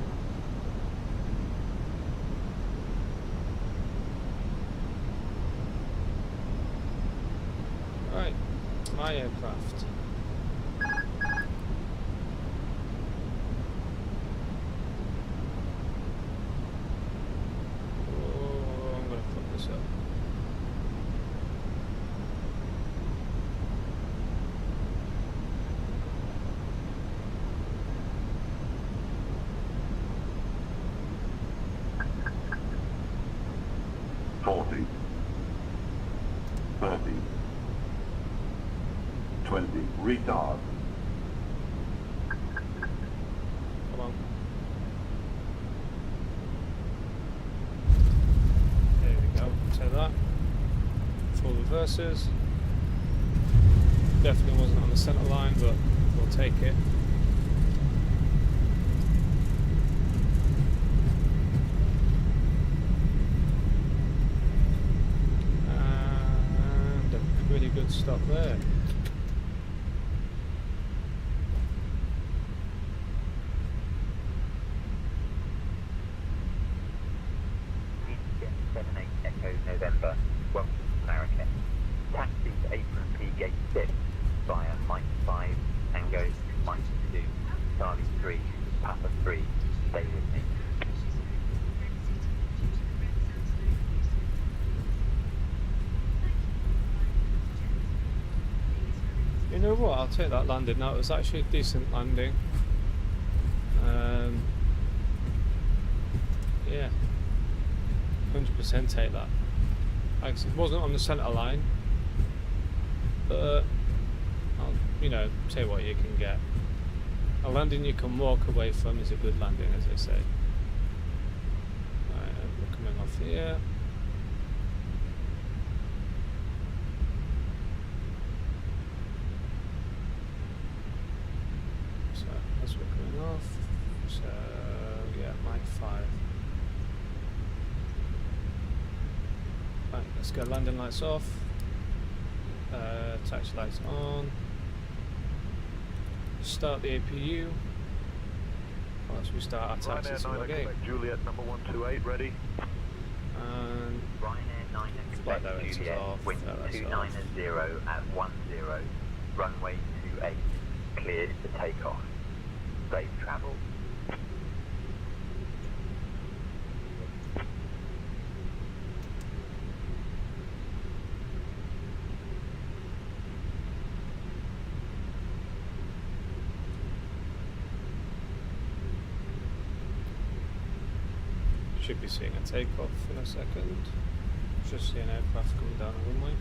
A: Right, my aircraft. Oh, I'm gonna fuck this up.
M: $40, $30, $20, retard.
A: Come on. There we go. Take that. Full reverses. Definitely wasn't on the centre line, but we'll take it. And a pretty good stop there.
B: Easyjet 78 Echo November, welcome to Marrakech. Taxi to Apron P Gate 6 via Mike 5, Tango, Mike 2, Charlie 3, Papa 3. Stay with me.
A: You know what? I'll take that landing now. It was actually a decent landing. Yeah. 100% take that. Like I said, it wasn't on the centre line, but I'll, you know, say what you can get. A landing you can walk away from is a good landing, as they say. Right, we're coming off here. So as we're coming off, so yeah, Mike 5. Right, let's go. Landing lights off. Taxi lights on. Start the APU. Once we start our taxi to Marrakech.
L: Juliet number 128 ready.
A: And
B: Ryanair 9
A: flight
B: expect
A: directions
B: Juliet,
A: off.
B: wind
A: That's
B: 290
A: off.
B: at 10, runway 28, cleared to take off. Safe travel.
A: Should be seeing a takeoff in a second. Just see an aircraft coming down the runway.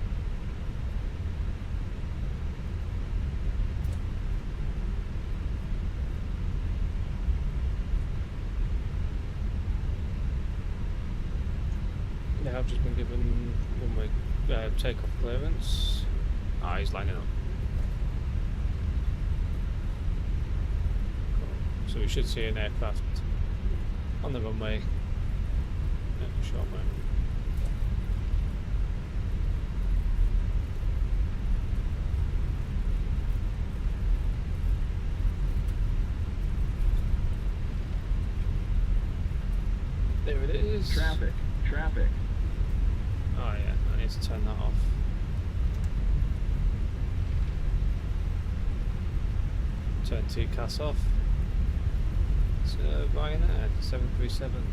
A: Yeah, I've just been given runway takeoff clearance. Ah, he's lining up. Cool. So we should see an aircraft on the runway. Short moment. There it is.
H: Traffic.
A: Oh yeah, I need to turn that off. Turn TCAS off. It's Ryanair 737.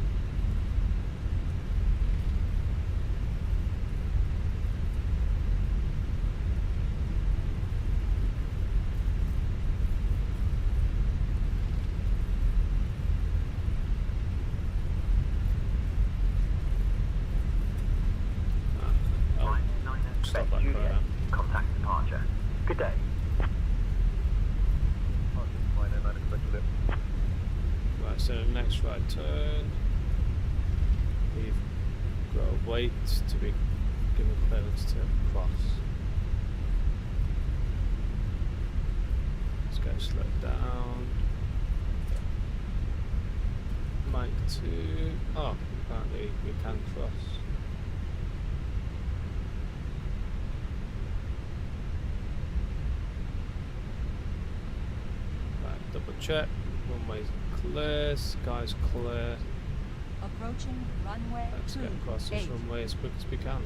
A: Stop that
B: Juliet,
A: program.
B: contact departure. Good day.
A: Right, so next right turn. wait to be given clearance to cross. Let's go slow down. Mike 2. Oh, apparently we can cross. Right, double check. Runway's clear, sky's clear.
G: Approaching runway
A: Let's get across this
G: 28.
A: runway as quick as we can.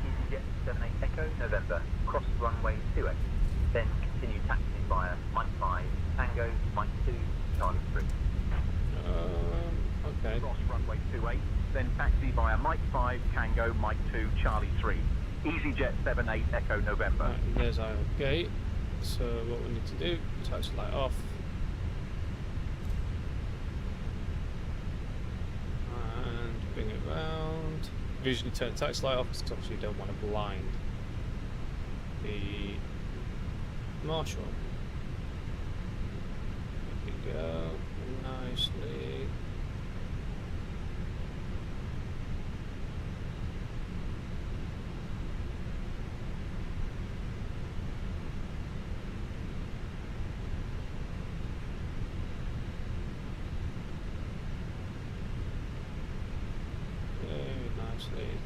B: Easyjet 78 Echo November, cross runway 28. Then continue taxi via Mike 5 Tango, Mike 2 Charlie 3.
A: Okay.
F: Cross runway 28, then taxi via Mike 5 Tango, Mike 2 Charlie 3. Easyjet 78 Echo November.
A: Right, there's our gate. So what we need to do, touch light off. And bring it round. We usually turn the taxi light off because obviously you don't want to blind the marshal. There we go, nicely.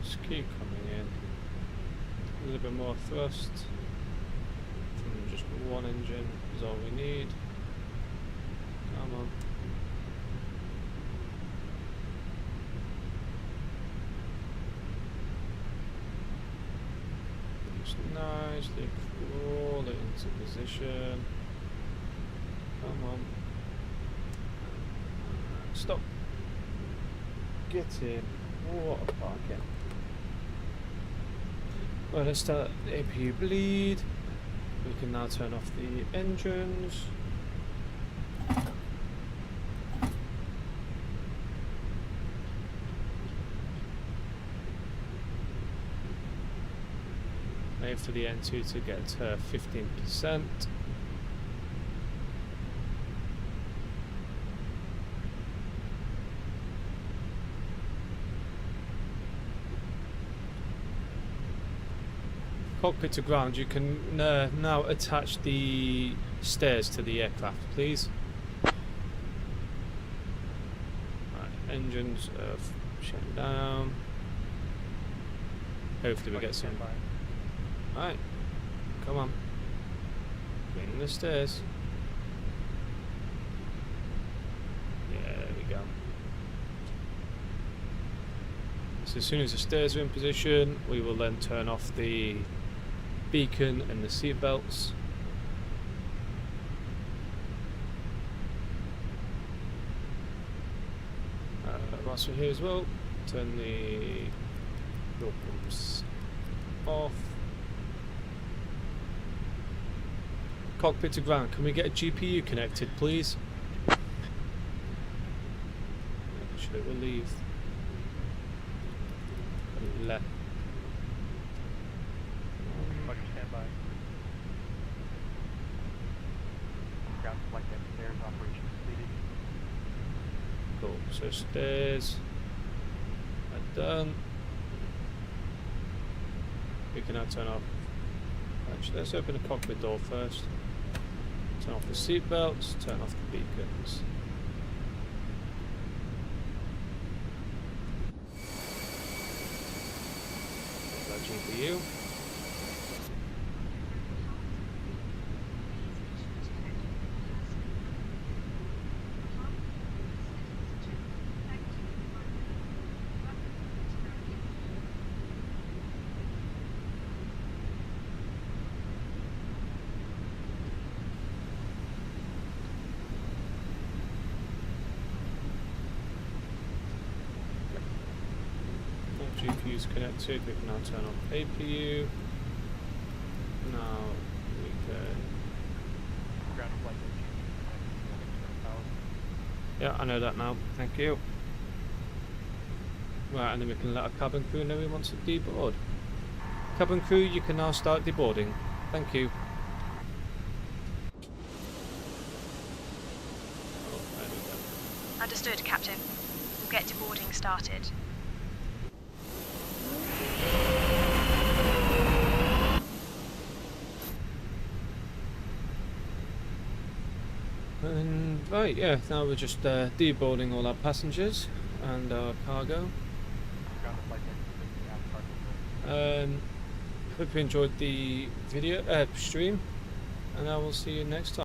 A: Just keep coming in. A little bit more thrust from just one engine is all we need. Come on. Just nicely crawl it into position. Come on. Stop. Get in. Water parking. Well, let's start the APU bleed. We can now turn off the engines. Wait for the N2 to get to 15%. Cockpit to ground, you can now attach the stairs to the aircraft, please. Right, engines are shutting down. Hopefully we get some. Right, come on. Bring the stairs. Yeah, there we go. So as soon as the stairs are in position, we will then turn off the beacon and the seat belts. Whilst we're here as well, turn the door pumps off. Cockpit to ground, can we get a GPU connected, please? Should it relieve? Left.
H: Roger, stand by. Ground flight deck stairs operation completed.
A: Cool, so stairs are done. We can now turn off. Actually, let's open the cockpit door first. Turn off the seat belts, turn off the beacons. There's our GPU. GPU's connected, we can now turn on APU. Now we can... Yeah, I know that now, thank you. Right, and then we can let our cabin crew know we want to deboard. Cabin crew, you can now start deboarding. Thank you.
C: Understood, Captain. We'll get deboarding started.
A: And right, yeah, now we're just deboarding all our passengers and our cargo. Hope you enjoyed the video stream, and I will see you next time.